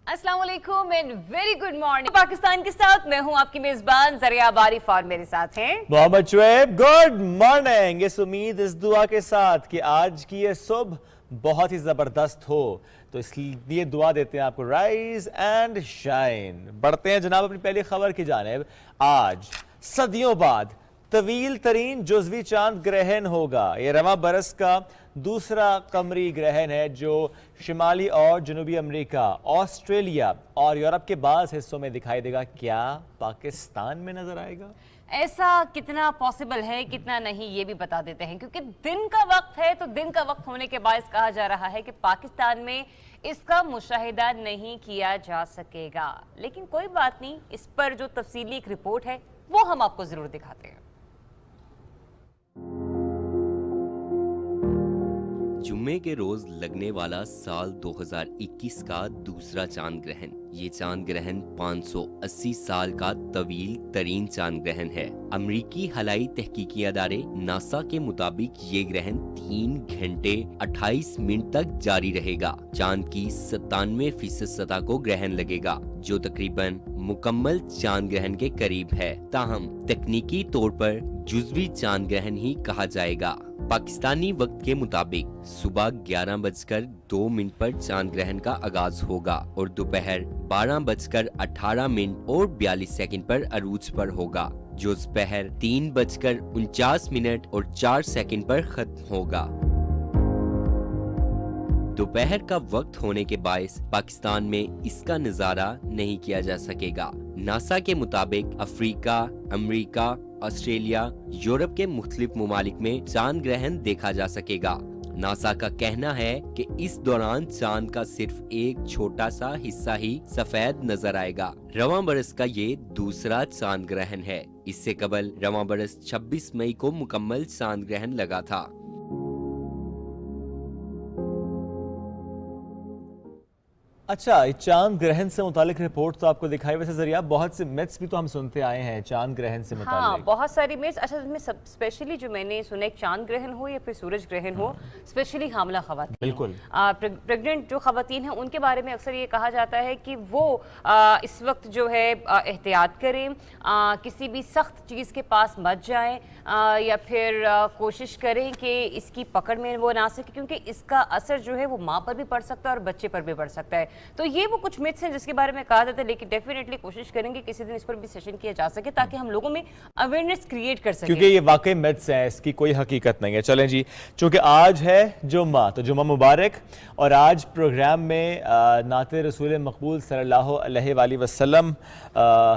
अस्सलाम वालेकुम and very good morning. Pakistan के साथ मैं हूं आपकी मेजबान जरिया बारिफ और मेरे साथ हैं मोहम्मद शुएब। Good morning. इस उम्मीद इस दुआ के साथ कि आज की ये सुबह बहुत ही जबरदस्त हो, तो इसलिए दुआ देते हैं आपको राइज एंड शाइन। बढ़ते हैं जनाब अपनी पहली खबर की जानिब। आज सदियों बाद तवील तरीन जुज़वी चांद ग्रहण होगा। ये रवां बरस का दूसरा कमरी ग्रहण है जो शिमाली और जनूबी अमेरिका, ऑस्ट्रेलिया और यूरोप के बाज़ हिस्सों में दिखाई देगा। क्या पाकिस्तान में नजर आएगा? ऐसा कितना पॉसिबल है कितना नहीं ये भी बता देते हैं, क्योंकि दिन का वक्त है तो दिन का वक्त होने के बायस कहा जा रहा है कि पाकिस्तान में इसका मुशाहिदा नहीं किया जा सकेगा। लेकिन कोई बात नहीं, इस पर जो तफसीली एक रिपोर्ट है वो हम आपको जरूर दिखाते हैं। जुम्मे के रोज लगने वाला साल 2021 का दूसरा चांद ग्रहण। ये चांद ग्रहण 580 साल का तवील तरीन चांद ग्रहण है। अमरीकी हवाई तहकीकी अदारे नासा के मुताबिक ये ग्रहण 3 घंटे 28 मिनट तक जारी रहेगा। चांद की 97% सतह को ग्रहण लगेगा, जो तकरीबन मुकम्मल चांद ग्रहण के करीब है। ताहम तकनीकी तौर पर जुज़वी चांद ग्रहण ही कहा जाएगा। पाकिस्तानी वक्त के मुताबिक सुबह 11:02 पर चांद ग्रहण का आगाज होगा और दोपहर 12:18 और 42 सेकंड पर अरूज पर होगा, जो दोपहर 3:49 और 4 सेकंड पर खत्म होगा। दोपहर का वक्त होने के बायस पाकिस्तान में इसका नजारा नहीं किया जा सकेगा। नासा के मुताबिक अफ्रीका, अमेरिका, ऑस्ट्रेलिया, यूरोप के मुख्तलिफ मुमालिक में चांद ग्रहण देखा जा सकेगा। नासा का कहना है कि इस दौरान चांद का सिर्फ एक छोटा सा हिस्सा ही सफेद नजर आएगा। रवां बरस का ये दूसरा चांद ग्रहण है। इससे कबल रवां बरस 26 मई को मुकम्मल चांद ग्रहण लगा था। अच्छा, चांद ग्रहण से मुतालिक रिपोर्ट तो आपको दिखाई, वैसे जरिया बहुत से मिथ्स भी तो हम सुनते आए हैं चांद ग्रहण से मुतालिक। हाँ, बहुत सारी मिथ्स। अच्छा, इसमें स्पेशली जो मैंने सुना, एक चांद ग्रहण हो या फिर सूरज ग्रहण हो, स्पेशली हामला खवातीन, बिल्कुल प्रेग्नेंट जो खवातीन हैं उनके बारे में अक्सर ये कहा जाता है कि वो इस वक्त जो है एहतियात करें, किसी भी सख्त चीज़ के पास मत जाएं, या फिर कोशिश करें कि इसकी पकड़ में वो ना सके, क्योंकि इसका असर जो है वो माँ पर भी पड़ सकता है और बच्चे पर भी पड़ सकता है। तो ये वो कुछ मिथ्स हैं जिसके बारे में कहा जाता है, लेकिन डेफिनेटली कोशिश करेंगे किसी दिन इस पर भी सेशन किया जा सके ताकि हम लोगों में अवेयरनेस क्रिएट कर सकें, क्योंकि ये वाकई मिथ्स हैं, इसकी कोई हकीकत नहीं है। चलें जी, चूंकि आज है जुम्मा, तो जुम्मा मुबारक। और आज प्रोग्राम में नाते रसूल मकबूल सल्लल्लाहु अलैहि वसल्लम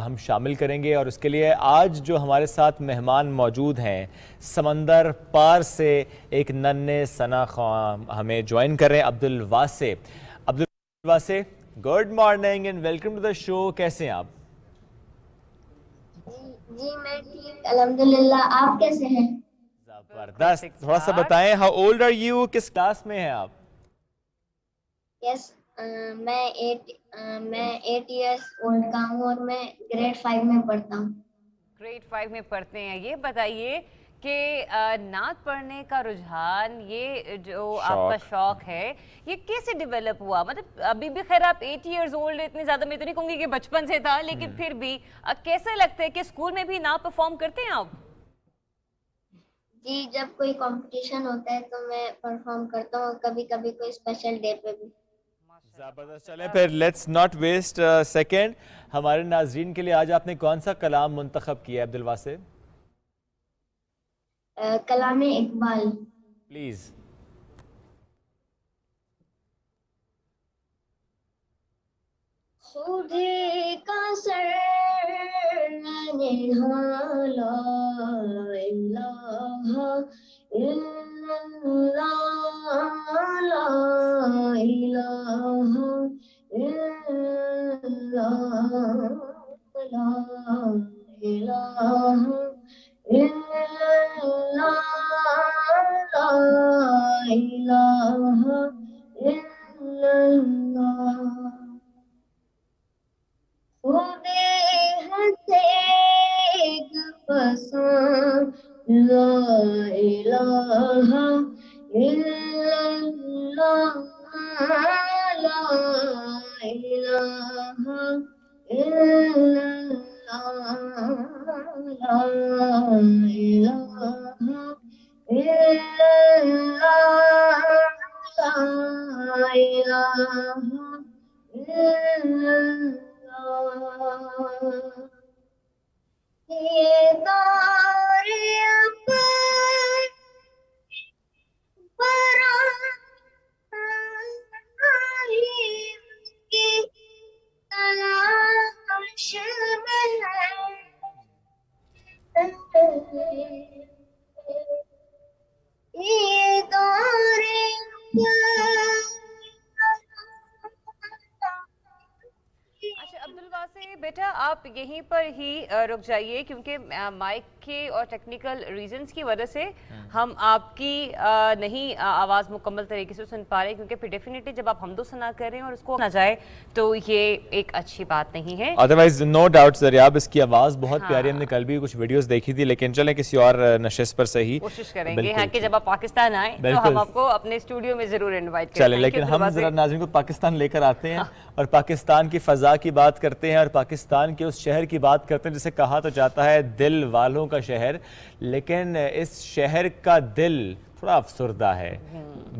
हम शामिल करेंगे, और उसके लिए आज जो हमारे साथ मेहमान मौजूद हैं, समंदर पार से एक नन्हे सना ख्वाम हमें ज्वाइन कर रहे हैं, Abdul Wasay. Wasay, good morning and welcome to the show. कैसे हैं आप? जी मैं ठीक, अल्हम्दुलिल्लाह। आप कैसे हैं? जबरदस्त। थोड़ा सा बताएं, हाउ ओल्ड आर यू, किस क्लास में हैं आप? यस, मैं 8 इयर्स ओल्ड का हूँ और मैं ग्रेड 5 में पढ़ता हूँ। ग्रेड 5 में पढ़ते हैं। ये बताइए कि नात पढ़ने का रुझान, ये जो आपका शौक है, ये कैसे डेवलप हुआ? मतलब अभी भी खैर आप 8 इयर्स ओल्ड, इतने ज्यादा मैं तो नहीं कहूँगी कि बचपन से था, लेकिन फिर भी कैसे लगता है कि स्कूल में भी नात परफॉर्म करते हैं आप? जी, जब कोई कंपटीशन होता है तो मैं परफॉर्म करता हूँ, कभी कभी कोई स्पेशल डे पे भी। जबरदस्त। चलें फिर, लेट्स नॉट वेस्ट सेकेंड। हमारे नाजरीन के लिए आज आपने कौन सा कलाम मुंतखब किया है अब्दुल वासे? कलामे इकबाल। प्लीज। खुदे का सर मैंने हाला इलाहा इल्लल्लाह ला इलाहा इल्लल्लाह ला इलाहा इल्लल्लाह ला इलाहा इल्लल्लाह। खुदे हंसे एक पसंद ला इलाहा इल्लल्लाह ला इलाहा इल्लल्लाह, ला इलाहा इल्लल्लाह, ला इलाहा इल्लल्लाह। ये दौर की तलाश में है, ये दौर अच्छा अब्दुल वासे बेटा, आप यहीं पर ही रुक जाइए, क्योंकि माइक के और टेक्निकल रीजंस की वजह से हम आपकी नहीं आवाज़ मुकम्मल तरीके से सुन पा रहे, क्योंकि फिर डेफिनेटली जब आप हमदो सना कर रहे हैं और उसको ना जाए तो ये एक अच्छी बात नहीं है। अदरवाइज नो डाउट दरियाब, इसकी आवाज़ बहुत हाँ। प्यारी, हमने कल भी कुछ वीडियोस देखी थी, लेकिन चलें किसी और नशिस्त पर सही कोशिश करेंगे बिल्कुल। हाँ कि जब आप पाकिस्तान आए तो बिल्कुल। हम आपको अपने स्टूडियो में जरूर इनवाइट करें। चले, Thank you, लेकिन अब्दुल हम वासे। जरा नाज़रीन को पाकिस्तान लेकर आते हैं और पाकिस्तान की फ़ज़ा की बात करते हैं और पाकिस्तान के उस शहर की बात करते हैं जिसे कहा तो जाता है दिल वालों का शहर, लेकिन इस शहर का दिल थोड़ा अफसरदा है।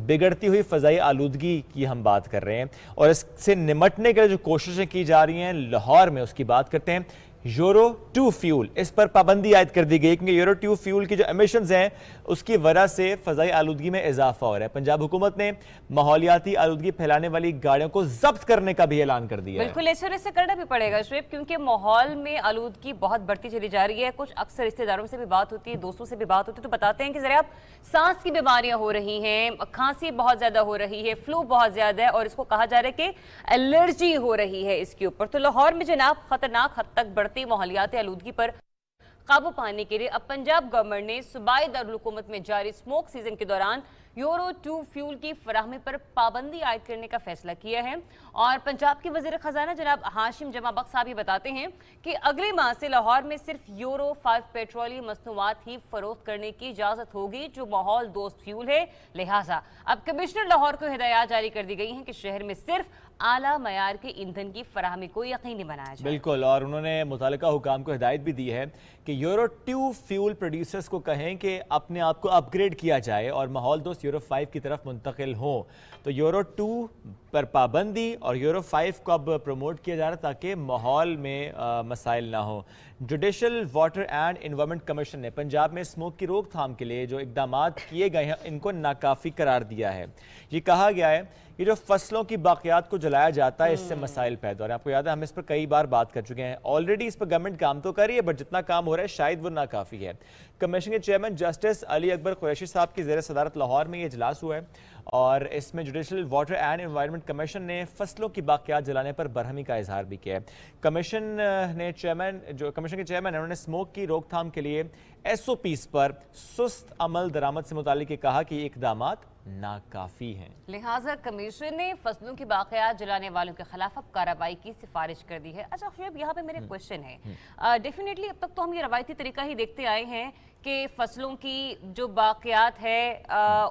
बिगड़ती हुई फ़ज़ाई आलूदगी की हम बात कर रहे हैं और इससे निमटने के लिए जो कोशिशें की जा रही हैं लाहौर में, उसकी बात करते हैं। यूरो 2 फ्यूल, इस पर पाबंदी आयद कर दी गई क्योंकि यूरो 2 फ्यूल की जो एमिशंस हैं उसकी वजह से फ़ज़ाई आलूदगी में इजाफा हो रहा है। पंजाब हुकूमत ने माहौलियाती आलूदगी फैलाने वाली गाड़ियों को जब्त करने का भी ऐलान कर दिया है। बिल्कुल, इस वजह से करना भी पड़ेगा शुएब, क्योंकि माहौल में आलूदगी बहुत बढ़ती चली जा रही है। कुछ अक्सर रिश्तेदारों से भी बात होती है, दोस्तों से भी बात होती है, तो बताते हैं कि जरा आप सांस की बीमारियां हो रही हैं, खांसी बहुत ज्यादा हो रही है, फ्लू बहुत ज्यादा है और इसको कहा जा रहा है कि एलर्जी हो रही है इसके ऊपर। तो लाहौर में जनाब खतरनाक हद तक बढ़ती माहौलियाती आलूदगी पर काबू पाने के लिए अब पंजाब गवर्नमेंट ने सूबाई दारुल हुकूमत में जारी स्मोक सीजन के दौरान यूरो 2 फ्यूल की फराहमी पर पाबंदी आयद करने का फैसला किया है। और पंजाब के वजीर खजाना जनाब हाशिम जमा बख्श साहब बताते हैं कि अगले माह से लाहौर में सिर्फ यूरो 5 पेट्रोलियम मसनूआत ही फरोख्त करने की इजाजत होगी जो माहौल दोस्त फ्यूल है। लिहाजा अब कमिश्नर लाहौर को हिदायत जारी कर दी गई हैं कि शहर में सिर्फ आला मयार के ईंधन की फराहमी को यकीनी बनाया जाए। बिल्कुल, और उन्होंने मुतालिका हुकाम को हिदायत भी दी है कि यूरो 2 फ्यूल प्रोड्यूसर्स को कहें कि अपने आप को अपग्रेड किया जाए और माहौल दोस्त यूरो 5 की तरफ मुंतकिल हों। तो यूरो 2 पर पाबंदी और यूरो 5 को अब प्रमोट किया जा रहा है ताकि माहौल में मसाइल ना हो। Judicial water and environment commission ने पंजाब में स्मोक की रोकथाम के लिए जो इकदाम किए गए हैं इनको नाकाफ़ी करार दिया है। ये कहा गया है कि जो फसलों की बाक़ियात को जलाया जाता है इससे मसाइल पैदा हो रहे हैं। आपको याद है हम इस पर कई बार बात कर चुके हैं। ऑलरेडी इस पर गवर्नमेंट काम तो कर रही है बट जितना काम हो रहा है शायद वो नाकाफ़ी है। कमीशन के चेयरमैन जस्टिस अली अकबर कुरैशी साहब की ज़ेर सदारत लाहौर में ये इजलास हुआ है और इसमें judicial water and environment commission ने फसलों की बाक़ियात जलाने पर बरहमी का इजहार भी किया है। कमीशन के चेयरमैन उन्होंने स्मोक की रोकथाम के लिए SOPs पर सुस्त अमल दरामद से मुतालिक कहा कि ये इकदाम नाकाफी हैं। लिहाजा कमीशन ने फसलों की बाक़ियात जलाने वालों के खिलाफ अब कार्रवाई की सिफारिश कर दी है। अच्छा शुएब, यहाँ पे मेरे क्वेश्चन है, डेफिनेटली अब तक तो हम ये रवायती तरीका ही देखते आए हैं कि फसलों की जो बाक़ियात है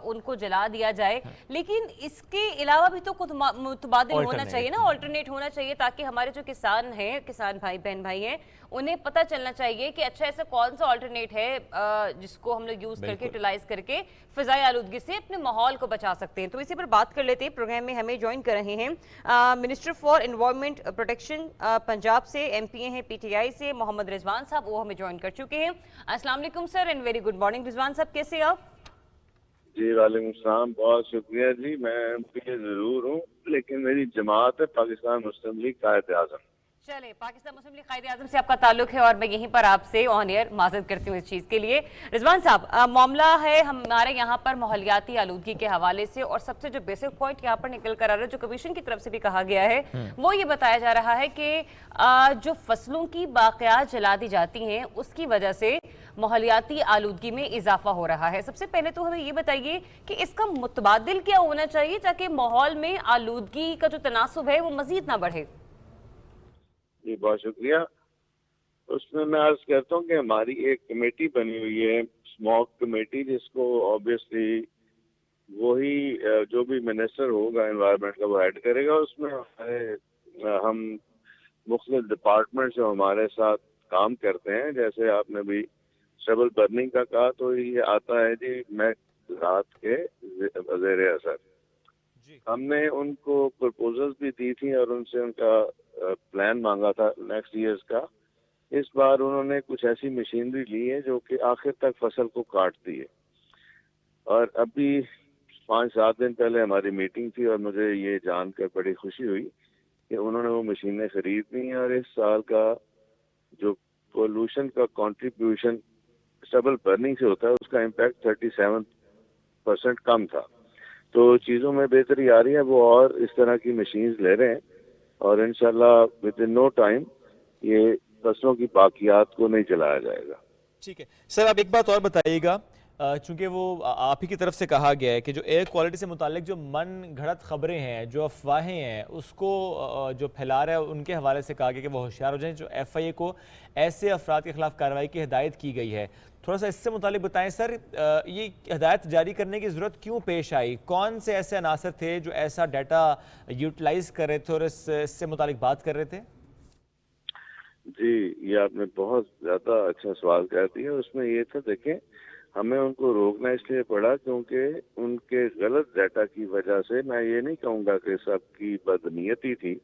उनको जला दिया जाए, लेकिन इसके अलावा भी तो कुछ मुतबादिल होना चाहिए ना, ऑल्टरनेट होना चाहिए, ताकि हमारे जो किसान हैं, किसान भाई बहन भाई हैं, उन्हें पता चलना चाहिए कि अच्छा ऐसा कौन सा ऑल्टरनेट है जिसको हम लोग यूज करके यूटिलाइज करके फिजाई आलूदगी से अपने माहौल को बचा सकते हैं। तो इसी पर बात कर लेते हैं। प्रोग्राम में हमें ज्वाइन कर रहे हैं minister for environment protection Punjab से, MPA हैं PTI से, मोहम्मद रिजवान साहब, वो हमें ज्वाइन कर चुके हैं। अस्सलाम वालेकुम sir and very good morning. Rizwan साहब कैसे आप? जी वालेकुम सलाम, बहुत शुक्रिया जी। मैं MPA जरूर हूँ लेकिन मेरी जमात है पाकिस्तान मुस्लिम लीग कायद आजम। चले, पाकिस्तान मुस्लिम लीग कायदे आजम से आपका ताल्लुक है और मैं यहीं पर आपसे ऑन एयर माजरत करती हूँ इस चीज़ के लिए। रिजवान साहब, मामला है हमारे यहाँ पर माहौलियाती आलूदगी के हवाले से और सबसे जो बेसिक पॉइंट यहाँ पर निकल कर आ रहा है, जो कमीशन की तरफ से भी कहा गया है, वो ये बताया जा रहा है कि जो फसलों की बाक़ियात जला दी जाती हैं उसकी वजह से माहौलियाती आलूदगी में इजाफा हो रहा है। सबसे पहले तो हमें ये बताइए कि इसका मुतबादिल क्या होना चाहिए ताकि माहौल में आलूदगी का जो तनासुब है वो मजीद ना बढ़े। जी बहुत शुक्रिया। उसमें मैं अर्ज करता हूँ कि हमारी एक कमेटी बनी हुई है, स्मोक कमेटी, जिसको ऑब्वियसली वही जो भी मिनिस्टर होगा एनवायरनमेंट का वो हेड करेगा। उसमें हम मुख्तलिफ डिपार्टमेंट जो हमारे साथ काम करते हैं, जैसे आपने भी स्टबल बर्निंग का कहा, तो ये आता है जी मैं रात के वज़ीर असर। हमने उनको प्रपोजल्स भी दी थी और उनसे उनका प्लान मांगा था नेक्स्ट ईयर्स का। इस बार उन्होंने कुछ ऐसी मशीनरी ली है जो कि आखिर तक फसल को काटती है। और अभी 5-7 दिन पहले हमारी मीटिंग थी और मुझे ये जानकर बड़ी खुशी हुई कि उन्होंने वो मशीनें खरीदनी है और इस साल का जो पोल्यूशन का कंट्रीब्यूशन स्टबल बर्निंग से होता है उसका इम्पैक्ट 37% कम था। तो चीज़ों में बेहतरी आ रही है, वो और इस तरह की मशीन्स ले रहे हैं और इंशाल्लाह विद इन नो टाइम ये फसलों की बाकियात को नहीं चलाया जाएगा। ठीक है सर, आप एक बात और बताइएगा, चूंकि वो आप ही की तरफ से कहा गया है कि जो एयर क्वालिटी से मुतालिक जो मन घड़त खबरें हैं, जो अफवाहें हैं, उसको जो फैला रहा है उनके हवाले से कहा गया कि वो होशियार हो जाएं। जो FIA को ऐसे अफराद के खिलाफ कार्रवाई की हिदायत की गई है, थोड़ा सा इससे मुतालिक बताएं सर, ये हिदायत जारी करने की ज़रूरत क्यों पेश आई? कौन से ऐसे अनासर थे जो ऐसा डाटा यूटिलाइज कर रहे थे और इससे मुतालिक बात कर रहे थे? जी, ये आपने बहुत ज़्यादा अच्छा सवाल कर दिया। उसमें ये था, देखें, हमें उनको रोकना इसलिए पड़ा क्योंकि उनके गलत डाटा की वजह से, मैं ये नहीं कहूँगा कि सबकी बदनीयती थी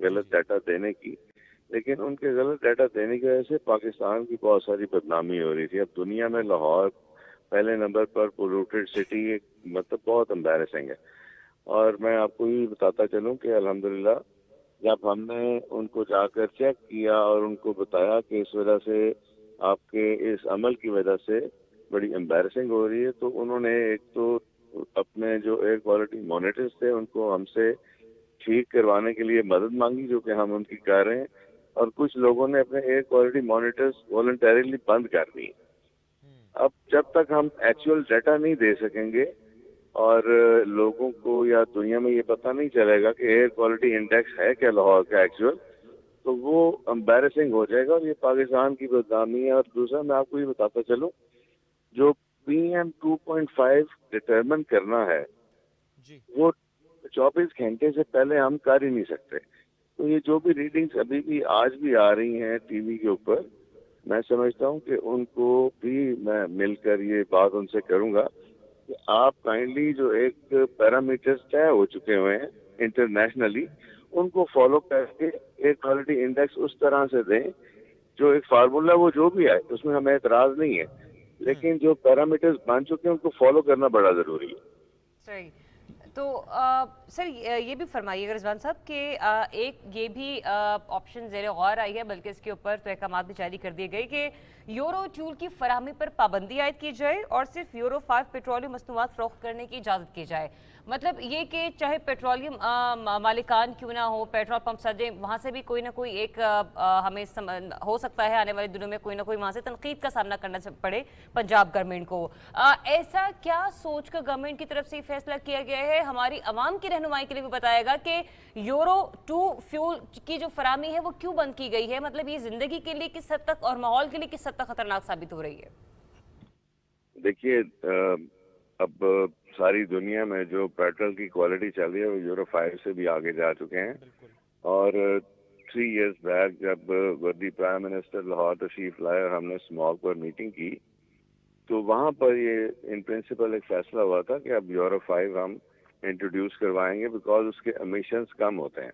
गलत डाटा देने की, लेकिन उनके गलत डाटा देने की वजह से पाकिस्तान की बहुत सारी बदनामी हो रही थी। अब दुनिया में लाहौर पहले नंबर पर पोल्यूटेड सिटी, एक मतलब बहुत एम्बैरेसिंग है। और मैं आपको ये बताता चलूँ कि अल्हम्दुलिल्लाह जब हमने उनको जाकर चेक किया और उनको बताया कि इस वजह से आपके इस अमल की वजह से बड़ी एम्बैरेसिंग हो रही है, तो उन्होंने एक तो अपने जो एयर क्वालिटी मॉनिटर्स थे उनको हमसे ठीक करवाने के लिए मदद मांगी, जो कि हम उनकी कर रहे हैं। और कुछ लोगों ने अपने एयर क्वालिटी मॉनिटर्स वॉलंटरीली बंद कर दिए। अब जब तक हम एक्चुअल डाटा नहीं दे सकेंगे और लोगों को या दुनिया में ये पता नहीं चलेगा कि एयर क्वालिटी इंडेक्स है क्या लाहौर का एक्चुअल, तो वो एम्बैरेसिंग हो जाएगा और ये पाकिस्तान की बदनामी है। और दूसरा मैं आपको ये बताता चलूं, जो PM 2.5 डिटरमिन करना है वो 24 घंटे से पहले हम कर ही नहीं सकते। तो ये जो भी रीडिंग्स अभी भी आज भी आ रही हैं टीवी के ऊपर, मैं समझता हूँ कि उनको भी मैं मिलकर ये बात उनसे करूंगा कि आप काइंडली जो एक पैरामीटर्स तय हो चुके हुए हैं इंटरनेशनली, उनको फॉलो करके एयर क्वालिटी इंडेक्स उस तरह से दें, जो एक फार्मूला वो जो भी है उसमें हमें एतराज नहीं है, लेकिन जो पैरामीटर्स बन चुके हैं उनको फॉलो करना बड़ा जरूरी है। सही। तो सर ये भी फरमाइएगा रिजवान साहब कि एक ये भी ऑप्शन ज़ेरे गौर आई है, बल्कि इसके ऊपर तो अहकामात भी जारी कर दिए गए कि यूरो टूल की फराहमी पर पाबंदी आयद की जाए और सिर्फ यूरो 5 पेट्रोलियम मसनूआत फ़रोख्त करने की इजाज़त की जाए। मतलब ये कि चाहे पेट्रोलियम मालिकान क्यों ना हो, पेट्रोल पंप सजे, वहाँ से भी कोई ना कोई एक हमें हो सकता है आने वाले दिनों में कोई ना कोई वहाँ से तनकीद का सामना करना पड़े पंजाब गवर्नमेंट को। ऐसा क्या सोच कर गवर्नमेंट की तरफ से फैसला किया गया है? हमारी आवाम की रहनुमाई के लिए भी बताएगा कि यूरो 2 फ्यूल की जो फराहमी है वो क्यों बंद की गई है? मतलब ये जिंदगी के लिए किस हद तक और माहौल के लिए किस हद तक खतरनाक साबित हो रही है? देखिए, अब सारी दुनिया में जो पेट्रोल की क्वालिटी चल रही है वो यूरो 5 से भी आगे जा चुके हैं। और 3 इयर्स बैक जब वर्दी प्राइम मिनिस्टर लाहौर तशरीफ लाए और हमने स्मॉग पर मीटिंग की, तो वहाँ पर ये इन प्रिंसिपल एक फैसला हुआ था कि अब यूरो 5 हम इंट्रोड्यूस करवाएंगे बिकॉज उसके एमिशंस कम होते हैं।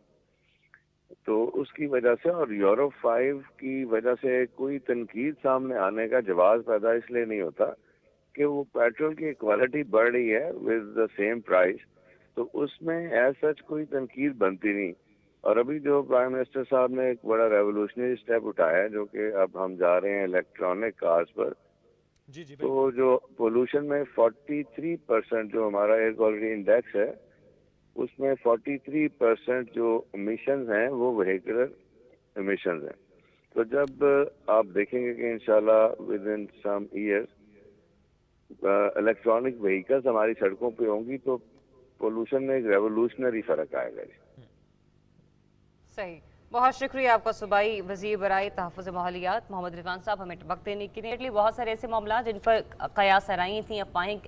तो उसकी वजह से और यूरो 5 की वजह से कोई तनकीद सामने आने का जवाब पैदा इसलिए नहीं होता कि वो पेट्रोल की क्वालिटी बढ़ रही है विद द सेम प्राइस, तो उसमें एज सच कोई तनकीद बनती नहीं। और अभी जो प्राइम मिनिस्टर साहब ने एक बड़ा रेवोल्यूशनरी स्टेप उठाया है, जो कि अब हम जा रहे हैं इलेक्ट्रॉनिक कार्स पर, तो जो पोल्यूशन में 43% जो हमारा एयर क्वालिटी इंडेक्स है उसमें 43% जो एमिशंस हैं वो व्हीकलर एमिशंस हैं। तो जब आप देखेंगे कि इंशाल्लाह within some years electronic vehicles हमारी सड़कों पे होंगी तो पोल्यूशन में एक रेवोल्यूशनरी फर्क आएगा। सही। बहुत शुक्रिया आपका सूबाई वज़ीर बराए तहफ़्फ़ुज़ माहौलियात मोहम्मद रिजवान साहब हमें वक्त देने के लिए। बहुत सारे ऐसे मामला जिन पर कयास आराई थी, अफवाहें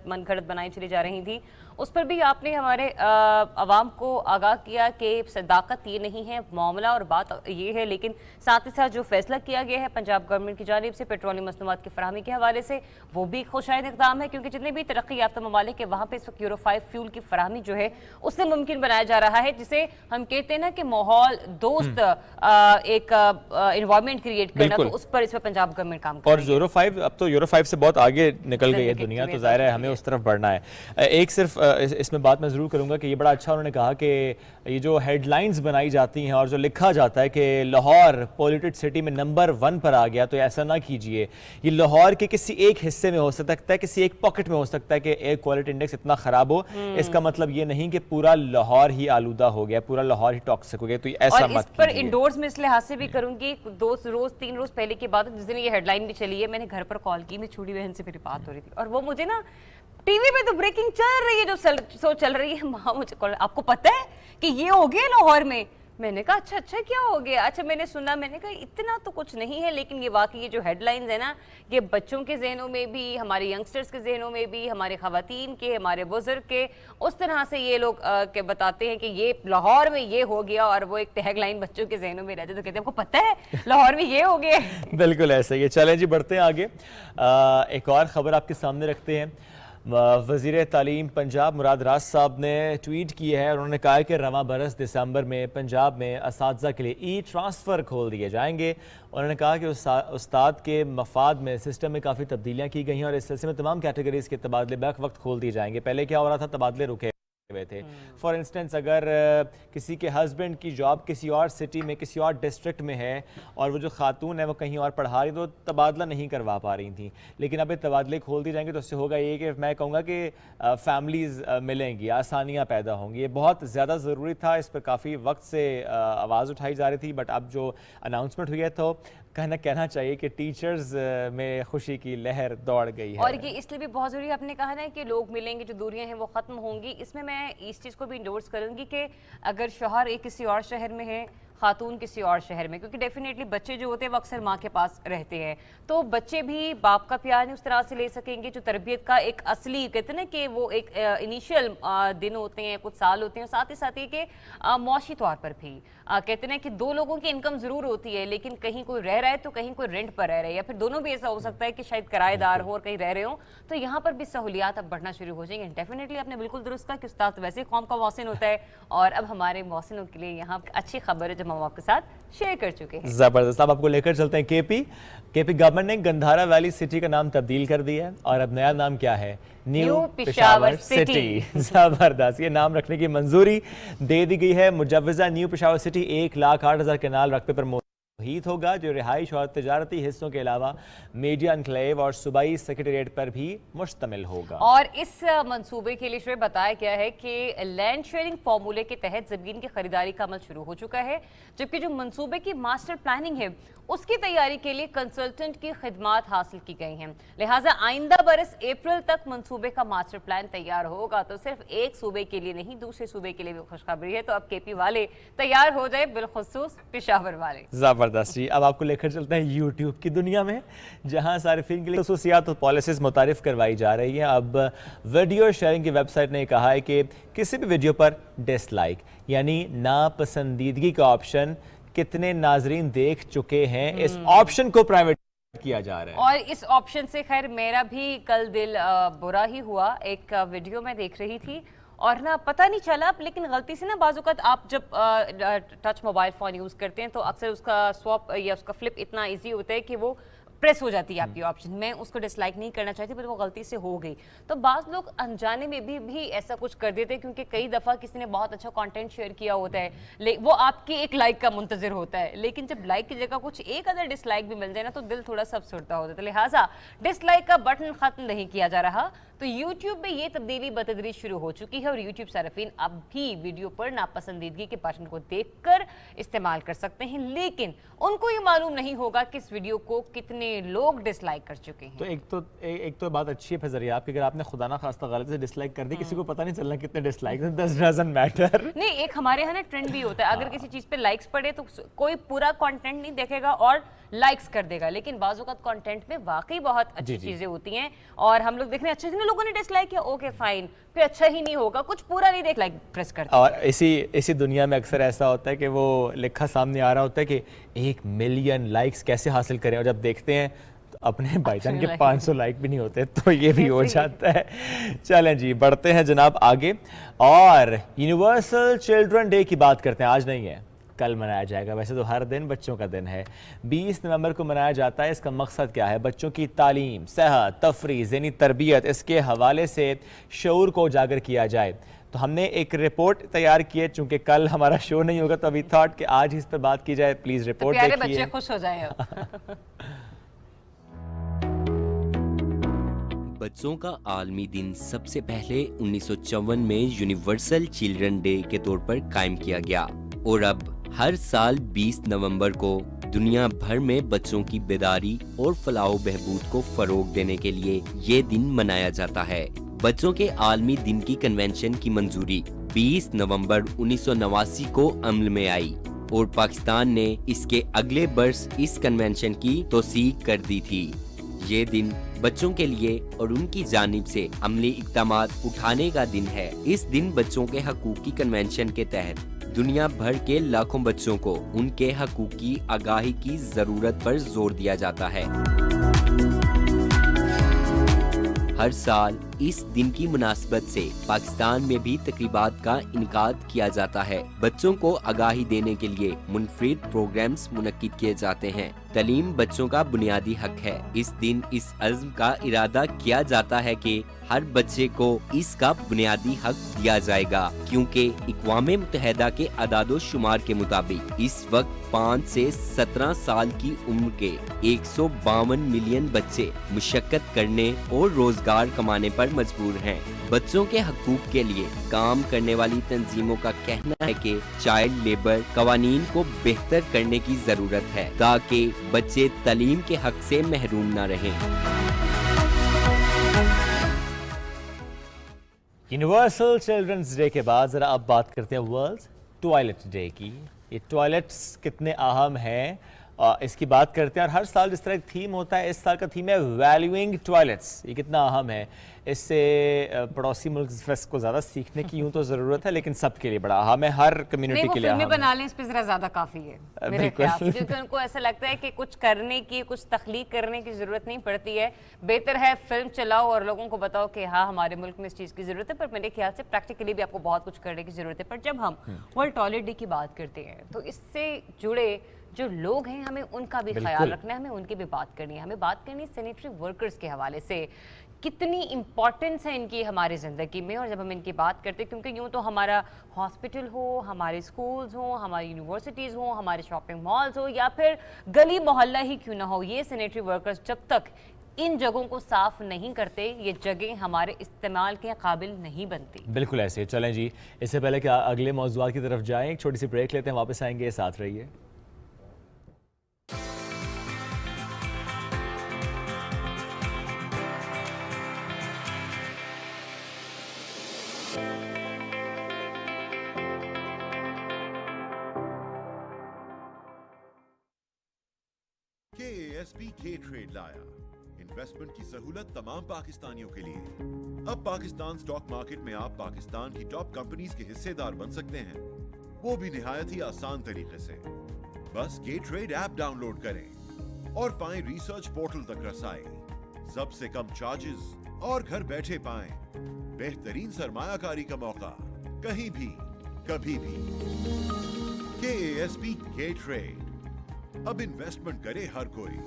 मनगढ़ंत बनाई चली जा रही थी, उस पर भी आपने हमारे अवाम को आगाह किया कि सदाकत ये नहीं है मामला और बात ये है, लेकिन साथ ही साथ जो फैसला किया गया है पंजाब गवर्नमेंट की जानिब से पेट्रोलियम मसनूआत की फराहमी के हवाले से, वो भी खुशाइंद इक़दाम है, क्योंकि जितने भी तरक्की याफ्ता ममालिक है वहाँ पर इस वक्त यूरो 5 फ्यूल की फराहमी जो है उससे मुमकिन बनाया जा रहा है, जिसे हम कहते हैं ना कि माहौल दोस्त एक इन्वायरमेंट क्रिएट करना, तो उस पर इस पर पंजाब गवर्नमेंट काम कर और रही है। यूरो 5 अब तो यूरो 5 से बहुत आगे निकल गई है दुनिया, तो जाहिर है हमें उस तरफ बढ़ना है। एक सिर्फ इसमें बात मैं ज़रूर करूंगा कि ये बड़ा अच्छा उन्होंने कहा कि ये जो हेडलाइंस बनाई जाती हैं और जो लिखा जाता है कि लाहौर पोल्यूटेड सिटी में नंबर 1 पर आ गया, तो ऐसा ना कीजिए। ये लाहौर के किसी एक हिस्से में हो सकता है, किसी एक पॉकेट में हो सकता है कि एयर क्वालिटी इंडेक्स इतना ख़राब हो, इसका मतलब ये नहीं कि पूरा लाहौर ही आलूदा हो गया, पूरा लाहौर ही टॉक्सिक हो गया, तो ऐसा और मत इस पर कीजिए। इंडोर्स में इस लिहाज से भी करूंगी, 3 रोज पहले की बात है जिस दिन ये हेडलाइन भी चली है, मैंने घर पर कॉल की, मेरी छोटी बहन से मेरी बात हो रही थी और वो मुझे ना टीवी पे तो ब्रेकिंग चल रही है, जो चल रही है, माँ मुझे कॉल, आपको पता है कि ये हो गया लाहौर में? मैंने कहा अच्छा क्या हो गया? अच्छा मैंने सुना, मैंने कहा इतना तो कुछ नहीं है, लेकिन ये वाकई ये जो हेडलाइंस है ना, ये बच्चों के जहनों में भी, हमारे यंगस्टर्स के जहनों में भी, हमारे खवातीन के, हमारे बुजुर्ग के, उस तरह से ये लोग के बताते हैं कि ये लाहौर में ये हो गया, और वो एक टैगलाइन बच्चों के जहनों में रहते, तो कहते हैं आपको पता है लाहौर में ये हो गया। बिल्कुल ऐसा ही है। चलें जी, बढ़ते हैं आगे। एक और ख़बर आपके सामने रखते हैं। वज़ीर तालीम पंजाब मुराद राज साहब ने ट्वीट की है और उन्होंने कहा है कि रवां बरस दिसंबर में पंजाब में असातिज़ा के लिए ट्रांसफ़र खोल दिए जाएंगे। उन्होंने कहा कि उस्ताद के मफाद में सिस्टम में काफ़ी तब्दीलियाँ की गई हैं और इस सिलसिले में तमाम कैटेगरीज़ के तबादले बैक वक्त खोल दिए जाएंगे। पहले क्या हो रहा था, तबादले रुके हुए थे। फॉर इंस्टेंस अगर किसी के हस्बैंड की जॉब किसी और सिटी में, किसी और डिस्ट्रिक्ट में है और वो जो खातून है वो कहीं और पढ़ा रही, तो तबादला नहीं करवा पा रही थी, लेकिन अब ये तबादले खोल दिए जाएंगे, तो उससे होगा ये कि मैं कहूँगा कि फैमिलीज़ मिलेंगी, आसानियाँ पैदा होंगी। ये बहुत ज़्यादा ज़रूरी था, इस पर काफ़ी वक्त से आवाज़ उठाई जा रही थी, बट अब जो अनाउंसमेंट हुई है तो कहना चाहिए कि टीचर्स में खुशी की लहर दौड़ गई है। और ये इसलिए भी बहुत ज़रूरी है, आपने कहा ना कि लोग मिलेंगे, जो दूरियां हैं वो ख़त्म होंगी। इसमें मैं इस चीज़ को भी इंडोर्स करूंगी कि अगर शौहर एक किसी और शहर में है, खातून किसी और शहर में, क्योंकि डेफिनेटली बच्चे जो होते हैं वो अक्सर माँ के पास रहते हैं, तो बच्चे भी बाप का प्यार नहीं उस तरह से ले सकेंगे जो तरबियत का एक असली, कहते हैं ना कि वो एक इनिशियल दिन होते हैं, कुछ साल होते हैं। साथ ही साथ ये कि मौशी तौर पर भी कहते हैं कि दो लोगों की इनकम ज़रूर होती है, लेकिन कहीं कोई रह रहा है तो कहीं कोई रेंट पर रह रहा है, या फिर दोनों भी ऐसा हो सकता है कि शायद किराएदार हो और कहीं रह रहे हो, तो यहाँ पर भी सहूलियात अब बढ़ना शुरू हो जाएंगे। डेफिनेटली आपने बिल्कुल दुरुस्त कहा कि उस्ताद तो वैसे कौम का मौसिन होता है, और अब हमारे मौसिनों के लिए यहाँ अच्छी खबर है जो हम आपके साथ शेयर कर चुके हैं। जबरदस्त। अब आपको लेकर चलते हैं केपी गवर्नमेंट ने गंधारा वैली सिटी का नाम तब्दील कर दिया है और अब नया नाम क्या है, न्यू पेशावर सिटी। जबरदस्त, ये नाम रखने की मंजूरी दे दी गई है। मुजव्वजा न्यू पेशावर सिटी 1,08,000 कनाल रकबे पर मुहित होगा, जो रिहाइश और तजारती हिस्सों के अलावा मीडिया एनक्लेव और सूबाई सेक्रेटेरिएट पर भी मुश्तमिल होगा। और इस मंसूबे के लिए बताया गया है कि लैंड शेयरिंग फार्मूले के तहत जमीन की खरीदारी का अमल शुरू हो चुका है, जबकि जो मंसूबे की मास्टर प्लानिंग है उसकी तैयारी के लिए कंसल्टेंट की खिदमात हासिल की गई हैं। लिहाजा आइंदा बरस अप्रैल तक मंसूबे का मास्टर प्लान तैयार होगा। तो सिर्फ एक सूबे के लिए नहीं, दूसरे सूबे के लिए भी खुशखबरी है। तो अब केपी वाले तैयार हो जाए, बिलखुसूस पेशावर वाले। जबरदस्त जी। अब आपको लेकर चलते हैं यूट्यूब की दुनिया में, जहां सारिफिन के लिए खसूसियात और पॉलिसीज मुतारिफ करवाई जा रही हैं। अब वीडियो शेयरिंग की वेबसाइट ने कहा है कि किसी भी वीडियो पर डिसलाइक यानी नापसंदीदगी का ऑप्शन कितने नाजरीन देख चुके हैं, इस ऑप्शन को प्राइवेट किया जा रहा है। और इस ऑप्शन से खैर मेरा भी कल दिल बुरा ही हुआ। एक वीडियो में देख रही थी और ना पता नहीं चला, लेकिन गलती से ना बाज़-औक़ात आप जब टच मोबाइल फ़ोन यूज़ करते हैं तो अक्सर उसका स्वैप या उसका फ्लिप इतना ईजी होता है कि वो प्रेस हो जाती है आपकी ऑप्शन। मैं उसको डिसलाइक नहीं करना चाहती, पर वो गलती से हो गई। तो बाज़ लोग अनजाने में भी ऐसा कुछ कर देते हैं, क्योंकि कई दफ़ा किसी ने बहुत अच्छा कंटेंट शेयर किया होता है, वो आपकी एक लाइक का मुंतज़िर होता है, लेकिन जब लाइक की जगह कुछ एक अदर डिसलाइक भी मिल जाए ना तो दिल थोड़ा सा अफसरदा होता है। तो लिहाजा डिसलाइक का बटन ख़त्म नहीं किया जा रहा। तो यूट्यूब में ये तब्दीली बतदरीज शुरू हो चुकी है और यूट्यूब सार्फिन अब भी वीडियो पर नापसंदीदगी के बटन को देखकर इस्तेमाल कर सकते हैं, लेकिन उनको ये मालूम नहीं होगा कि इस वीडियो को कितने लोग डिसलाइक कर चुके हैं। तो एक तो बात अच्छी है फजरिया आपकी, अगर आपने खुदा ना खास्ता गलती से डिसलाइक कर दी, किसी को पता नहीं चलना कितने डिसलाइक, डजंट मैटर। नहीं, एक हमारे यहाँ ना ट्रेंड भी होता है, अगर किसी चीज पे लाइक्स पड़े तो कोई पूरा कंटेंट नहीं देखेगा और लाइक्स कर देगा, लेकिन बाज़ औक़ात कंटेंट में वाकई बहुत अच्छी चीजें होती हैं और हम लोग देख रहे हैं अच्छे लोगों ने डिसलाइक किया, ओके फाइन, फिर अच्छा ही नहीं होगा, कुछ पूरा नहीं देख, लाइक प्रेस कर। और इसी दुनिया में अक्सर ऐसा होता है कि वो लिखा सामने आ रहा होता है कि 1 मिलियन लाइक्स कैसे हासिल करें, और जब देखते हैं तो अपने भाईजान के 500 लाइक भी नहीं होते, तो ये भी हो जाता है। चलें जी, बढ़ते हैं जनाब आगे और यूनिवर्सल चिल्ड्रन डे की बात करते हैं। आज नहीं है, कल मनाया जाएगा। वैसे तो हर दिन बच्चों का दिन है, 20 नवंबर को मनाया जाता है। इसका मकसद क्या है? बच्चों की तालीम, सेहत, तफरी, ज़हनी तरबियत, इसके हवाले से शऊर को उजागर किया जाए। तो हमने एक रिपोर्ट तैयार की है, चूंकि कल हमारा शो नहीं होगा तो अभी थॉट कि आज ही इस पर बात की जाए। प्लीज रिपोर्ट तो देखिए। बच्चे खुश हो जाए। बच्चों का आलमी दिन सबसे पहले 1954 में यूनिवर्सल चिल्ड्रन डे के तौर पर कायम किया गया और अब हर साल 20 नवंबर को दुनिया भर में बच्चों की बेदारी और फलाह बहबूद को फरोग देने के लिए ये दिन मनाया जाता है। बच्चों के आलमी दिन की कन्वेंशन की मंजूरी 20 नवंबर 1989 को अमल में आई और पाकिस्तान ने इसके अगले वर्ष इस कन्वेंशन की तौसीक कर दी थी। ये दिन बच्चों के लिए और उनकी जानिब से अमली इक़दामात उठाने का दिन है। इस दिन बच्चों के हकूक़ की कन्वेंशन के तहत दुनिया भर के लाखों बच्चों को उनके हकूक़ की आगाही की जरूरत पर जोर दिया जाता है। हर साल इस दिन की मुनासबत से पाकिस्तान में भी तकरीबात का इनकाद किया जाता है। बच्चों को आगाही देने के लिए मुनफरिद प्रोग्राम्स मुनक्किद किए जाते हैं। तालीम बच्चों का बुनियादी हक है। इस दिन इस अज़्म का इरादा किया जाता है कि हर बच्चे को इसका बुनियादी हक दिया जाएगा, क्योंकि इक़वाम मुत्तहिदा के अदादो शुमार के मुताबिक इस वक्त 5 से 17 साल की उम्र के 152 मिलियन बच्चे मुशक्कत करने और रोजगार कमाने पर मजबूर हैं। बच्चों के हकूक के लिए काम करने वाली तंजीमों का कहना है कि चाइल्ड लेबर कवानीन को बेहतर करने की जरूरत है ताकि बच्चे तालीम के हक से महरूम न रहें। यूनिवर्सल चिल्ड्रंस डे के बाद जरा अब बात करते हैं वर्ल्ड टॉयलेट डे की। ये टॉयलेट्स कितने अहम हैं इसकी बात करते हैं। और हर साल जिस तरह एक थीम होता है, इस साल का थीम है वैल्यूइंग टॉयलेट्स। ये कितना अहम है, इससे पड़ोसी मुल्क फेस्ट को ज़्यादा सीखने की यूँ तो ज़रूरत है, लेकिन सबके लिए बड़ा अहम है, हर कम्युनिटी के लिए अहम है। बना लें इस पे ज़रा ज़्यादा काफ़ी है मेरे ख्याल से, क्योंकि उनको ऐसा लगता है कि कुछ करने की, कुछ तख्लीक करने की ज़रूरत नहीं पड़ती है। बेहतर है फिल्म चलाओ और लोगों को बताओ कि हाँ हमारे मुल्क में इस चीज़ की ज़रूरत है, पर मेरे ख्याल से प्रैक्टिकली भी आपको बहुत कुछ करने की ज़रूरत है। पर जब हम वर्ल्ड टॉयलेट डे की बात करते हैं तो इससे जुड़े जो लोग हैं हमें उनका भी ख्याल रखना है, हमें उनकी भी बात करनी है। हमें बात करनी है सैनिटरी वर्कर्स के हवाले से, कितनी इम्पॉर्टेंस है इनकी हमारी ज़िंदगी में। और जब हम इनकी बात करते हैं, क्योंकि यूँ तो हमारा हॉस्पिटल हो, हमारे स्कूल्स हो, हमारी यूनिवर्सिटीज़ हो, हमारे शॉपिंग मॉल्स हो या फिर गली मोहल्ला ही क्यों ना हो, ये सैनिटरी वर्कर्स जब तक इन जगहों को साफ नहीं करते, ये जगह हमारे इस्तेमाल के काबिल नहीं बनती। बिल्कुल ऐसे। चलें जी, इससे पहले कि अगले मौज़ूआत की तरफ जाएं, एक छोटी सी ब्रेक लेते हैं, वापस आएंगे, साथ रहिए। KASP K ट्रेड लाया इन्वेस्टमेंट की सहूलत तमाम पाकिस्तानियों के लिए। अब पाकिस्तान स्टॉक मार्केट में आप पाकिस्तान की टॉप कंपनीज के हिस्सेदार बन सकते हैं, वो भी निहायत ही आसान तरीके से। बस K ट्रेड ऐप डाउनलोड करें और पाएं रिसर्च पोर्टल तक रसाई, सबसे कम चार्जेस और घर बैठे पाएं बेहतरीन सरमायाकारी का मौका, कहीं भी कभी भी। KASP K ट्रेड, अब इन्वेस्टमेंट करे हर कोई।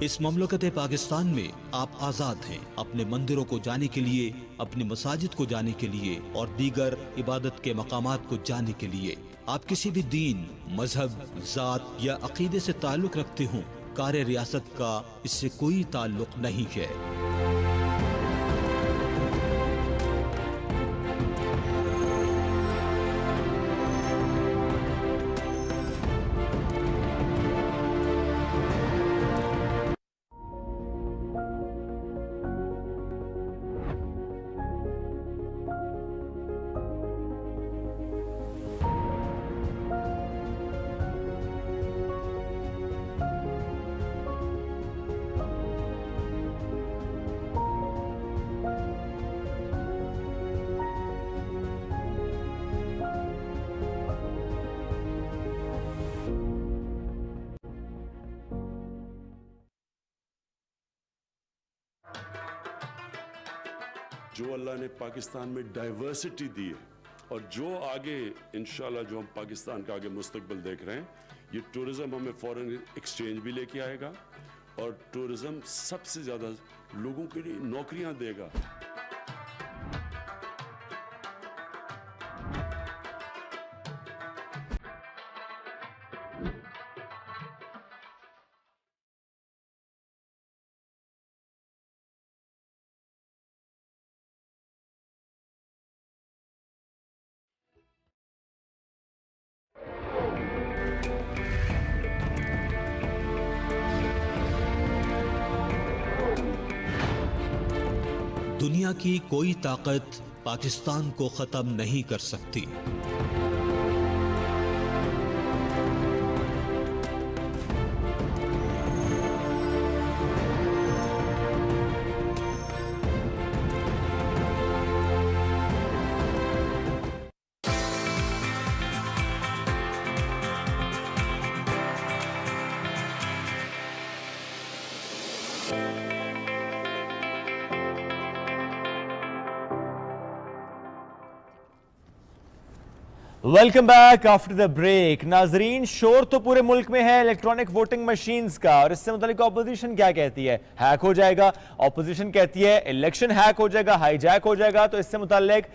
इस ममलकत पाकिस्तान में आप आज़ाद हैं अपने मंदिरों को जाने के लिए, अपनी मसाजिद को जाने के लिए और दीगर इबादत के मकामात को जाने के लिए। आप किसी भी दीन, मजहब, जात या अकीदे से ताल्लुक़ रखते हों, कार्य रियासत का इससे कोई ताल्लुक़ नहीं है। जो अल्लाह ने पाकिस्तान में डाइवर्सिटी दी है और जो आगे इंशाल्लाह जो हम पाकिस्तान का आगे मुस्तकबिल देख रहे हैं, ये टूरिज्म हमें फॉरेन एक्सचेंज भी लेके आएगा और टूरिज्म सबसे ज़्यादा लोगों के लिए नौकरियां देगा। दुनिया की कोई ताकत पाकिस्तान को खत्म नहीं कर सकती। Welcome back after the break. नाजरीन, शोर तो पूरे मुल्क में है इलेक्ट्रॉनिक वोटिंग मशीन्स का, और इससे मुतालिक ऑपोजिशन क्या कहती है? हैक हो जाएगा। ऑपोजिशन कहती है इलेक्शन हैक हो जाएगा, हाईजैक हो जाएगा। तो इससे मुतालिक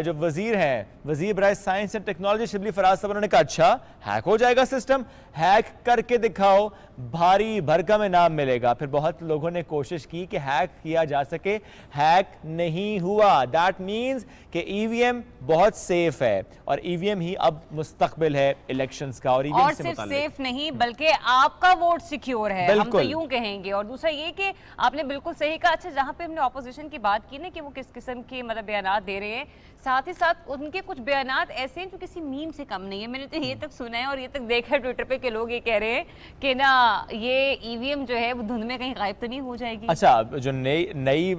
जो वजीर हैं, वजीर बराए science and technology Shibli Faraz साहब, उन्होंने कहा अच्छा हैक हो जाएगा सिस्टम, हैक करके दिखाओ, भारी भरकम इनाम मिलेगा। फिर बहुत लोगों ने कोशिश की कि हैक किया जा सके, हैक नहीं हुआ। दैट मीन्स कि ईवीएम बहुत सेफ है और ईवीएम ही अब मुस्तकबिल है इलेक्शंस का। और ईवीएम से सिर्फ मुताल्लिक सेफ नहीं बल्कि आपका वोट सिक्योर है, हम तो यूं कहेंगे। और दूसरा ये कि आपने बिल्कुल सही कहा। अच्छा, जहां पे हमने ऑपोजिशन की बात की ना कि वो किस किस्म के मतलब बयानात दे रहे हैं, साथ ही साथ उनके कुछ बयानात ऐसे हैं जो किसी मीम से कम नहीं है। मैंने तो ये तक सुना है और ये तक देखा है ट्विटर पे कि लोग ये कह रहे हैं कि ना ये ईवीएम जो है वो धुंध में कहीं गायब तो नहीं हो जाएगी। अच्छा, जो नई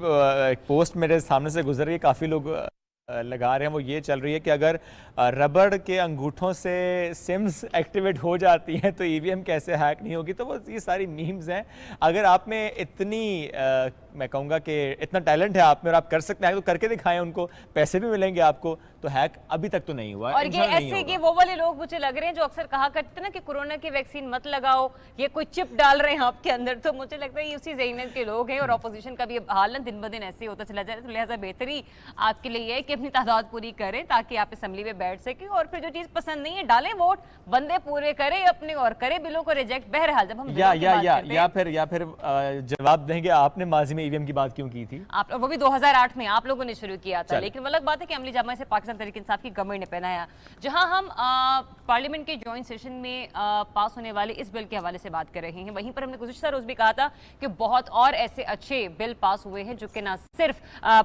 पोस्ट मेरे सामने से गुजर रही है, काफी लोग लगा रहे हैं, वो ये चल रही है कि अगर रबड़ के अंगूठों से सिम्स एक्टिवेट हो जाती हैं तो ईवीएम कैसे हैक नहीं होगी। तो वो ये सारी मीम्स हैं। अगर आप में इतनी मैं कहूँगा कि इतना टैलेंट है आप में और आप कर सकते हैं तो करके दिखाएं, उनको पैसे भी मिलेंगे आपको। तो हैक अभी तक तो नहीं हुआ। और ये ऐसे कि वो वाले लोग मुझे लग रहे हैं जो अक्सर कहा करते थे ना कि कोरोना की वैक्सीन मत लगाओ, ये कोई चिप डाल रहे हैं आपके अंदर। तो मुझे लगता है ये उसी ज़हनियत के लोग हैं और ऑपोजिशन का भी हाल दिन ब दिन ऐसे ही होता चला जा रहा है। तो लिहाजा बेहतरी आपके लिए है कि अपनी तादाद पूरी करें ताकि आप असेंबली में बैठ सकें, और फिर जो चीज़ पसंद नहीं है डालें वोट, बंदे पूरे करें अपने और करें बिलों को रिजेक्ट। बहरहाल जब हम या फिर जवाब देंगे आपने माजी में ईवीएम की बात क्यों की थी? आप वो भी 2008 में आप लोगों ने शुरू किया था। लेकिन वो अलग बात है कि अमली जामा से पाकिस्तान तहरीक इंसाफ की गवर्नमेंट ने पहनाया। जहां हम पार्लियामेंट के जॉइंट सेशन में पास होने वाले इस बिल के हवाले से बात कर रहे हैं, वहीं पर हमने गुज़िश्ता रोज भी कहा था कि बहुत और ऐसे अच्छे बिल पास हुए हैं जो कि ना सिर्फ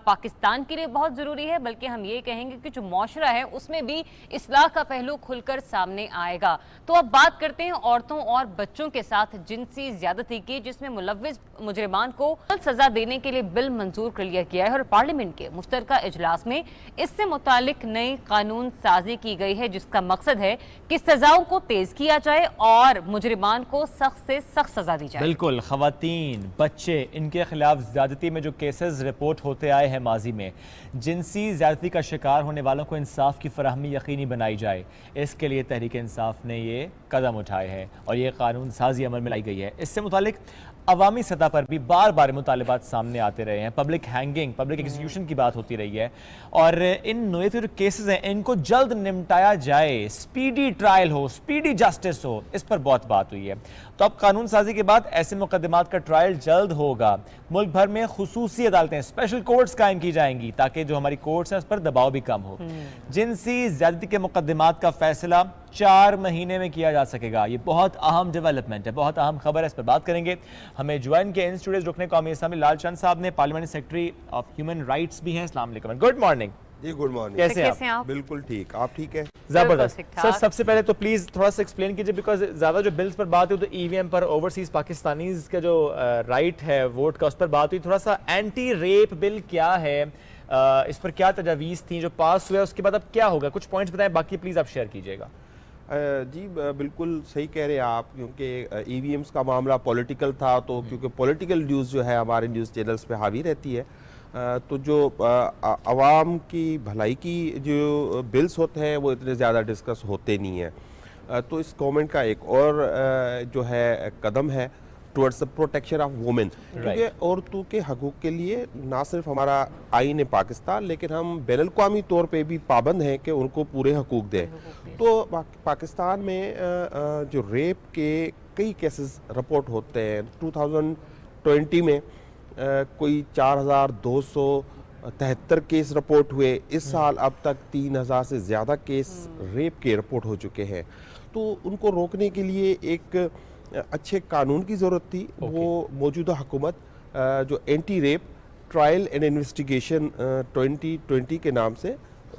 पाकिस्तान के लिए बहुत जरूरी है, बल्कि हम ये कहेंगे कि जो मुआशरा है उसमें भी इस्लाह का पहलू खुलकर सामने आएगा। तो अब बात करते हैं औरतों और बच्चों के साथ जिनसी ज्यादती की, जिसमें मुलव्विस मुजरिमान को सजा देने के लिए बिल मंजूर कर लिया गया है और पार्लियामेंट के मुश्तरका इजलास में इससे मुतालिक नई कानून साजी की गई है, जिसका मकसद है कि सजाओं को तेज किया जाए और मुजरिमान को सख्त से सख्त सजा दी जाए। बिल्कुल, खवातीन, बच्चे, इनके खिलाफ ज्यादती में जो केसेस रिपोर्ट होते आए हैं माजी में, जिनसी ज्यादती का शिकार होने वालों को इंसाफ की फराहमी यकीनी बनाई जाए, इसके लिए तहरीक इंसाफ ने ये कदम उठाए हैं और ये कानून साजी अमल में लाई गई है। इससे मुतालिक अवामी सतह पर भी बार बार मुतालिबात सामने आते रहे हैं। पब्लिक हैंगिंग, पब्लिक एग्जीक्यूशन की बात होती रही है और इन नोयत जो केसेस हैं इनको जल्द निपटाया जाए, स्पीडी ट्रायल हो, स्पीडी जस्टिस हो, इस पर बहुत बात हुई है। तो अब कानून साजी के बाद ऐसे मुकदमात का ट्रायल जल्द होगा। मुल्क भर में खुसूसी अदालतें, स्पेशल कोर्ट्स कायम की जाएंगी ताकि जो हमारी कोर्ट्स हैं उस पर दबाव भी कम हो। जिनसी ज्यादती के मुकदमात का फैसला 4 महीने में किया जा सकेगा। ये बहुत अहम डेवलपमेंट है, बहुत अहम खबर है, इस पर बात करेंगे। हमें ज्वाइन के इन स्टूडियोज रुकने को अमीर सामी लाल चंद साहब ने, parliamentary secretary of human rights भी हैं। अस्सलाम वालेकुम, गुड मॉर्निंग जी। Good morning. कैसे हैं आप? बिल्कुल ठीक, आप ठीक है? जबरदस्त। सर सबसे पहले तो प्लीज थोड़ा सा एक्सप्लेन कीजिए, बिकॉज ज्यादा जो बिल्स पर बात हुई तो ईवीएम पर ओवरसीज पाकिस्तानीज का जो राइट है वोट का, उस पर बात हुई। थोड़ा सा एंटी रेप बिल क्या है, इस पर क्या तजावीज़ थी जो पास हुआ, उसके बाद अब क्या होगा, कुछ पॉइंट्स बताएं, बाकी प्लीज आप शेयर कीजिएगा। जी बिल्कुल सही कह रहे हैं आप, क्योंकि ईवीएम्स का मामला पॉलिटिकल था, तो क्योंकि पॉलिटिकल न्यूज़ जो है हमारे न्यूज़ चैनल्स पे हावी रहती है, तो जो आवाम की भलाई की जो बिल्स होते हैं वो इतने ज़्यादा डिस्कस होते नहीं हैं। तो इस गवर्नमेंट का एक और जो है कदम है towards the protection of women, क्योंकि औरतों के हकूक़ के लिए ना सिर्फ हमारा आईन पाकिस्तान, लेकिन हम बैनुल-अक़वामी तौर पे भी पाबंद हैं कि उनको पूरे हकूक़ दें। तो पाकिस्तान में जो रेप के कई केसेस रिपोर्ट होते हैं। 2020 में कोई 4273 केस रिपोर्ट हुए। इस साल अब तक 3000 से ज़्यादा केस रेप के रिपोर्ट हो चुके हैं। तो उनको रोकने के लिए एक अच्छे कानून की ज़रूरत थी। वो मौजूदा हुकूमत जो anti rape trial and investigation 2020 के नाम से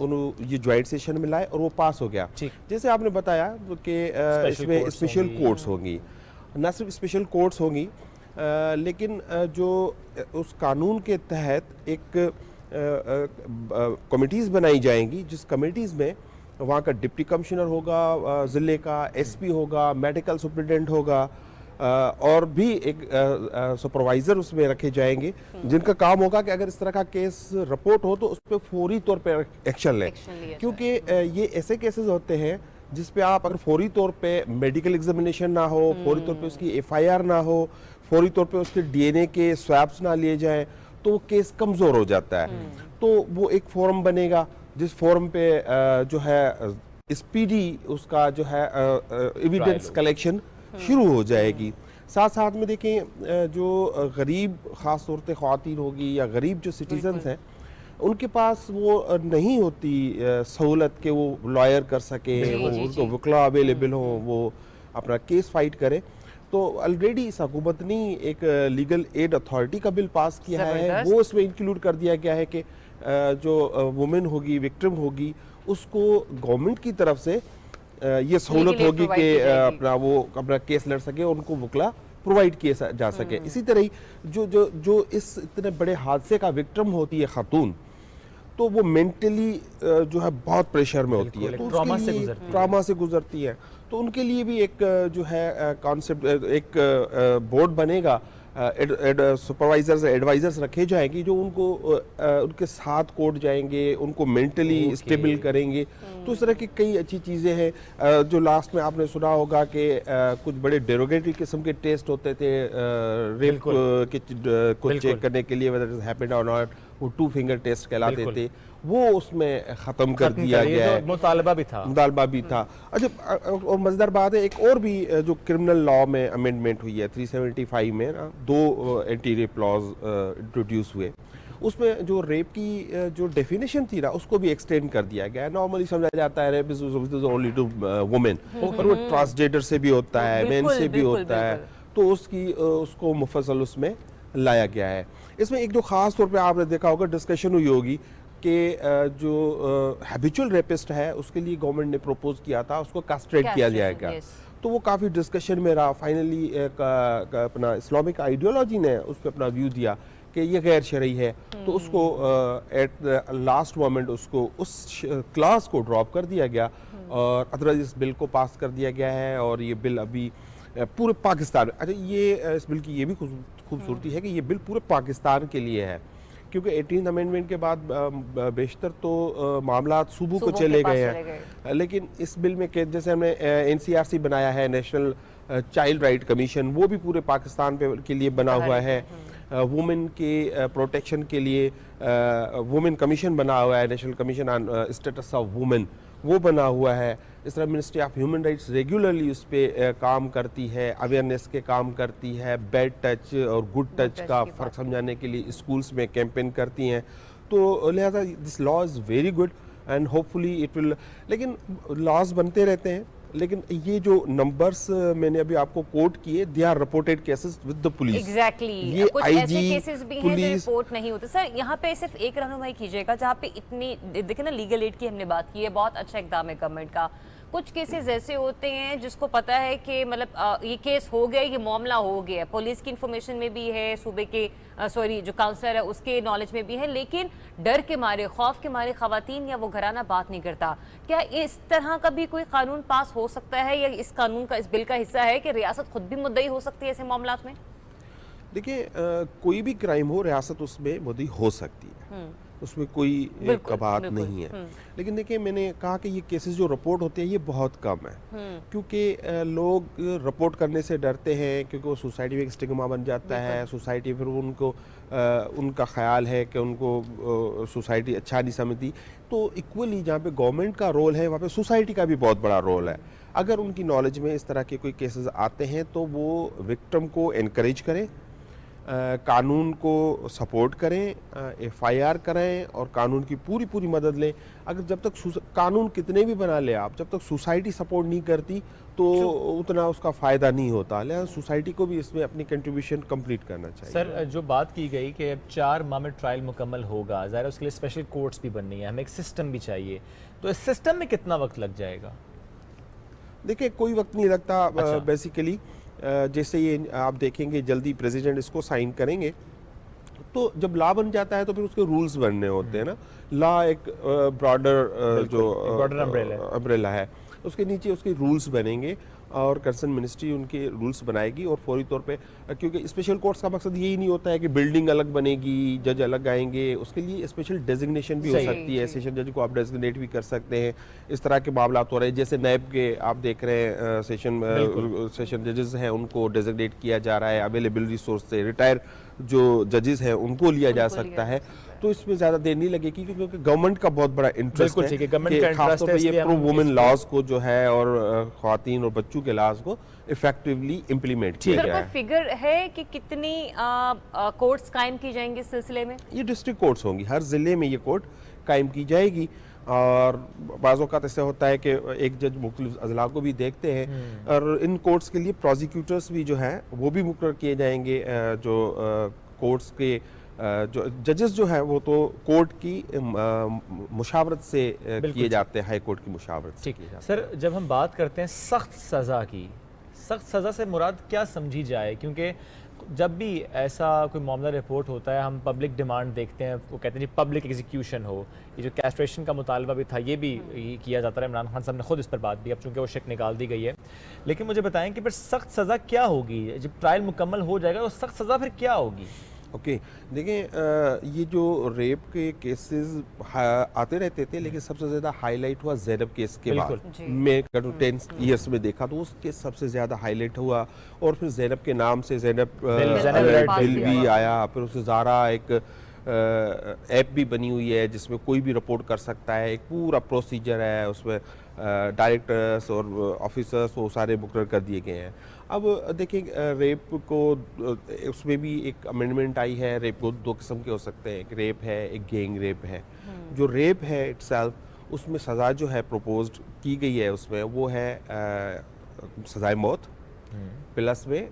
ये ज्वाइंट सेशन में लाए और वो पास हो गया। जैसे आपने बताया कि इसमें स्पेशल कोर्ट्स होंगी, न सिर्फ स्पेशल कोर्ट्स होंगी, लेकिन जो उस कानून के तहत एक कमिटीज़ बनाई जाएंगी, जिस कमिटीज़ में वहाँ का डिप्टी कमिश्नर होगा, ज़िले का एसपी होगा, मेडिकल सुपरिटेंडेंट होगा, और भी एक सुपरवाइज़र उसमें रखे जाएंगे, जिनका काम होगा कि अगर इस तरह का केस रिपोर्ट हो तो उस पर फौरी तौर पर एक्शन लें। क्योंकि ये ऐसे केसेस होते हैं जिस पे आप अगर फौरी तौर पे मेडिकल एग्जामिनेशन ना हो, फौरी तौर पे उसकी एफआईआर ना हो, फौरी तौर पे उसके डीएनए के स्वैब्स ना लिए जाएं, तो वो केस कमज़ोर हो जाता है। तो वो एक फोरम बनेगा जिस फोरम पे जो है स्पीडी उसका जो है एविडेंस कलेक्शन शुरू हो जाएगी। साथ साथ में देखें जो गरीब ख़ास तौर पे ख़वातीन होगी या गरीब जो सिटीजन्स हैं, उनके पास वो नहीं होती सहूलत कि वो लॉयर कर सके, उनको वकला अवेलेबल हो, वो अपना केस फाइट करे। तो ऑलरेडी इस हुकूमत ने एक लीगल एड अथॉरिटी का बिल पास किया है, वो उसमें इंक्लूड कर दिया गया है कि जो वुमेन होगी, विक्टिम होगी, उसको गवर्नमेंट की तरफ से ये सहूलत होगी कि अपना केस लड़ सके, उनको वकला प्रोवाइड किया जा सके। इसी तरह जो इस इतने बड़े हादसे का विक्टिम होती है खातून, तो वो मेंटली जो है बहुत प्रेशर में होती है, तो ट्रॉमा से गुजरती है। तो उनके लिए भी एक जो है कॉन्सेप्ट, एक बोर्ड बनेगा, सुपरवाइजर्स एडवाइजर्स रखे जाएंगे जो उनको उनके साथ कोर्ट जाएंगे, उनको मेंटली स्टेबल करेंगे। तो इस तरह की कई अच्छी चीज़ें हैं। जो लास्ट में आपने सुना होगा कि कुछ बड़े डेरोगेटरी किस्म के टेस्ट होते थे रेप के को चेक करने के लिए, वेदर इट हैपेंड और नॉट, वो 2 फिंगर टेस्ट कहलाते थे, वो उसमें ख़त्म कर दिया गया है। मुतालबा भी था। अच्छा, और मज़ेदार बात है, एक और भी जो क्रिमिनल लॉ में अमेंडमेंट हुई है 375 में ना, 2 एंटी रेप लॉज इंट्रोड्यूस हुए। उसमें जो रेप की जो डेफिनेशन थी ना, उसको भी एक्सटेंड कर दिया गया है। नॉर्मली समझा जाता है rape is only to women, पर वो ट्रांसजेंडर से भी होता है, मेन से भी होता है, तो उसको मुफस्सल उसमें लाया गया है। इसमें एक जो ख़ास तौर पे आपने देखा होगा, डिस्कशन हुई होगी कि जो हैबिचुअल रेपिस्ट है उसके लिए गवर्नमेंट ने प्रपोज किया था उसको कास्ट्रेट किया जाएगा। तो वो काफ़ी डिस्कशन में रहा। फाइनली अपना इस्लामिक आइडियोलॉजी ने उस पर अपना व्यू दिया कि ये गैर शरई है, तो उसको एट द लास्ट मोमेंट उसको उस क्लास को ड्रॉप कर दिया गया और अदरवाइज इस बिल को पास कर दिया गया है। और ये बिल अभी पूरे पाकिस्तान में, अच्छा ये इस बिल की ये भी खूबसूरती है कि ये बिल पूरे पाकिस्तान के लिए है, क्योंकि 18th अमेंडमेंट के बाद बेशतर तो मामला सूबों को चले गए हैं, लेकिन इस बिल में जैसे हमने NCRC बनाया है, नेशनल चाइल्ड राइट कमीशन, वो भी पूरे पाकिस्तान के लिए बना हुआ है। वुमेन के प्रोटेक्शन के लिए वुमेन कमीशन बना हुआ है, national commission on status of women, वो बना हुआ है। इस तरह ministry of human rights regularly उस पर काम करती है, अवेयरनेस के काम करती है, बैड टच और गुड टच का फ़र्क समझाने के लिए स्कूल्स में कैंपेन करती हैं। तो लिहाजा this law is very good and hopefully it will, लेकिन लॉज बनते रहते हैं, लेकिन ये जो नंबर्स मैंने अभी आपको कोट किए, they are reported cases with the police. Exactly, कुछ ऐसे केसेस भी हैं जो रिपोर्ट नहीं होते। सर यहाँ पे सिर्फ एक रहनुमाई कीजिएगा, जहाँ पे इतनी देखिए ना, लीगल एड की हमने बात की है, बहुत अच्छा इकदाम है गवर्नमेंट का। कुछ केसेस ऐसे होते हैं जिसको पता है कि मतलब ये केस हो गया, ये मामला हो गया, पुलिस की इन्फॉर्मेशन में भी है, सूबे के जो काउंसलर है उसके नॉलेज में भी है, लेकिन डर के मारे, खौफ के मारे खवातीन या वो घराना बात नहीं करता। क्या इस तरह का भी कोई कानून पास हो सकता है, या इस कानून का, इस बिल का हिस्सा है कि रियासत खुद भी मुद्दई हो सकती है ऐसे मामलात में? देखिए, कोई भी क्राइम हो, रियासत उसमें मुद्दई हो सकती है, उसमें कोई कबात नहीं है। लेकिन देखिए, मैंने कहा कि ये केसेस जो रिपोर्ट होते हैं ये बहुत कम है, क्योंकि लोग रिपोर्ट करने से डरते हैं, क्योंकि वो सोसाइटी में एक स्टिग्मा बन जाता है। सोसाइटी फिर उनको उनका ख्याल है कि उनको सोसाइटी अच्छा नहीं समझती। तो इक्वली जहाँ पे गवर्नमेंट का रोल है, वहाँ पे सोसाइटी का भी बहुत बड़ा रोल है। अगर उनकी नॉलेज में इस तरह के कोई केसेस आते हैं तो वो विक्टिम को इनकरेज करें, कानून को सपोर्ट करें, एफआईआर करें और कानून की पूरी मदद लें। अगर जब तक कानून कितने भी बना ले आप, जब तक सोसाइटी सपोर्ट नहीं करती तो उतना उसका फ़ायदा नहीं होता। लिहाजा सोसाइटी को भी इसमें अपनी कंट्रीब्यूशन कंप्लीट करना चाहिए। सर, जो बात की गई कि 4 माह में ट्रायल मुकम्मल होगा, ज़ाहिर है उसके लिए स्पेशल कोर्ट्स भी बननी है, हमें एक सिस्टम भी चाहिए, तो इस सिस्टम में कितना वक्त लग जाएगा? देखिए, कोई वक्त नहीं लगता। अच्छा। बेसिकली जैसे ये आप देखेंगे जल्दी प्रेसिडेंट इसको साइन करेंगे, तो जब लॉ बन जाता है तो फिर उसके रूल्स बनने होते हैं ना। लॉ एक ब्रॉडर जो अम्ब्रेला है, उसके नीचे उसके रूल्स बनेंगे और कंसर्न मिनिस्ट्री उनके रूल्स बनाएगी और फौरी तौर पे, क्योंकि स्पेशल कोर्ट्स का मकसद यही नहीं होता है कि बिल्डिंग अलग बनेगी, जज अलग आएंगे, उसके लिए स्पेशल डेजिग्नेशन भी हो सकती है। सेशन जज को आप डेजिग्नेट भी कर सकते हैं। इस तरह के मामला हो रहे हैं, जैसे नैब के आप देख रहे हैं सेशन जजेस हैं, उनको डेजिग्नेट किया जा रहा है। अवेलेबल रिसोर्स से रिटायर जो जजेस हैं उनको लिया जा सकता है। तो इसमें ज़्यादा देर नहीं लगेगी, क्योंकि गवर्नमेंट का बहुत बड़ा इंटरेस्ट है कि खासतौर पे ये प्रो वुमेन लॉज को जो है और ख्वातीन और बच्चों के लॉज को इफेक्टिवली इम्प्लीमेंट किया जाए। कोई फिगर है कि कितनी कोर्ट्स कायम की जाएंगी इस सिलसिले में? ये डिस्ट्रिक्ट कोर्ट्स होंगी, हर ज़िले में ये कोर्ट कायम की जाएगी। और बाज़ औक़ात ऐसा होता है कि एक जज मुख्तलिफ अजला को भी देखते हैं, और इन कोर्ट्स के लिए प्रोसिक्यूटर्स भी जो हैं वो भी मुकर्रर किए जाएंगे। जो कोर्ट्स के जो जजेस जो है वो तो कोर्ट की मुशावरत से किए जाते हैं, हाई कोर्ट की मुशावरत से किए जाते हैं। सर, जब हम बात करते हैं सख्त सज़ा की, सख्त सज़ा से मुराद क्या समझी जाए? क्योंकि जब भी ऐसा कोई मामला रिपोर्ट होता है, हम पब्लिक डिमांड देखते हैं, वो कहते हैं जी पब्लिक एग्जीक्यूशन हो। ये जो कैस्ट्रेशन का मुतालबा भी था, ये भी किया जाता है। इमरान खान साहब ने खुद इस पर बात भी, अब चूँकि वो शिक निकाल दी गई है। लेकिन मुझे बताएं कि फिर सख्त सज़ा क्या होगी? जब ट्रायल मुकम्मल हो जाएगा तो सख्त सज़ा फिर क्या होगी? ओके, देखिए, ये जो रेप के केसेस आते रहते थे, लेकिन सबसे ज़्यादा हाईलाइट हुआ ज़ैनब केस के बाद। मैं 10 ईयर्स में देखा तो उस केस सबसे ज़्यादा हाईलाइट हुआ, और फिर ज़ैनब के नाम से ज़ैनब बिल भी आया। फिर उससे ज़ारा एक ऐप भी बनी हुई है जिसमें कोई भी रिपोर्ट कर सकता है, एक पूरा प्रोसीजर है, उसमें डायरेक्टर्स और ऑफिसर्स वो सारे मुकर्रर कर दिए गए हैं। अब देखिए, रेप को उसमें भी एक अमेंडमेंट आई है। रेप को 2 किस्म के हो सकते हैं, एक रेप है, एक गैंग रेप है। जो रेप है इटसेल्फ, उसमें सज़ा जो है प्रपोज्ड की गई है, उसमें वो है सज़ाए मौत प्लस में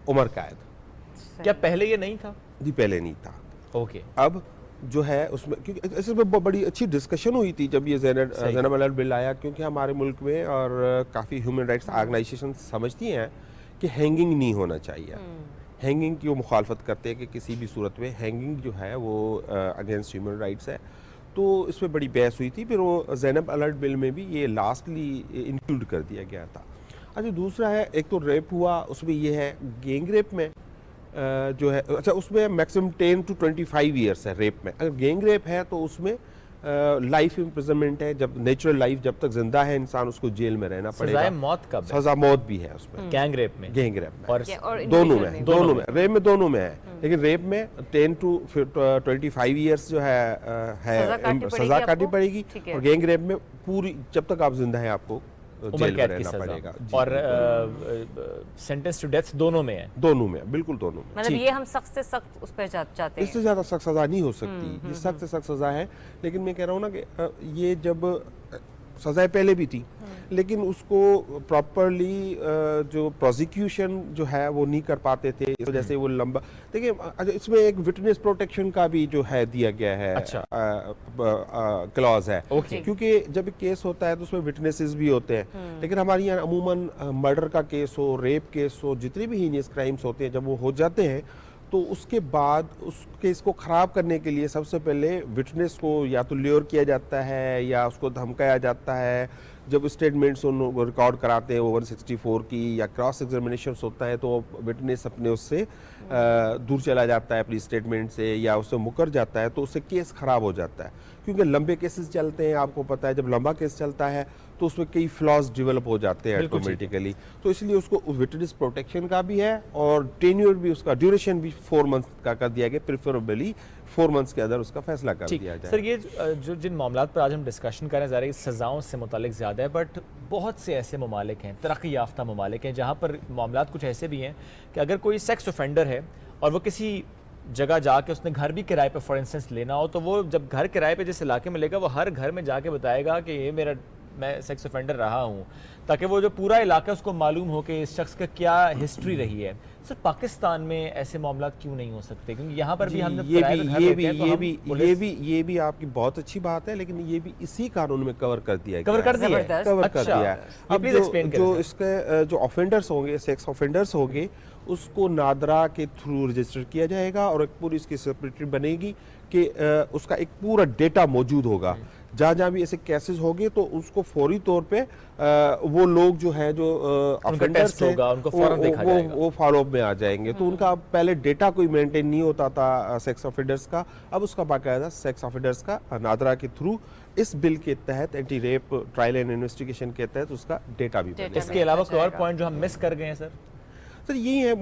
उम्र कैद। क्या पहले ये नहीं था? जी, पहले नहीं था। ओके। अब जो है उसमें, क्योंकि इसमें बड़ी अच्छी डिस्कशन हुई थी जब ये ज़ैनब अलर्ट बिल आया, क्योंकि हमारे मुल्क में और काफ़ी ह्यूमन राइट्स ऑर्गेनाइजेशन समझती हैं कि हैंगिंग नहीं होना चाहिए। हैंगिंग की वो मुखालफत करते हैं कि किसी भी सूरत में हैंगिंग जो है वो अगेंस्ट ह्यूमन राइट्स है। तो इसमें बड़ी बहस हुई थी, फिर वो ज़ैनब अलर्ट बिल में भी ये लास्टली इंक्लूड कर दिया गया था। अच्छा, दूसरा है, एक तो रेप हुआ, उसमें ये है गैंग रेप में जो है, अच्छा उसमें मैक्सिमम 10 to 25 ईयर्स है रेप में। अगर गैंग रेप है तो उसमें लाइफ इम्प्रिजनमेंट है, जब नेचुरल लाइफ जब तक जिंदा है इंसान उसको जेल में रहना सजाए पड़ेगा। मौत कब है? सजा मौत भी है उसमें, गैंग रेप में, गैंग रेप में, और दोनों में, रेप में दोनों में है, लेकिन रेप में 10 to 25 ईयर्स जो है सजा काटनी पड़ेगी, और गैंग रेप में पूरी जब तक आप जिंदा है आपको उम्र जेल में कैद की रहना सजा, पड़ेगा। और सेंटेंस टू डेथ दोनों में है। दोनों में, बिल्कुल दोनों में। मतलब ये हम सख्त से सख्त उस पर चाहते हैं। इससे ज्यादा सख्त सजा नहीं हो सकती, ये सख्त से सख्त सजा है। लेकिन मैं कह रहा हूँ ना कि ये जब सजाएं पहले भी थी, लेकिन उसको प्रॉपरली जो प्रोसिक्यूशन जो है वो नहीं कर पाते थे, इस वजह से वो लंबा। देखिए इसमें एक विटनेस प्रोटेक्शन का भी जो है दिया गया है, अच्छा। क्लॉज है, ओके। क्योंकि जब केस होता है तो उसमें विटनेसेस भी होते हैं, लेकिन हमारे यहाँ अमूमन मर्डर का केस हो, रेप केस हो, जितने भी हीनियस क्राइम्स होते हैं, जब वो हो जाते हैं तो उसके बाद उस केस को ख़राब करने के लिए सबसे पहले विटनेस को या तो ल्योर किया जाता है या उसको धमकाया जाता है। जब स्टेटमेंट्स उन रिकॉर्ड कराते हैं 164 की या क्रॉस एग्जामिनेशन होता है, तो विटनेस अपने उससे दूर चला जाता है अपनी स्टेटमेंट से, या उससे मुकर जाता है, तो उससे केस ख़राब हो जाता है। क्योंकि लंबे केसेस चलते हैं, आपको पता है, जब लंबा केस चलता है तो उसमें कई फ्लॉज डेवलप हो जाते हैं ऑटोमेटिकली, तो इसलिए उसको विटनेस प्रोटेक्शन का भी है, और टेन्योर भी, उसका ड्यूरेशन भी 4 मंथ का कर दिया गया, प्रेफरेबली 4 मंथ्स के अंदर उसका फैसला कर दिया जाए। सर, ये जो जिन मामलों पर आज हम डिस्कशन कर रहे हैं, ज़रा सज़ाओं से मुतालिक ज़्यादा है, बट बहुत से ऐसे ममालिक हैं, तरक्की याफ्ता ममालिक हैं, जहाँ पर मामलात कुछ ऐसे भी हैं कि अगर कोई सेक्स ऑफेंडर है और वो किसी जगह जाके उसने घर भी किराए पे फॉर इंस्टेंस लेना हो, तो वो जब घर किराए पे जिस इलाके में लेगा, वो हर घर में जाके बताएगा कि ये मैं सेक्स ऑफेंडर रहा हूँ, ताकि वो जो पूरा इलाका उसको मालूम हो कि इस शख्स का क्या हिस्ट्री रही है। सर, पाकिस्तान में ऐसे मामला क्यों नहीं हो सकते? क्योंकि यहाँ पर भी हमने ये भी आपकी बहुत अच्छी बात है, लेकिन ये भी इसी कानून में कवर कर दिया कवर कर दिया है। अब जो इसके जो ऑफेंडर्स होंगे, सेक्स ऑफेंडर्स होंगे, उसको नादरा के थ्रू रजिस्टर किया जाएगा, और एक पूरी इसकी सेपरेटरी बनेगी कि उसका एक पूरा डेटा मौजूद होगा। जहाँ भी ऐसे केसेस होंगे तो उसको फौरी तौर पे वो लोग जो है, जो ऑफेंडर्स हैं, वो फॉलो अप में आ जाएंगे। तो उनका पहले डेटा कोई मेंटेन नहीं होता था सेक्स ऑफेंडर्स का, अब उसका बाकायदा सेक्स ऑफेंडर्स का नादरा के थ्रू इस बिल के तहत, anti rape trial and investigation के तहत, उसका डेटा भी बनेगा। इसके अलावा कोई और पॉइंट जो हम मिस कर गए हैं? सर यही है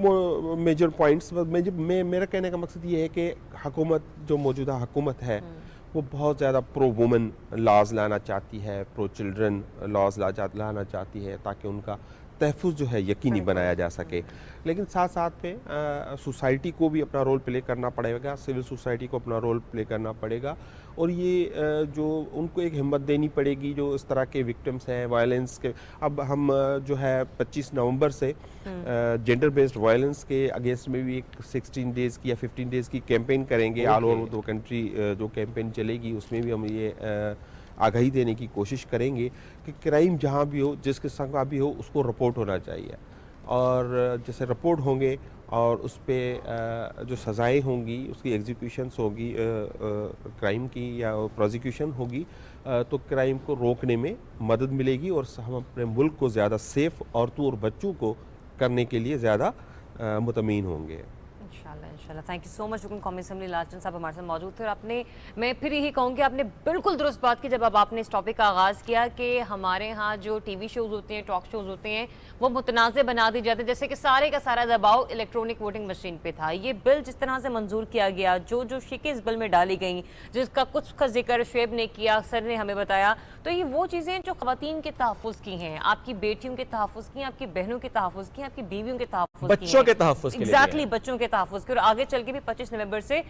मेजर पॉइंट्स। मेरा कहने का मकसद ये है कि हुकूमत, जो मौजूदा हुकूमत है, वो बहुत ज़्यादा प्रो वुमन लॉज लाना चाहती है, प्रो चिल्ड्रन लॉज लाना चाहती है, ताकि उनका तहफ़्फ़ुज़ जो है यकीनी बनाया जा सके। लेकिन साथ साथ पे सोसाइटी को भी अपना रोल प्ले करना पड़ेगा, सिविल सोसाइटी को अपना रोल प्ले करना पड़ेगा, और ये जो उनको एक हिम्मत देनी पड़ेगी जो इस तरह के विक्टिम्स हैं वायलेंस के। अब हम जो है 25 नवंबर से जेंडर बेस्ड वायलेंस के अगेंस्ट में भी एक 16 डेज़ की या 15 डेज़ की कैंपेन करेंगे ऑल ओवर द कंट्री। जो कैंपेन चलेगी उसमें भी हम ये आगाही देने की कोशिश करेंगे कि क्राइम जहाँ भी हो, जिस किस्म का भी हो, उसको रिपोर्ट होना चाहिए, और जैसे रिपोर्ट होंगे और उस पर जो सज़ाएँ होंगी, उसकी एग्जीक्यूशंस होगी, क्राइम की या प्रोसिक्यूशन होगी, तो क्राइम को रोकने में मदद मिलेगी, और हम अपने मुल्क को ज़्यादा सेफ़ औरतों और बच्चों को करने के लिए ज़्यादा मुतमईन होंगे। इंशाल्लाह। Thank you so much. हुकुम कौमी असम्बली लालचंद साहब हमारे साथ मौजूद थे, और आपने, मैं फिर यही कहूँगी, आपने बिल्कुल दुरुस्त बात की जब अब आपने इस टॉपिक का आगाज़ किया कि हमारे यहाँ जो टीवी शोज़ होते हैं, टॉक शोज़ होते हैं, वो मुतनाज़ बना दिए जाते हैं, जैसे कि सारे का सारा दबाव इलेक्ट्रॉनिक वोटिंग मशीन पे था। ये बिल जिस तरह से मंजूर किया गया, जो शिकें इस बिल में डाली गई, जिसका कुछ का जिक्र शुएब ने किया, सर ने हमें बताया, तो ये वो चीज़ें जो ख़वातीन के तहफ़्फ़ुज़ की हैं, आपकी बेटियों के तहफ़्फ़ुज़ की, आपकी बहनों के तहफ़्फ़ुज़ की, आपकी बीवियों के तहफ़्फ़ुज़ की, बच्चों के तहफ़्फ़ुज़ के लिए, एग्जैक्टली बच्चों के तहफ़्फ़ुज़ के। और आगे चल के भी 25 नवंबर से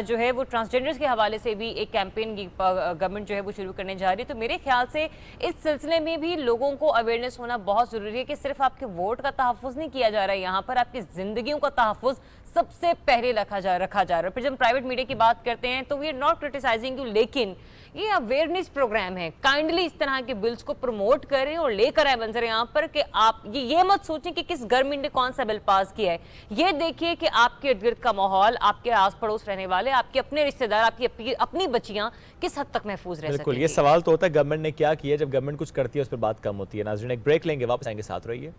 जो है वो ट्रांसजेंडर्स के हवाले से भी एक कैंपेन गवर्नमेंट जो है वो शुरू करने जा रही है। तो मेरे ख्याल से इस सिलसिले में भी लोगों को अवेयरनेस होना बहुत ज़रूरी है कि सिर्फ आपके वोट का तहफ़्फ़ुज़ नहीं किया जा रहा है, यहाँ पर आपकी ज़िंदगियों का तहफ़्फ़ुज़ सबसे पहले रखा जा रहा है। फिर जब प्राइवेट मीडिया की बात करते हैं तो we are not criticising you, लेकिन ये अवेयरनेस प्रोग्राम है, काइंडली इस तरह के बिल्स को प्रमोट करें और लेकर आए मंजर यहाँ पर कि आप ये मत सोचें कि किस गवर्नमेंट ने कौन सा बिल पास किया है। ये देखिए कि आपके इर्द गिर्द का माहौल, आपके आस पड़ोस रहने वाले, आपके अपने रिश्तेदार, आपकी अपनी बच्चियां किस हद तक महफूज रह बिल्कुल, सकेंगी। ये सवाल तो होता है गवर्नमेंट ने क्या किया, जब गवर्नमेंट कुछ करती है उस पर बात कम होती है। नाज़रीन, एक ब्रेक लेंगे, वापस आएंगे, साथ रहिए।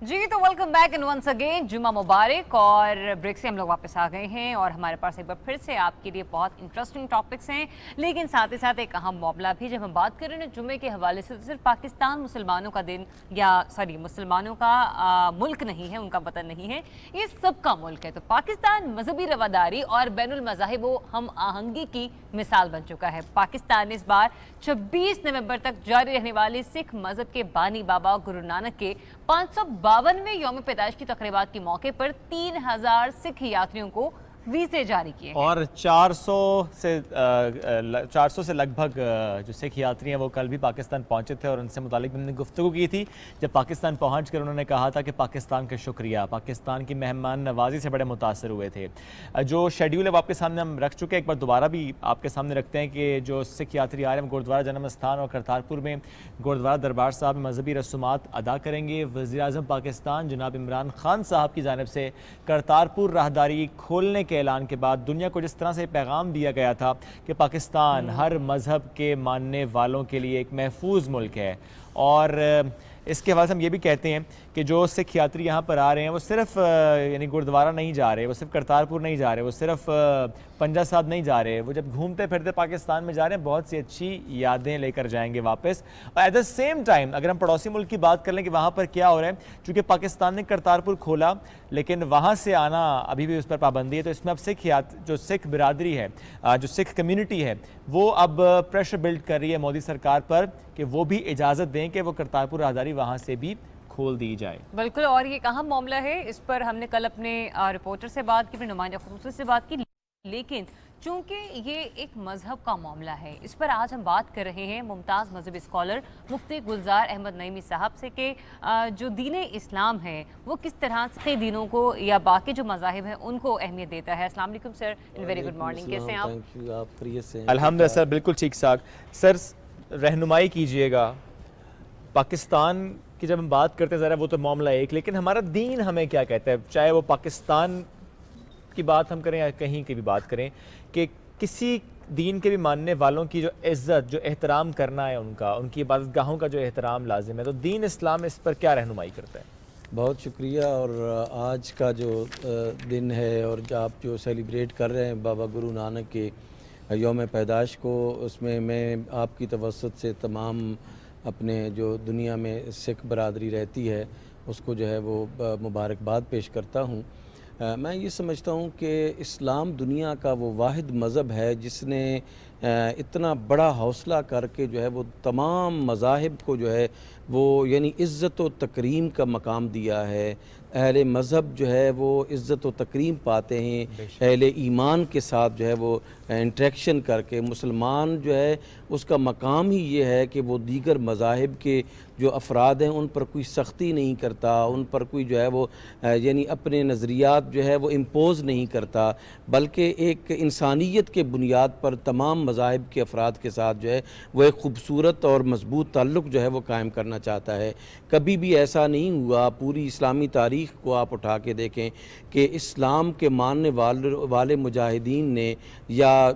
जी तो welcome back and once again जुमा मुबारक। और ब्रेक से हम लोग वापस आ गए हैं और हमारे पास एक बार फिर से आपके लिए बहुत इंटरेस्टिंग टॉपिक्स हैं, लेकिन साथ ही साथ एक अहम मामला भी। जब हम बात कर रहे हैं जुमे के हवाले से, तो सिर्फ पाकिस्तान मुसलमानों का दिन या मुसलमानों का मुल्क नहीं है, उनका वतन नहीं है, ये सबका मुल्क है। तो पाकिस्तान मजहबी रवादारी और बैनुल मज़ाहिब व हम आहंगी की मिसाल बन चुका है। पाकिस्तान ने इस बार 26 नवंबर तक जारी रहने वाले सिख मजहब के बानी बाबा गुरु नानक के 552वें यौम पैदाइश की तकरीबात के मौके पर 3000 सिख यात्रियों को वीजे जारी किए हैं। और 400 से लगभग जो सिख यात्री हैं वो कल भी पाकिस्तान पहुंचे थे और उनसे मुतालिक हमने गुफ्तगू की थी। जब पाकिस्तान पहुंचकर उन्होंने कहा था कि पाकिस्तान का शुक्रिया, पाकिस्तान की मेहमान नवाजी से बड़े मुतासर हुए थे। जो शेड्यूल है वो आपके सामने हम रख चुके हैं, एक बार दोबारा भी आपके सामने रखते हैं कि जो सिख यात्री आ रहे हैं गुरुद्वारा जन्म स्थान और करतारपुर में गुरुद्वारा दरबार साहब में मजहबी रसूमात अदा करेंगे। वज़ीर-ए-आज़म पाकिस्तान जनाब इमरान खान साहब की जानिब से करतारपुर राहदारी खोलने के ऐलान के बाद दुनिया को जिस तरह से पैगाम दिया गया था कि पाकिस्तान हर मज़हब के मानने वालों के लिए एक महफूज मुल्क है। और इसके हवाले से हम ये भी कहते हैं कि जो सिख यात्री यहाँ पर आ रहे हैं वो सिर्फ यानी गुरुद्वारा नहीं जा रहे, वो सिर्फ करतारपुर नहीं जा रहे, वो सिर्फ पंजा साहब नहीं जा रहे, वो जब घूमते फिरते पाकिस्तान में जा रहे हैं बहुत सी अच्छी यादें लेकर जाएंगे वापस। और एट द सेम टाइम अगर हम पड़ोसी मुल्क की बात कर लें कि वहाँ पर क्या हो रहा है, चूँकि पाकिस्तान ने करतारपुर खोला लेकिन वहाँ से आना अभी भी उस पर पाबंदी है, तो इसमें अब जो सिख बिरादरी है, जो सिख कम्यूनिटी है, वो अब प्रेशर बिल्ड कर रही है मोदी सरकार पर कि वो भी इजाज़त दें कि वो करतारपुर राहदारी वहाँ से भी खोल दी जाए। बिल्कुल, और ये एक अहम मामला है, इस पर हमने कल अपने रिपोर्टर से बात की, अपने नुमाइंदा खुसूसी से बात की, लेकिन चूंकि ये एक मजहब का मामला है, इस पर आज हम बात कर रहे हैं मुमताज़ मजहबी स्कॉलर मुफ्ती गुलजार अहमद नईमी साहब से कि जो दीन इस्लाम है वो किस तरह से दीनों को या बाकी जो मज़ाहिब हैं उनको अहमियत देता है। अस्सलाम वालेकुम सर, वेरी गुड मॉर्निंग, कैसे हैं आप? अल्हम्दुलिल्लाह सर, बिल्कुल ठीक ठाक। सर रहनुमाई कीजिएगा, पाकिस्तान की जब हम बात करते हैं ज़रा वो तो मामला एक, लेकिन हमारा दीन हमें क्या कहता है, चाहे वो पाकिस्तान की बात हम करें या कहीं की भी बात करें, कि किसी दीन के भी मानने वालों की जो इज़्ज़त, जो एहतराम करना है उनकी इबादतगाहों का जो एहतराम लाजिम है, तो दीन इस्लाम इस पर क्या रहनुमाई करता है? बहुत शुक्रिया। और आज का जो दिन है और आप जो सेलिब्रेट कर रहे हैं बाबा गुरु नानक के यौम पैदाइश को, उसमें मैं आपकी तवस्सुत से तमाम अपने जो दुनिया में सिख बरादरी रहती है उसको जो है वो मुबारकबाद पेश करता हूँ। मैं ये समझता हूँ कि इस्लाम दुनिया का वो वाहिद मज़हब है जिसने इतना बड़ा हौसला करके जो है वो तमाम मज़ाहिब को जो है वो यानी इज़्ज़त व तकरीम का मकाम दिया है। अहले मज़हब जो है वो इज़्ज़त व तकरीम पाते हैं अहले ईमान के साथ जो है वो इंटरेक्शन करके। मुसलमान जो है उसका मकाम ही ये है कि वो दीगर मज़ाहिब के जो अफराद हैं उन पर कोई सख्ती नहीं करता, उन पर कोई जो है वो यानी अपने नज़रियात जो है वो इम्पोज़ नहीं करता, बल्कि एक इंसानियत के बुनियाद पर तमाम मज़ाहिब के अफराद के साथ जो है वो एक ख़ूबसूरत और मज़बूत ताल्लुक़ जो है वो कायम करना चाहता है। कभी भी ऐसा नहीं हुआ, पूरी इस्लामी तारीख़ को आप उठा के देखें कि इस्लाम के मानने वाले मुजाहिदीन ने या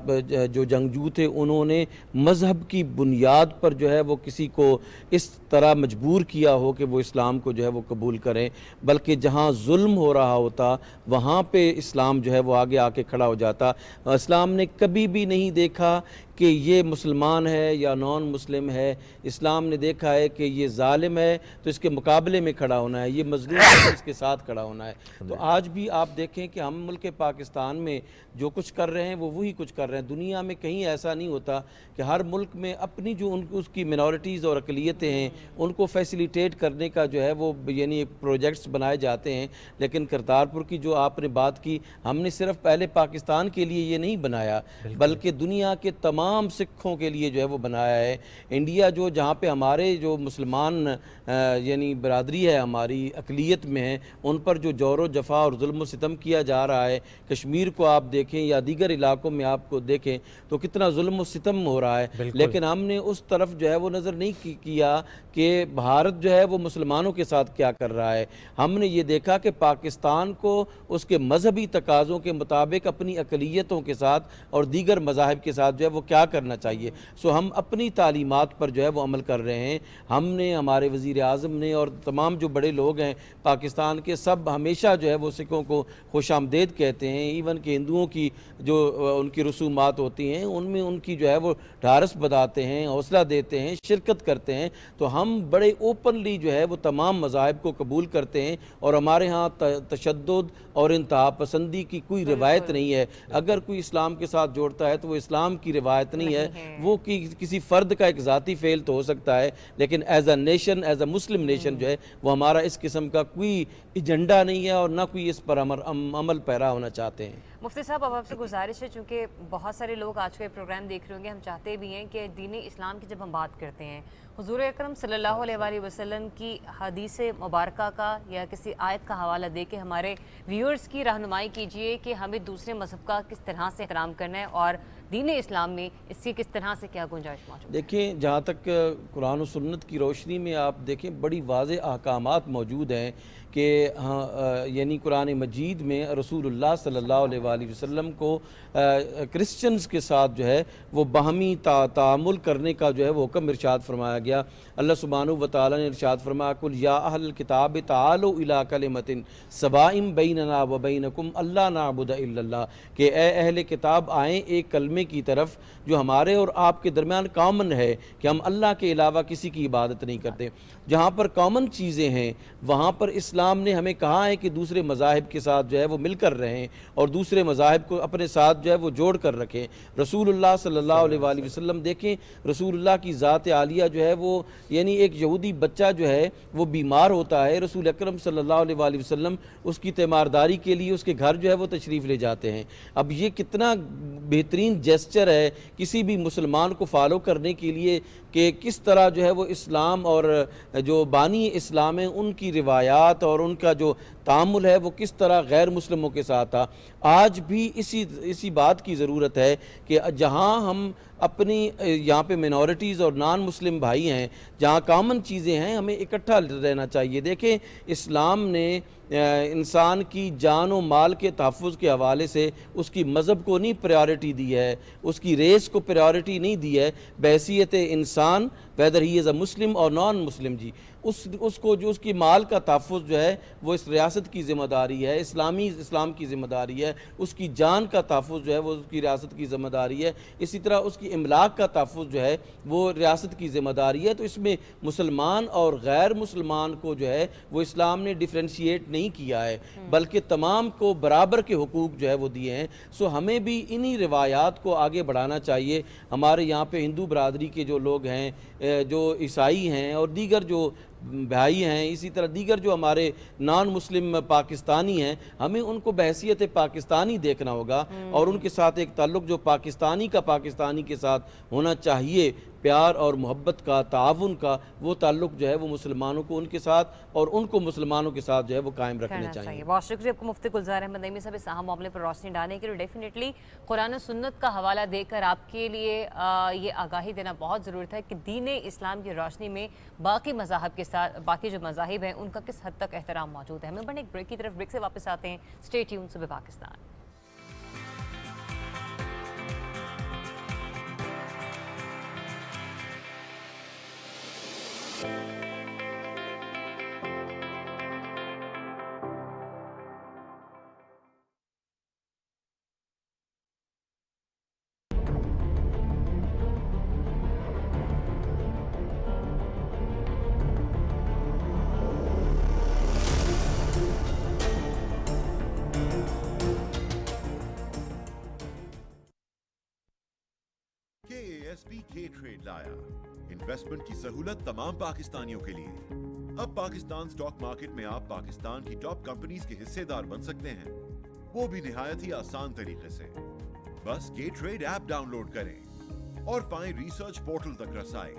जो जंगजू थे उन्होंने मज़हब की बुनियाद पर जो है वो किसी को इस तरह मजबूर किया हो कि वो इस्लाम को जो है वो कबूल करें, बल्कि जहाँ जुल्म हो रहा होता वहाँ पे इस्लाम जो है वो आगे आके खड़ा हो जाता। इस्लाम ने कभी भी नहीं देखा कि ये मुसलमान है या नॉन मुस्लिम है। इस्लाम ने देखा है कि ये जालिम है तो इसके मुकाबले में खड़ा होना है, ये मजलूम है तो इसके साथ खड़ा होना है। तो आज भी आप देखें कि हम मुल्क पाकिस्तान में जो कुछ कर रहे हैं वो वही कुछ कर रहे हैं। दुनिया में कहीं ऐसा नहीं होता कि हर मुल्क में अपनी जो उसकी मिनॉरिटीज़ और अक़लियतें हैं उनको फैसिलिटेट करने का जो है वो यानी प्रोजेक्ट्स बनाए जाते हैं। लेकिन करतारपुर की जो आपने बात की, हमने सिर्फ पहले पाकिस्तान के लिए ये नहीं बनाया बल्कि दुनिया के तमाम सिखों के लिए जो है वो बनाया है। इंडिया जो जहाँ पे हमारे जो मुसलमान यानी बरादरी है हमारी अक़लियत में है, उन पर जो जौर जफ़ा और जुल्म सितम किया जा रहा है, कश्मीर को आप देखें या दीगर इलाकों में आपको देखें तो कितना जुल्म सितम हो रहा है। लेकिन हमने उस तरफ जो है वो नज़र नहीं किया कि भारत जो है वो मुसलमानों के साथ क्या कर रहा है। हमने ये देखा कि पाकिस्तान को उसके मजहबी तकाज़ों के मुताबिक अपनी अक़लियतों के साथ और दीगर मज़ाहिब के साथ जो है वो क्या करना चाहिए। सो हम अपनी तालीमात पर जो है वो अमल कर रहे हैं। हमने, हमारे वज़ीर आज़म ने और तमाम जो बड़े लोग हैं पाकिस्तान के, सब हमेशा जो है वो सिखों को खुशामदेद कहते हैं। इवन कि हिंदुओं की जो उनकी रसूमात होती हैं उनमें उनकी जो है वो ढारस बताते हैं, हौसला देते हैं, शिरकत करते हैं। तो हम बड़े ओपनली जो है वो तमाम मज़ाहिब को कबूल करते हैं और हमारे यहाँ तशद्दुद और इंतहा पसंदी की कोई रिवायत नहीं है। अगर कोई इस्लाम के साथ जोड़ता है तो वो इस्लाम की रिवायत नहीं है, वो किसी फ़र्द का एक ज़ाती फ़ेल तो हो सकता है, लेकिन as a nation, as a Muslim nation जो है वो हमारा इस किस्म का कोई एजेंडा नहीं है और ना कोई इस पर अमल पैरा होना चाहते हैं। मुफ्ती साहब, अब आपसे गुजारिश है, चूँकि बहुत सारे लोग आज का प्रोग्राम देख रहे होंगे, हम चाहते भी हैं कि दीन इस्लाम की जब हम बात करते हैं, हुजूर अकरम सल्लल्लाहु अलैहि वसल्लम की हदीस मुबारक का या किसी आयत का हवाला दे के हमारे व्यूअर्स की रहनुमाई कीजिए कि हमें दूसरे मज़हब का किस तरह से एहतराम करना है और दीन इस्लाम में इसकी किस तरह से क्या गुंजाइश मौजूद है। देखें, जहाँ तक कुरान और सुन्नत की रोशनी में आप देखें बड़ी वाज़ेह अहकामात मौजूद हैं कि हाँ, यानी कुरान मजीद में रसूलुल्लाह सल्लल्लाहु अलैहि वसल्लम को क्रिश्चियंस के साथ जो है वो बाहमी तामुल करने का जो है वो हुक्म इरशाद फरमाया गया। अल्लाह सुब्हानहू व तआला ने इरशाद फरमाया, कुल या अहल किताब तालू इला कलिमतिन सवाइम बैनना व बैनकुम अल्ला नअबुद इल्लल्लाह, कि ए अहले किताब आएँ एक कलमे की तरफ जो हमारे और आपके दरमियान कॉमन है कि हम अल्लाह के अलावा किसी की इबादत नहीं करते। जहाँ पर कॉमन चीज़ें हैं वहाँ पर इस्लाम ने हमें कहा है कि दूसरे मज़ाहिब के साथ जो है वो मिलकर रहें और दूसरे मज़ाहिब को अपने साथ जो है वो जोड़ कर रखें। रसूलुल्लाह सल्लल्लाहु अलैहि वसल्लम देखें, रसूलुल्लाह की ज़ात आलिया जो है वो, यानी एक यहूदी बच्चा जो है वो बीमार होता है, रसूल अकरम सल्लल्लाहु अलैहि वसल्लम उसकी तीमारदारी के लिए उसके घर जो है वो तशरीफ़ ले जाते हैं। अब ये कितना बेहतरीन जेस्चर है किसी भी मुसलमान को फॉलो करने के लिए कि किस तरह जो है वो इस्लाम और जो बानी इस्लाम है उनकी रिवायात और उनका जो तामुल है वो किस तरह गैर मुस्लिमों के साथ था। आज भी इसी बात की ज़रूरत है कि जहाँ हम अपनी यहाँ पे मिनॉरिटीज़ और नॉन मुस्लिम भाई हैं, जहाँ कॉमन चीज़ें हैं, हमें इकट्ठा रहना चाहिए। देखें, इस्लाम ने इंसान की जान और माल के तहफ़्फ़ुज़ के हवाले से उसकी मज़हब को नहीं प्रायोरिटी दी है, उसकी रेस को प्रायोरिटी नहीं दी है। बहैसियत इंसान, वेदर ही इज़ अ मुस्लिम और नॉन मुस्लिम जी, उसको जो उसकी माल का तहफ़्फ़ुज़ जो है वो इस रियासत की ज़िम्मेदारी है, इस्लाम की ज़िम्मेदारी है। उसकी जान का तहफ़्फ़ुज़ जो है वो उसकी रियासत की ज़िम्मेदारी है। इसी तरह उसकी इमलाक का तहफ़्फ़ुज़ जो है वो रियासत की ज़िम्मेदारी है। तो इसमें मुसलमान और गैर मुसलमान को जो है वो इस्लाम ने डिफ्रेंशिएट नहीं किया है, बल्कि तमाम को बराबर के हुकूक जो है वो दिए हैं। सो हमें भी इन्हीं रिवायात को आगे बढ़ाना चाहिए। हमारे यहाँ पे हिंदू बरादरी के जो लोग हैं, जो ईसाई हैं और दीगर जो भाई हैं, इसी तरह दीगर जो हमारे नॉन मुस्लिम पाकिस्तानी हैं, हमें उनको बहैसियत पाकिस्तानी देखना होगा और उनके साथ एक ताल्लुक़ जो पाकिस्तानी का पाकिस्तानी के साथ होना चाहिए, प्यार और मोहब्बत का, ताउन का, वो ताल्लुक़ जो है वो मुसलमानों को उनके साथ और उनको मुसलमानों के साथ जो है वो कायम रखना चाहिए। बहुत शुक्रिया आपको मुफ्ती गुलजार अहमद नईमी साहब इस अहम मामले पर रोशनी डालने के लिए। डेफिनेटली कुरान और सुन्नत का हवाला देकर आपके लिए ये आगाही देना बहुत ज़रूरत है कि दीन इस्लाम की रोशनी में बाकी मज़ाहब के साथ बाकी जो मज़ाहिब हैं उनका किस हद तक एहतराम मौजूद है। हमें बढ़ने एक ब्रेक की तरफ, ब्रेक से वापस आते हैं। स्टे ट्यून, सुबह पाकिस्तान। KASP K-Trade लाया इन्वेस्टमेंट की सहूलत तमाम पाकिस्तानियों के लिए। अब पाकिस्तान स्टॉक मार्केट में आप पाकिस्तान की टॉप कंपनीज के हिस्सेदार बन सकते हैं, वो भी निहायत ही आसान तरीके से। बस K-Trade ऐप डाउनलोड करें और पाएं रिसर्च पोर्टल तक रसाई,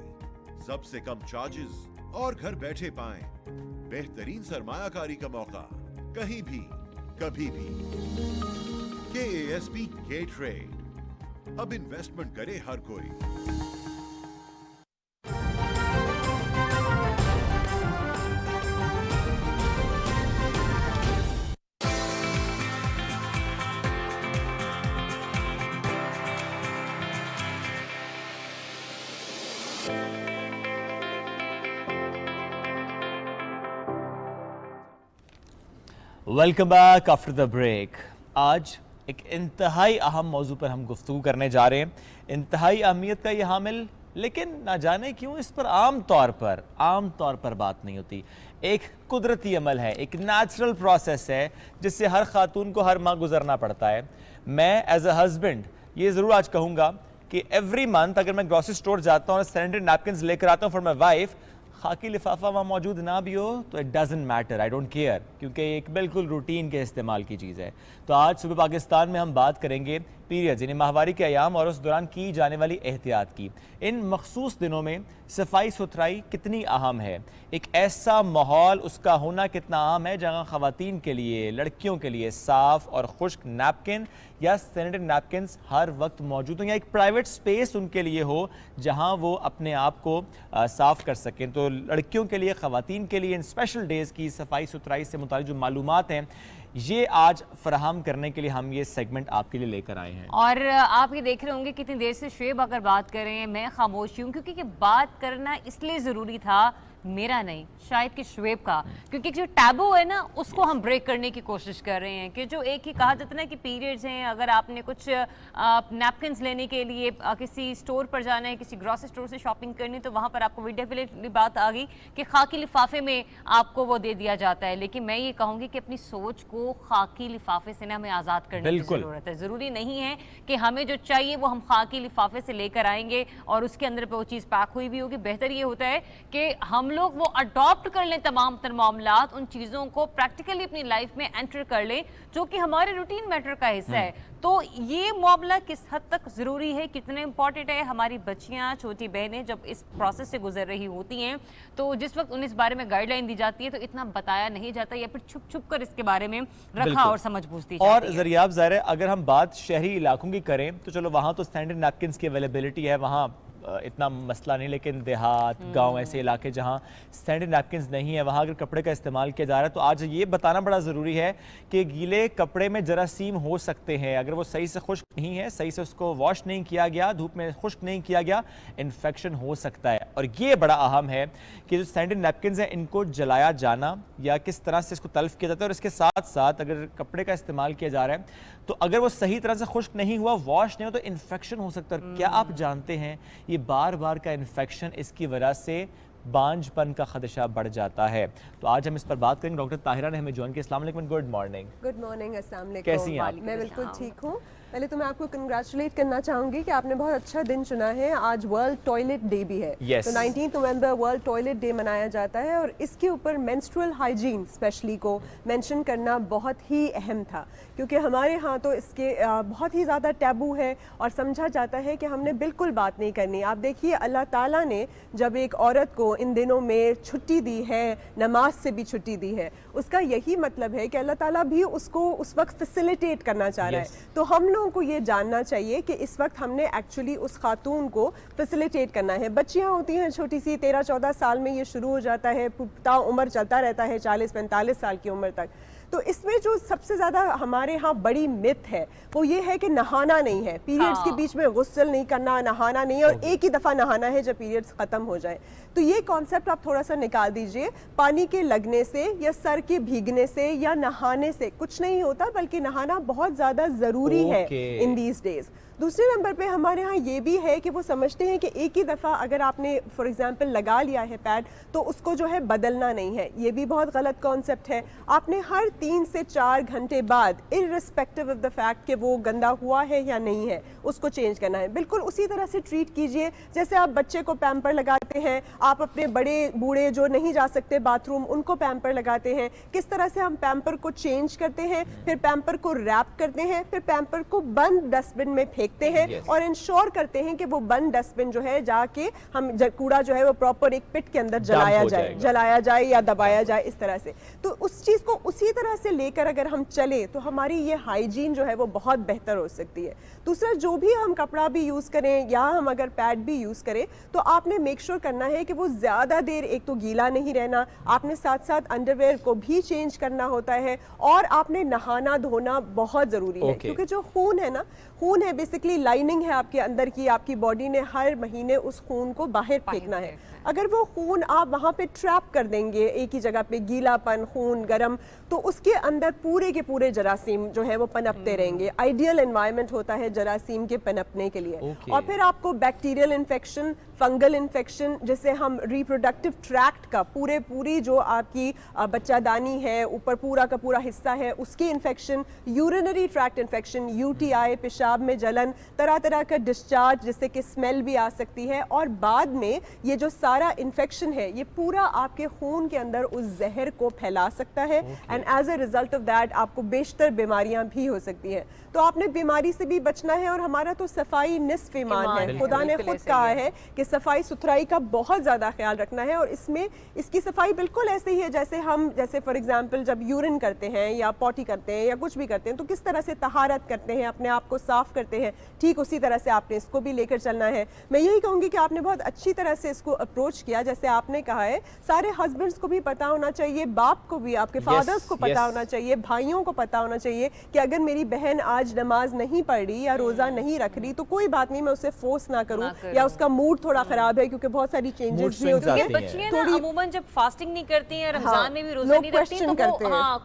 सबसे कम चार्जेस और घर बैठे पाएं बेहतरीन सरमायाकारी का मौका, कहीं भी कभी भी। KASP K-Trade, अब इन्वेस्टमेंट करे हर कोई। Welcome back after the break. आज एक इंतहाई अहम मौजू पर हम गुफ्तगू करने जा रहे हैं। इंतहाई अहमियत का ये हामिल, लेकिन ना जाने क्यों इस पर आम तौर पर बात नहीं होती। एक कुदरती अमल है, एक नेचुरल प्रोसेस है जिससे हर खातून को हर माह गुजरना पड़ता है। मैं एज अ हस्बैंड ये ज़रूर आज कहूँगा कि एवरी मंथ अगर मैं ग्रोसरी स्टोर जाता हूँ और सैनिटरी नैपकिन्स लेकर आता हूँ फॉर माई वाइफ, खाकी लिफाफा वहाँ मौजूद ना भी हो तो it doesn't matter, I don't care, क्योंकि एक बिल्कुल रूटीन के इस्तेमाल की चीज़ है। तो आज सुबह पाकिस्तान में हम बात करेंगे पीरियड्स यानी माहवारी के अयाम और उस दौरान की जाने वाली एहतियात की। इन मखसूस दिनों में सफाई सुथराई कितनी अहम है, एक ऐसा माहौल उसका होना कितना अहम है जहाँ ख़वातीन के लिए, लड़कियों के लिए साफ़ और खुश्क नैपकिन या सैनिटरी नैपकिन्स हर वक्त मौजूद हों, या एक प्राइवेट स्पेस उनके लिए हो जहाँ वो अपने आप को साफ़ कर सकें। तो लड़कियों के लिए, ख़वातीन के लिए इन स्पेशल डेज़ की सफाई सुथराई से मुताल्लिक़ जो मालूमात हैं, ये आज फराहम करने के लिए हम ये सेगमेंट आपके लिए लेकर आए हैं। और आप ये देख रहे होंगे कितनी देर से शुएब अगर बात कर रहे हैं, मैं खामोश हूँ क्योंकि बात करना इसलिए ज़रूरी था, मेरा नहीं शायद कि शुएब का, क्योंकि जो टैबू है ना उसको हम ब्रेक करने की कोशिश कर रहे हैं। कि जो एक ही कहा जाता है ना कि पीरियड्स हैं, अगर आपने कुछ नैपकिन्स लेने के लिए किसी स्टोर पर जाना है, किसी ग्रोसरी स्टोर से शॉपिंग करनी, तो वहाँ पर आपको डेफिनेटली बात आ गई कि खाकी लिफाफे में आपको वो दे दिया जाता है। लेकिन मैं ये कहूँगी कि अपनी सोच को खाकी लिफाफे से ना हमें आज़ाद करने की ज़रूरत है। ज़रूरी नहीं है कि हमें जो चाहिए वो हम खाकी लिफाफे से लेकर आएंगे और उसके अंदर पर वो चीज़ पैक हुई भी होगी। बेहतर ये होता है कि हम लोग वो अडॉप्ट कर लें, तमाम तर मामलात, उन चीज़ों को प्रैक्टिकली अपनी लाइफ में एंटर कर लें जो कि हमारे रूटीन मैटर का हिस्सा है। तो ये मामला किस हद तक ज़रूरी है, कितने इंपॉर्टेंट है, हमारी बच्चियाँ, छोटी बहनें जब इस प्रोसेस से गुजर रही होती हैं तो जिस वक्त उन्हें इस बारे में गाइडलाइन दी जाती है तो इतना बताया नहीं जाता या फिर छुप छुप कर इसके बारे में रखा और समझ बूझती जाती है। और ज़रियाब ज़ाहिर है, अगर हम बात शहरी इलाकों की करें तो चलो वहाँ तो सैनिटरी नैपकिन्स की अवेलेबिलिटी है, वहाँ इतना मसला नहीं, लेकिन देहात, गांव, ऐसे इलाके जहां सैनिटरी नैपकिन्स नहीं है, वहां अगर कपड़े का इस्तेमाल किया जा रहा है तो आज ये बताना बड़ा ज़रूरी है कि गीले कपड़े में जरासीम हो सकते हैं। अगर वो सही से खुश्क नहीं है, सही से उसको वॉश नहीं किया गया, धूप में खुश्क नहीं किया गया, इन्फेक्शन हो सकता है। और ये बड़ा अहम है कि जो सैनिटरी नैपकिन्स हैं इनको जलाया जाना या किस तरह से इसको तल्फ किया जाता है, और इसके साथ साथ अगर कपड़े का इस्तेमाल किया जा रहा है तो अगर वो सही तरह से खुश्क नहीं हुआ, वॉश नहीं हो, तो इन्फेक्शन हो सकता है। क्या आप जानते हैं ये बार बार का इन्फेक्शन, इसकी वजह से बांझपन का खदशा बढ़ जाता है। तो आज हम इस पर बात करेंगे। डॉक्टर ताहिरा ने हमें ज्वाइन किया। अस्सलाम वालेकुम। Good morning. गुड मॉर्निंग, अस्सलाम वालेकुम। कैसी हैं आप? मैं बिल्कुल ठीक हूँ। पहले तो मैं आपको कंग्रेचुलेट करना चाहूँगी कि आपने बहुत अच्छा दिन चुना है। आज वर्ल्ड टॉयलेट डे भी है। yes. तो 19 नवंबर वर्ल्ड टॉयलेट डे मनाया जाता है और इसके ऊपर मेंस्ट्रुअल हाइजीन स्पेशली को मेंशन करना बहुत ही अहम था, क्योंकि हमारे यहाँ तो इसके बहुत ही ज़्यादा टैबू है और समझा जाता है कि हमने बिल्कुल बात नहीं करनी। आप देखिए अल्लाह ताला ने जब एक औरत को इन दिनों में छुट्टी दी है, नमाज से भी छुट्टी दी है, उसका यही मतलब है कि अल्लाह ताला भी उसको उस वक्त फैसिलिटेट करना चाह रहा है। तो हम लोगों को ये जानना चाहिए कि इस वक्त हमने एक्चुअली उस खातून को फैसिलिटेट करना है। बच्चियाँ होती हैं छोटी सी, 13-14 साल में ये शुरू हो जाता है, पुख्ता उम्र चलता रहता है 40-45 साल की उम्र तक। तो इसमें जो सबसे ज़्यादा हमारे यहाँ बड़ी मिथ है वो ये है कि नहाना नहीं है, पीरियड्स के बीच में गुस्ल नहीं करना, नहाना नहीं है, और एक ही दफ़ा नहाना है जब पीरियड्स ख़त्म हो जाए। तो ये कॉन्सेप्ट आप थोड़ा सा निकाल दीजिए। पानी के लगने से या सर के भीगने से या नहाने से कुछ नहीं होता, बल्कि नहाना बहुत ज़्यादा ज़रूरी है इन दीज डेज। दूसरे नंबर पे हमारे यहाँ ये भी है कि वो समझते हैं कि एक ही दफ़ा अगर आपने फॉर एग्जांपल लगा लिया है पैड तो उसको जो है बदलना नहीं है। ये भी बहुत गलत कॉन्सेप्ट है। आपने हर 3 से 4 घंटे बाद इररिस्पेक्टिव ऑफ द फैक्ट कि वो गंदा हुआ है या नहीं है उसको चेंज करना है। बिल्कुल उसी तरह से ट्रीट कीजिए जैसे आप बच्चे को पैम्पर लगाते हैं, आप अपने बड़े बूढ़े जो नहीं जा सकते बाथरूम उनको पैम्पर लगाते हैं। किस तरह से हम पैम्पर को चेंज करते हैं, फिर पैम्पर को रैप करते हैं, फिर पैम्पर को बंद डस्टबिन में फेंकते हैं और इंश्योर करते हैं कि वो बंद डस्टबिन जो है जाके हम कूड़ा जो है वो प्रॉपर एक पिट के अंदर जलाया जाए या दबाया जाए, इस तरह से। तो उस चीज़ को उसी तरह से लेकर अगर हम चले तो हमारी ये हाइजीन जो है वो बहुत बेहतर हो सकती है। दूसरा, जो भी हम कपड़ा भी यूज़ करें या हम अगर पैड भी यूज़ करें तो आपने मेक श्योर करना है कि वो ज़्यादा देर एक तो गीला नहीं रहना, आपने साथ साथ अंडरवेयर को भी चेंज करना होता है और आपने नहाना धोना बहुत ज़रूरी है, क्योंकि जो खून है ना, खून है बेसिकली लाइनिंग है आपके अंदर की, आपकी बॉडी ने हर महीने उस खून को बाहर फेंकना है। अगर वो खून आप वहाँ पे ट्रैप कर देंगे एक ही जगह पे, गीलापन, खून गर्म, तो उसके अंदर पूरे के पूरे जरासीम जो है वो पनपते रहेंगे। आइडियल एनवायरनमेंट होता है जरासीम के पनपने के लिए। और फिर आपको बैक्टीरियल इन्फेक्शन, फंगल इन्फेक्शन, जैसे हम रिप्रोडक्टिव ट्रैक्ट का पूरी जो आपकी बच्चादानी है, ऊपर पूरा का पूरा हिस्सा है, उसकी infection, urinary tract infection, UTI, पेशाब में जलन, तरह तरह का डिस्चार्ज जिससे कि स्मेल भी आ सकती है, और बाद में ये जो सारा इन्फेक्शन है ये पूरा आपके खून के अंदर उस जहर को फैला सकता है, and as a result of that आपको बेशतर बीमारियां भी हो सकती हैं। तो आपने बीमारी से भी बचना है, और हमारा तो सफाई निस्फ ईमान है। खुदा ने खुद कहा है कि सफाई सुथराई का बहुत ज़्यादा ख्याल रखना है, और इसमें इसकी सफाई बिल्कुल ऐसे ही है जैसे हम, जैसे फॉर एग्जांपल जब यूरिन करते हैं या पॉटी करते हैं या कुछ भी करते हैं तो किस तरह से तहारत करते हैं, अपने आप को साफ करते हैं, ठीक उसी तरह से आपने इसको भी लेकर चलना है। मैं यही कहूँगी कि आपने बहुत अच्छी तरह से इसको अप्रोच किया। जैसे आपने कहा है, सारे हस्बैंड्स को भी पता होना चाहिए, बाप को भी, आपके फादर्स को पता होना चाहिए, भाइयों को पता होना चाहिए कि अगर मेरी बहन आज नमाज नहीं पढ़ रही या रोजा नहीं रख रही तो कोई बात नहीं, मैं उसे फोर्स ना करूं, या उसका मूड थोड़ा खराब है, क्योंकि बहुत सारी चेंजेस भी होती है। बच्चियां ना अमूमन जब फास्टिंग नहीं करती हैं, रमजान में भी रोजा नहीं रखती, तो वो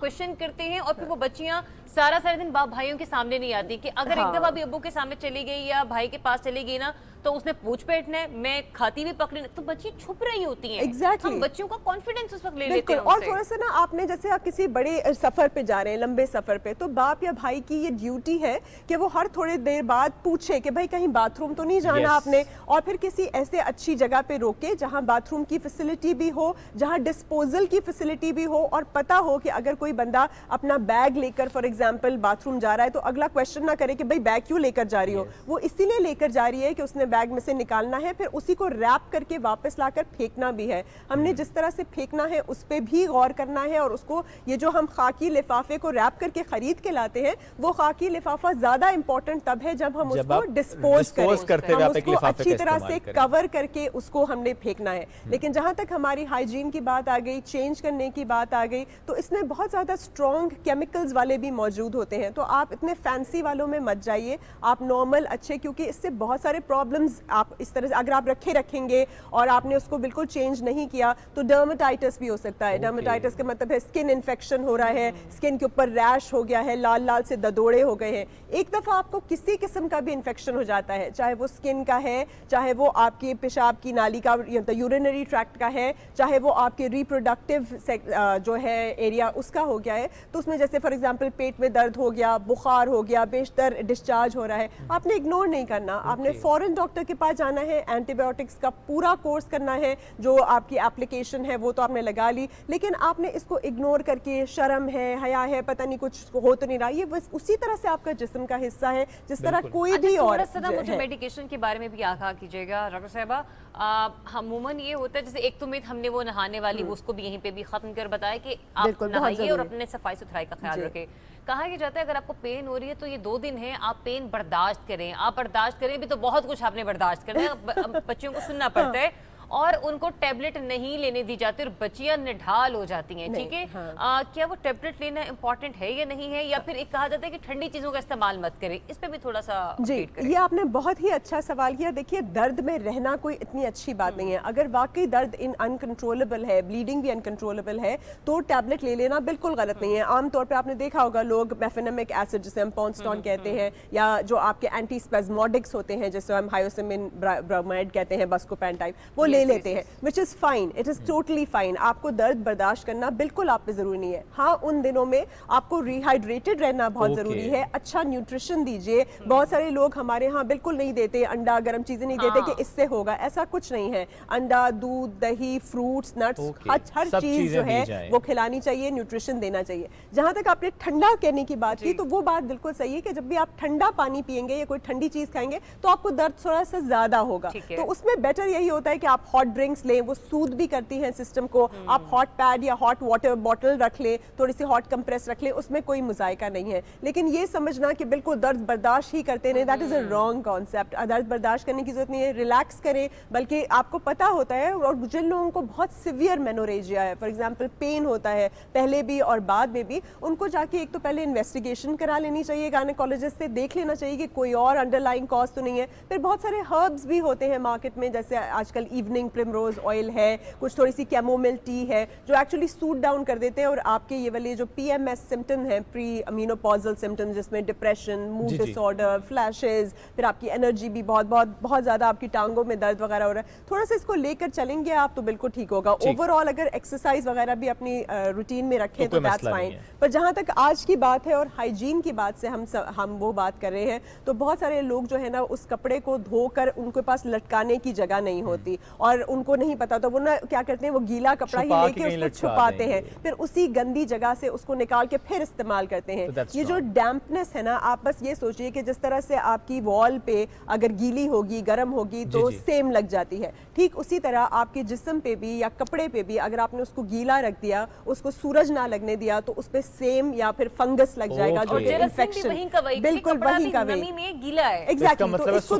क्वेश्चन करते हैं, और फिर वो बच्चियां सारा दिन बाप भाइयों के सामने नहीं आती कि अगर एक दफा भी अब्बू के सामने चली गई या भाई के पास चली गई ना तो उसने पूछ पेटना है, मैं खाती भी पकड़ी, तो बच्ची छुप रही होती हैं। Exactly. हम बच्चियों का कॉन्फिडेंस उस वक्त ले लेते हैं। और थोड़ा सा ना आपने, जैसे आप किसी बड़े सफर पे जा रहे हैं, लंबे सफर पे, तो बाप या भाई की ये ड्यूटी है कि वो हर थोड़ी देर बाद पूछे कि भाई कहीं बाथरूम तो नहीं जाना आपने, और फिर किसी ऐसे अच्छी जगह पे रोके जहां बाथरूम की फैसिलिटी भी हो, जहां डिस्पोजल की फैसिलिटी भी हो, और पता हो कि अगर कोई बंदा अपना बैग लेकर फॉर एग्जांपल बाथरूम जा रहा है तो अगला क्वेश्चन ना करे कि भाई बैग क्यों लेकर जा रही हो। वो इसीलिए लेकर जा रही है कि उसने बैग में से निकालना है, फिर उसी को रैप करके वापस लाकर फेंकना भी है। हमने जिस तरह से फेंकना है उस पर भी गौर करना है, और उसको, ये जो हम खाकी लिफाफे को रैप करके खरीद के लाते हैं, वो खाकी लिफाफा ज्यादा इंपॉर्टेंट तब है जब हम उसको डिस्पोज करते हैं, उसको अच्छी तरह से कवर करके उसको हमने फेंकना है। लेकिन जहां तक हमारी हाइजीन की बात आ गई, चेंज करने की बात आ गई, तो इसमें बहुत ज्यादा स्ट्रॉन्ग केमिकल्स वाले भी मौजूद होते हैं, तो आप इतने फैंसी वालों में मत जाइए, आप नॉर्मल अच्छे, क्योंकि इससे बहुत सारे प्रॉब्लम्स आप इस तरह से अगर आप रखेंगे और आपने उसको बिल्कुल चेंज नहीं किया तो डर्मेटाइटिस भी हो सकता है। डर्मेटाइटिस का मतलब है स्किन इन्फेक्शन हो रहा है, स्किन के ऊपर रैश हो गया है, लाल लाल से ददोड़े हो गए हैं। एक दफा आपको किसी किस्म का भी इन्फेक्शन हो जाता है, चाहे वो स्किन का है, चाहे वो आपके पेशाब की नाली का यूरिनरी ट्रैक्ट का है, चाहे वो आपके रिप्रोडक्टिव जो है एरिया उसका हो गया है, तो उसमें जैसे फॉर एग्जांपल पेट में दर्द हो गया, बुखार हो गया, बेशतर डिस्चार्ज हो रहा है, आपने इग्नोर नहीं करना, आपने फौरन डॉक्टर के पास जाना है, एंटीबायोटिक्स का पूरा कोर्स करना है, जो आपकी एप्लीकेशन है वो तो आपने लगा ली, लेकिन आपने इसको इग्नोर करके शर्म है, हया है, पता नहीं कुछ हो तो नहीं रहा, ये बस उसी तरह से आपका जिस्म का हिस्सा है जिस तरह कोई भी और मुझे मेडिकेशन के बारे में भी आगाह कीजिएगा डॉक्टर साहिबा। अमूमन ये होता है जैसे एक तो मिथ हमने वो नहाने वाली वो उसको भी यहीं पे भी खत्म कर बताया कि आप नहाइए और अपने सफाई सुथराई का ख्याल रखें। कहा यह जाता है अगर आपको पेन हो रही है तो ये 2 दिन है, आप पेन बर्दाश्त करें, आप बर्दाश्त करें भी तो बहुत कुछ आपने बर्दाश्त करना है, बच्चों को सुनना पड़ता है और उनको टैबलेट नहीं लेने दी जाती और बच्चियां निढाल हो जाती हैं, ठीक है। क्या वो टैबलेट लेना इंपॉर्टेंट है या नहीं है, या फिर एक कहा जाता है कि ठंडी चीजों का इस्तेमाल मत करें, इस पे भी थोड़ा सा जी, ये आपने बहुत ही अच्छा सवाल किया। देखिए, दर्द में रहना कोई इतनी अच्छी बात नहीं है। अगर वाकई दर्द अनकंट्रोलेबल है, ब्लीडिंग भी अनकंट्रोलेबल है, तो टैबलेट ले लेना बिल्कुल गलत नहीं है। आमतौर पर आपने देखा होगा लोग मेफेनेमिक एसिड जिसे हम पॉन्स्टॉन कहते हैं, या जो आपके एंटी स्पेज़मोडिक्स होते हैं जिसे हम हायोसिमिन ब्रोमाइड कहते हैं, बस्कोपेन टाइप, वो ले लेते हैं, which is fine, it is totally fine. आपको दर्द बर्दाश्त करना बिल्कुल आप पे जरूरी नहीं है। हाँ, उन दिनों में आपको रिहाइड्रेटेड रहना बहुत जरूरी है, अच्छा न्यूट्रिशन दीजिए। बहुत सारे लोग हमारे यहाँ बिल्कुल नहीं देते, अंडा गर्म चीजें नहीं देते कि इससे होगा, ऐसा कुछ नहीं है। अंडा, दूध, दही, फ्रूट्स, नट्स, हर चीज जो है वो खिलानी चाहिए, न्यूट्रिशन देना चाहिए। जहां तक आपने ठंडा कहने की बात की, तो वो बात बिल्कुल सही है कि जब भी आप ठंडा पानी पियेंगे या कोई ठंडी चीज खाएंगे तो आपको दर्द थोड़ा सा ज्यादा होगा, तो उसमें बेटर यही होता है कि आप हॉट ड्रिंक्स लें, वो सूद भी करती हैं सिस्टम को। आप हॉट पैड या हॉट वाटर बॉटल रख लें, थोड़ी सी हॉट कंप्रेस रख लें, उसमें कोई मुजायका नहीं है। लेकिन ये समझना कि बिल्कुल दर्द बर्दाश्त ही करते रहें, that is a wrong concept. दर्द बर्दाश्त करने की जरूरत नहीं है, रिलैक्स करें। बल्कि आपको पता होता है, और जिन लोगों को बहुत सिवियर मेनोरेजिया है, फॉर एग्जाम्पल पेन होता है पहले भी और बाद में भी, उनको जाके एक तो पहले इन्वेस्टिगेशन करा लेनी चाहिए, गायनेकोलॉजिस्ट से देख लेना चाहिए कि कोई और अंडरलाइंग कॉज तो नहीं है। फिर बहुत सारे हर्ब्स भी होते हैं मार्केट में, जैसे आजकल इवनिंग प्रिमरोज ऑयल है, कुछ थोड़ी सी कैमोमिल टी है, जो एक्चुअली सूट डाउन कर देते हैं और आपके ये वाले जो PMS सिम्टम है, प्री अमीनोपॉजल सिम्टम्स, जिसमें डिप्रेशन, मूड डिसऑर्डर, फ्लैशेस, फिर आपकी एनर्जी भी बहुत ज़्यादा, आपकी टांगों में दर्द वगैरह हो रहा है, थोड़ा सा इसको लेकर चलेंगे आप तो बिल्कुल ठीक होगा। ओवरऑल अगर एक्सरसाइज वगैरह भी अपनी रूटीन में रखें तो दैट्स फाइन। पर जहाँ तक आज की बात है और हाइजीन की बात से हम वो बात कर रहे हैं, तो बहुत सारे लोग जो है ना उस कपड़े को धोकर उनके पास लटकाने की जगह नहीं होती और उनको नहीं पता, तो वो ना क्या करते हैं, वो गीला कपड़ा ही लेके उसको छुपाते हैं, फिर उसी गंदी जगह से उसको निकाल के फिर इस्तेमाल करते हैं। ये जो डैम्पनेस है ना, आप बस ये सोचिए कि जिस तरह से आपकी वॉल पे अगर गीली होगी, गर्म होगी तो सेम लग जाती है, ठीक उसी तरह आपके जिस्म पे भी या कपड़े पे भी अगर आपने उसको गीला रख दिया, उसको सूरज ना लगने दिया, तो उस पे सेम या फिर फंगस लग जाएगा, जो इन्फेक्शन बिल्कुल वही का वही गीला है। एग्जैक्टली, तो इसको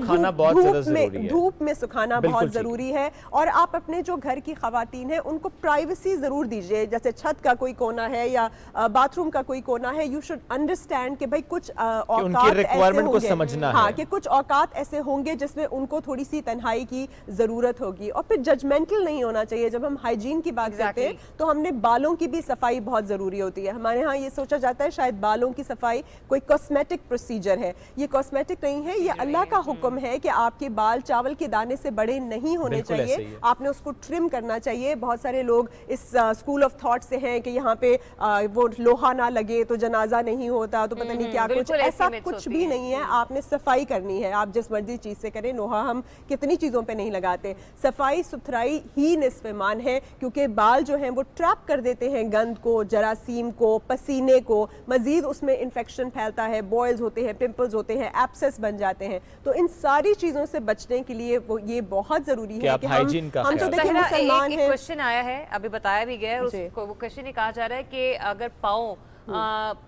धूप में सुखाना बहुत जरूरी है। और आप अपने जो घर की खवातीन है उनको प्राइवेसी जरूर दीजिए, जैसे छत का कोई कोना है या बाथरूम का कोई कोना है, यू शुड अंडरस्टैंड कि भाई कुछ औकात ऐसे होंगे, समझना हाँ, कि कुछ औकात ऐसे होंगे जिसमें उनको थोड़ी सी तन्हाई की जरूरत होगी। और फिर जजमेंटल नहीं होना चाहिए। जब हम हाइजीन की बात करते हैं तो हमने बालों की भी सफाई बहुत जरूरी होती है। हमारे यहाँ ये सोचा जाता है शायद बालों की सफाई कोई कॉस्मेटिक प्रोसीजर है, ये कॉस्मेटिक नहीं है, ये अल्लाह का हुक्म है कि आपके बाल चावल के दाने से बड़े नहीं होने चाहिए, आपने उसको ट्रिम करना चाहिए। बहुत सारे लोग इस स्कूल ऑफ थॉट से हैं कि यहाँ पे वो लोहा ना लगे तो जनाजा नहीं होता, तो पता नहीं क्या कुछ, ऐसा कुछ भी नहीं है। आपने सफाई करनी है, आप जिस मर्जी चीज से करें, लोहा हम कितनी चीजों पे नहीं लगाते। सफाई सुथराई ही निस्फ़ ईमान है, क्योंकि बाल जो हैं वो ट्रैप कर देते हैं गंद को, जरासीम को, पसीने को, मजीद उसमें इन्फेक्शन फैलता है, बॉयल्स होते हैं, पिंपल्स होते हैं, एब्सेस बन जाते हैं। तो इन सारी चीजों से बचने के लिए वो ये बहुत जरूरी है कि हम तो देखिए मुसलमान हैं। क्वेश्चन आया है, अभी बताया भी गया है, उसको वो क्वेश्चन ये कहा जा रहा है कि अगर पाँव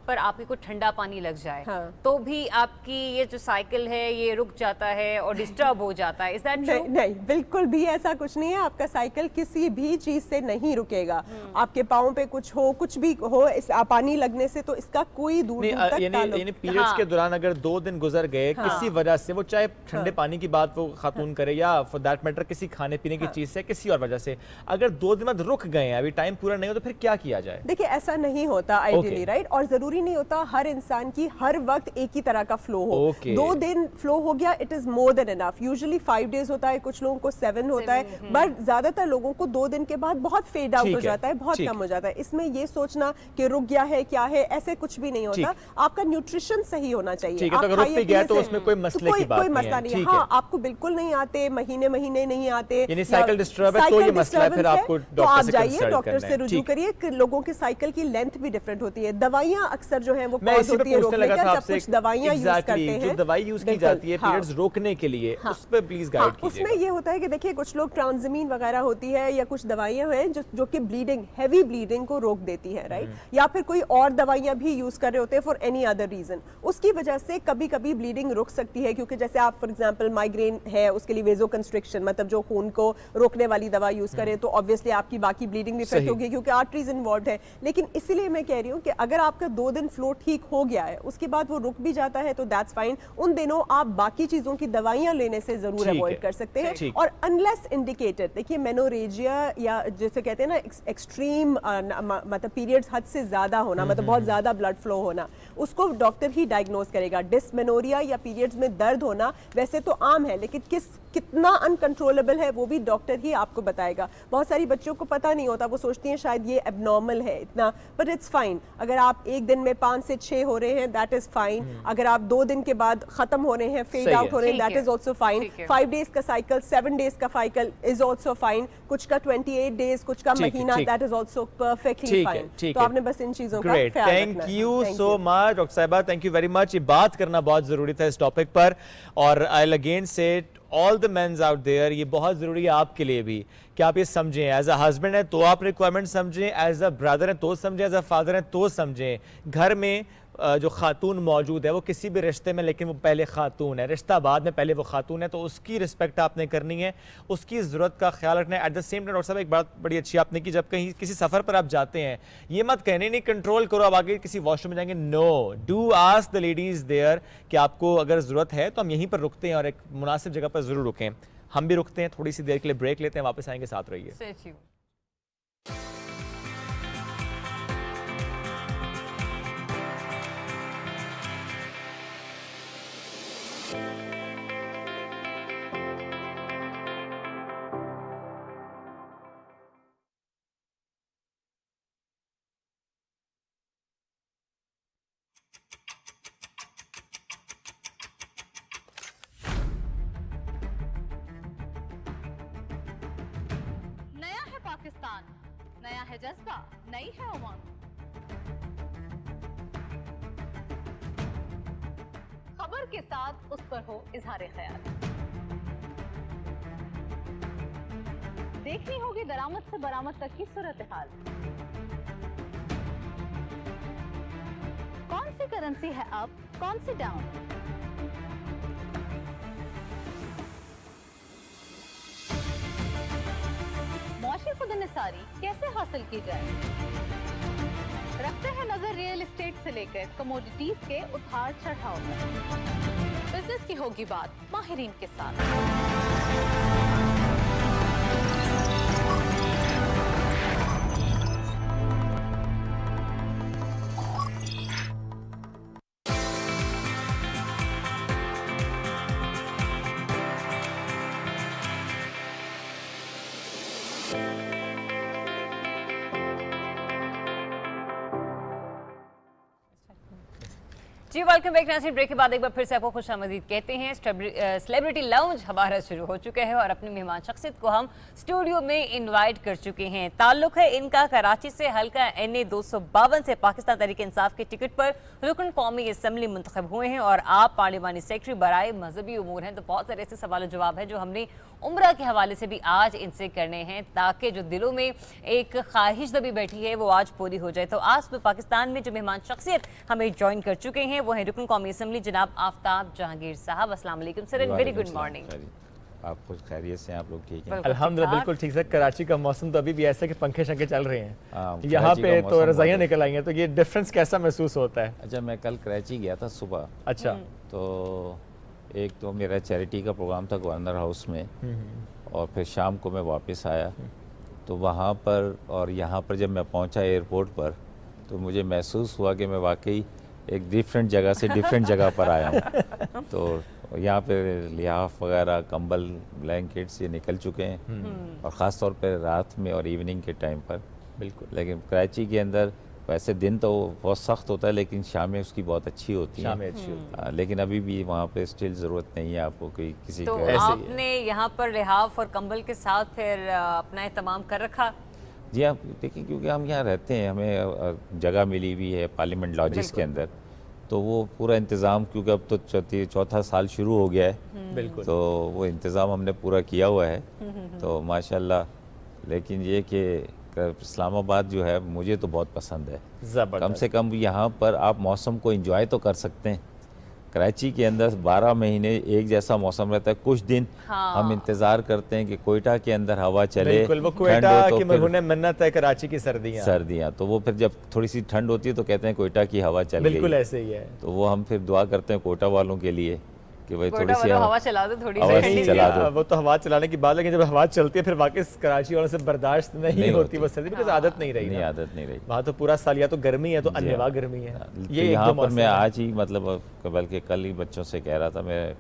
पर आपकी को ठंडा पानी लग जाए तो भी आपकी ये जो साइकिल है ये रुक जाता है और डिस्टर्ब हो जाता है, इज दैट ट्रू? नहीं, बिल्कुल भी ऐसा कुछ नहीं है। आपका साइकिल किसी भी चीज से नहीं रुकेगा। आपके पाँव पे कुछ हो, कुछ भी हो, इस पानी लगने से तो इसका कोई दूर तक यानी पीरियड्स के दौरान अगर 2 दिन गुजर गए किसी वजह से, वो चाहे ठंडे पानी की बात वो खातून करे या फॉर दैट मैटर किसी खाने पीने की चीज से, किसी और वजह से अगर 2 दिन बाद रुक गए, अभी टाइम पूरा नहीं हो, तो फिर क्या किया जाए? देखिए ऐसा नहीं होता आइडियली, राइट? और जरूरी नहीं होता हर इंसान की हर वक्त एक ही तरह का फ्लो हो। 2 दिन फ्लो हो गया, it is more than enough. Usually 5 days होता है, कुछ लोगों को 7 होता है, बट ज्यादातर लोगों को 2 दिन के बाद बहुत फेड आउट हो जाता है, बहुत कम हो जाता है। इसमें ये सोचना कि रुक गया है क्या है, ऐसे कुछ भी नहीं होता। आपका न्यूट्रिशन सही होना चाहिए। अगर रुक भी गया तो उसमें कोई मसले की बात कोई मसला नहीं है। हाँ, आपको बिल्कुल नहीं आते, महीने नहीं आते, यानी साइकिल डिस्टर्ब है तो ये मसला है, फिर आपको डॉक्टर से जाइए, डॉक्टर से रुजू करिए। लोगों की साइकिल की लेंथ भी डिफरेंट होती है। दवाइयां अक्सर जो है वो मैं इसी पे पूछने लगा था आपसे, कुछ दवाइयां यूज करते हैं, जो दवाई यूज की जाती है पीरियड्स रोकने के लिए, उस पे प्लीज गाइड कीजिए। उसमें ये होता है कि देखिए कुछ लोग ट्रांसजीमीन वगैरह होती है या कुछ दवाइयां हैं जो कि ब्लीडिंग, हैवी ब्लीडिंग को रोक देती है, राइट? या फिर कोई और दवाइयां भी यूज कर रहे होते हैं फॉर एनी अदर रीजन, उसकी वजह से कभी कभी ब्लीडिंग रुक सकती है। क्योंकि जैसे आप फॉर एग्जांपल माइग्रेन है, उसके लिए वेजोकंस्ट्रिक्शन, मतलब जो खून को रोकने वाली दवा यूज करें, तो ऑब्वियसली आपकी बाकी ब्लीडिंग भी इफेक्ट होगी क्योंकि आर्टरीज इन्वॉल्व है। लेकिन इसीलिए मैं कह रही हूँ कि अगर आपका 2 दिन फ्लो ठीक हो गया है, उसके बाद वो रुक भी जाता है, तो दैट्स फाइन। उन दिनों आप बाकी चीजों की दवाइयां लेने से जरूर अवॉइड कर सकते हैं। और अनलेस इंडिकेटेड, देखिए मेनोरेजिया या जैसे कहते हैं ना एक्सट्रीम, मतलब पीरियड्स हद से ज्यादा होना, मतलब बहुत ज्यादा ब्लड फ्लो होना, उसको डॉक्टर ही डायग्नोज करेगा। डिस्मेनोरिया या पीरियड्स में दर्द होना वैसे तो आम है, लेकिन कितना अनकंट्रोलेबल है वो भी डॉक्टर ही आपको बताएगा। बहुत सारी बच्चों को पता नहीं होता, वो सोचती हैं शायद ये एबनॉर्मल है इतना, बट इट्स फाइन। अगर आप एक दिन में 5 से 6 हो रहे हैं, दैट इज फाइन। अगर आप 2 दिन के बाद खत्म हो रहे हैं, फेड आउट हो रहे हैं, that is also fine. 5 days का साइकिल, 7 डेज का साइकिल इज ऑल्सो फाइन। कुछ का 28 डेज, कुछ का महीना, that is also perfectly fine. तो आपने बस इन चीजों का ख्याल रखना है। Thank you so much doctor साहिबा, थैंक यू वेरी मच। ये बात करना बहुत जरूरी था इस टॉपिक पर, और I will again say all the mens out there, ये बहुत ज़रूरी है आपके लिए भी कि आप ये समझें, एज अ हस्बैंड है तो आप रिक्वायरमेंट समझें, एज अ ब्रदर है तो समझें, एज अ फादर है तो समझें। घर में जो खातून मौजूद है वो किसी भी रिश्ते में, लेकिन वो पहले खातून है, रिश्ता बाद में, पहले वो खातून है, तो उसकी रिस्पेक्ट आपने करनी है, उसकी ज़रूरत का ख्याल रखना है। At the same time doctor साहब एक बात बड़ी अच्छी आपने की, जब कहीं किसी सफ़र पर आप जाते हैं ये मत कहने नहीं कंट्रोल करो आप आगे किसी वॉशरूम में जाएंगे, no, do ask the ladies there कि आपको अगर ज़रूरत है तो हम यहीं पर रुकते हैं और एक मुनासिब जगह पर ज़रूर रुकें। हम भी रुकते हैं, थोड़ी सी देर के लिए ब्रेक लेते हैं, वापस आएंगे, साथ रहिए। पाकिस्तान, नया है जज्बा, नई है उमंग। खबर के साथ उस पर हो इजहार ख्याल। देखनी होगी दरामद से बरामद तक की सूरत हाल। कौन सी करेंसी है अप, कौन सी डाउन? मुआशी खुदनिसारी कैसे हासिल की जाए? रखते हैं नजर रियल एस्टेट से लेकर कमोडिटीज के उतार चढ़ाव में। बिजनेस की होगी बात माहिरीन के साथ। जी वेलकम बैक। नाज़रीन, ब्रेक के बाद एक बार फिर से आपको खुशामदीद कहते हैं। सेलिब्रिटी लाउंज हमारा शुरू हो चुका है और अपनी मेहमान शख्सियत को हम स्टूडियो में इनवाइट कर चुके हैं। ताल्लुक है इनका कराची से, हल्का NA 252 से पाकिस्तान तहरीक इंसाफ के टिकट पर रुकन कौमी असम्बली मुंतखब हुए हैं और आप पार्लिमानी सेक्रेटरी बराए मजहबी उमूर हैं। तो बहुत सारे ऐसे सवाल जवाब हैं जो हमने उम्रा के हवाले से भी आज इनसे करने हैं, ताकि जो दिलों में एक ख्वाहिश दबी बैठी है वो आज पूरी हो जाए। तो आज पाकिस्तान में जो मेहमान शख्सियत हमें ज्वाइन कर चुके हैं वो है रुकन कौमी असम्बली जनाब आफ्ताब जहांगीर साहब। अस्सलाम वालेकुम सर, वेरी गुड मॉर्निंग। आप खुश खैरियत से? आप लोग ठीक हैं? अल्हम्दुलिल्लाह बिल्कुल ठीक है। कराची का मौसम तो अभी भी ऐसा है कि पंखे शंखे चल रहे हैं, यहाँ पे तो रज़ाइयाँ निकल आई हैं, तो ये डिफरेंस कैसा महसूस होता है? अच्छा, मैं कल कराची गया था सुबह। अच्छा, तो एक तो मेरा चैरिटी का प्रोग्राम था गवर्नर हाउस में, और फिर शाम को मैं वापस आया, तो वहाँ पर और यहाँ पर जब मैं पहुँचा एयरपोर्ट पर तो मुझे महसूस हुआ कि मैं वाकई एक डिफरेंट जगह से डिफरेंट जगह पर आया हूँ। तो यहाँ पे लिहाफ वगैरह, कंबल, ब्लैंकेट्स ये निकल चुके हैं, और ख़ास तौर पर रात में और इवनिंग के टाइम पर। बिल्कुल। लेकिन कराची के अंदर वैसे दिन तो बहुत सख्त होता है, लेकिन शामें उसकी बहुत अच्छी होती हैं। लेकिन अभी भी वहाँ पे स्टिल ज़रूरत नहीं है आपको कोई किसी तो आपने यहाँ पर लिहाफ और कंबल के साथ फिर अपना एहतमाम कर रखा? जी आप देखिए, क्योंकि हम यहाँ रहते हैं, हमें जगह मिली हुई है पार्लियामेंट लॉजिस के अंदर, तो वो पूरा इंतज़ाम, क्योंकि अब तो चौथा साल शुरू हो गया है, बिल्कुल, तो वो इंतज़ाम हमने पूरा किया हुआ है, तो माशाल्लाह। लेकिन ये कि इस्लामाबाद जो है मुझे तो बहुत पसंद है। कम से कम यहाँ पर आप मौसम को एंजॉय तो कर सकते हैं। कराची के अंदर 12 महीने एक जैसा मौसम रहता है, कुछ दिन हम इंतजार करते हैं कि कोयटा के अंदर हवा चले। बिल्कुल, वो कोयटा की मरहून मन्नत है कराची की सर्दियाँ, तो वो फिर जब थोड़ी सी ठंड होती है तो कहते हैं कोयटा की हवा चल गई। बिल्कुल ऐसे ही है। तो वो हम फिर दुआ करते हैं कोयटा वालों के लिए कि भाई थोड़ी सी हवा चला दो, थोड़ी सी चला दो। वो तो हवा चलाने की बात, लेकिन जब हवा चलती है फिर वाकई कराची वालों से बर्दाश्त नहीं होती वो सर्दी, बिकॉज़ आदत नहीं रही। आदत नहीं रही। वहाँ तो पूरा साल या तो गर्मी है तो अन्यवा गर्मी है। ये यहाँ पर मैं आज ही मतलब बल्कि कल ही बच्चों से कह रहा था मैं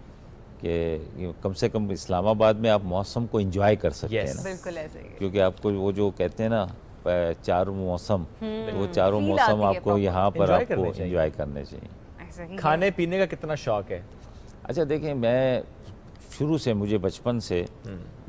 कि कम से कम इस्लामाबाद में आप मौसम को एंजॉय कर सकते हैं ना। बिल्कुल ऐसे ही। क्योंकि आपको वो जो कहते हैं ना चारों मौसम, वो चारों मौसम आपको यहाँ पर आपको एंजॉय करने चाहिए। खाने पीने का कितना शौक है? अच्छा देखिए, मैं शुरू से, मुझे बचपन से,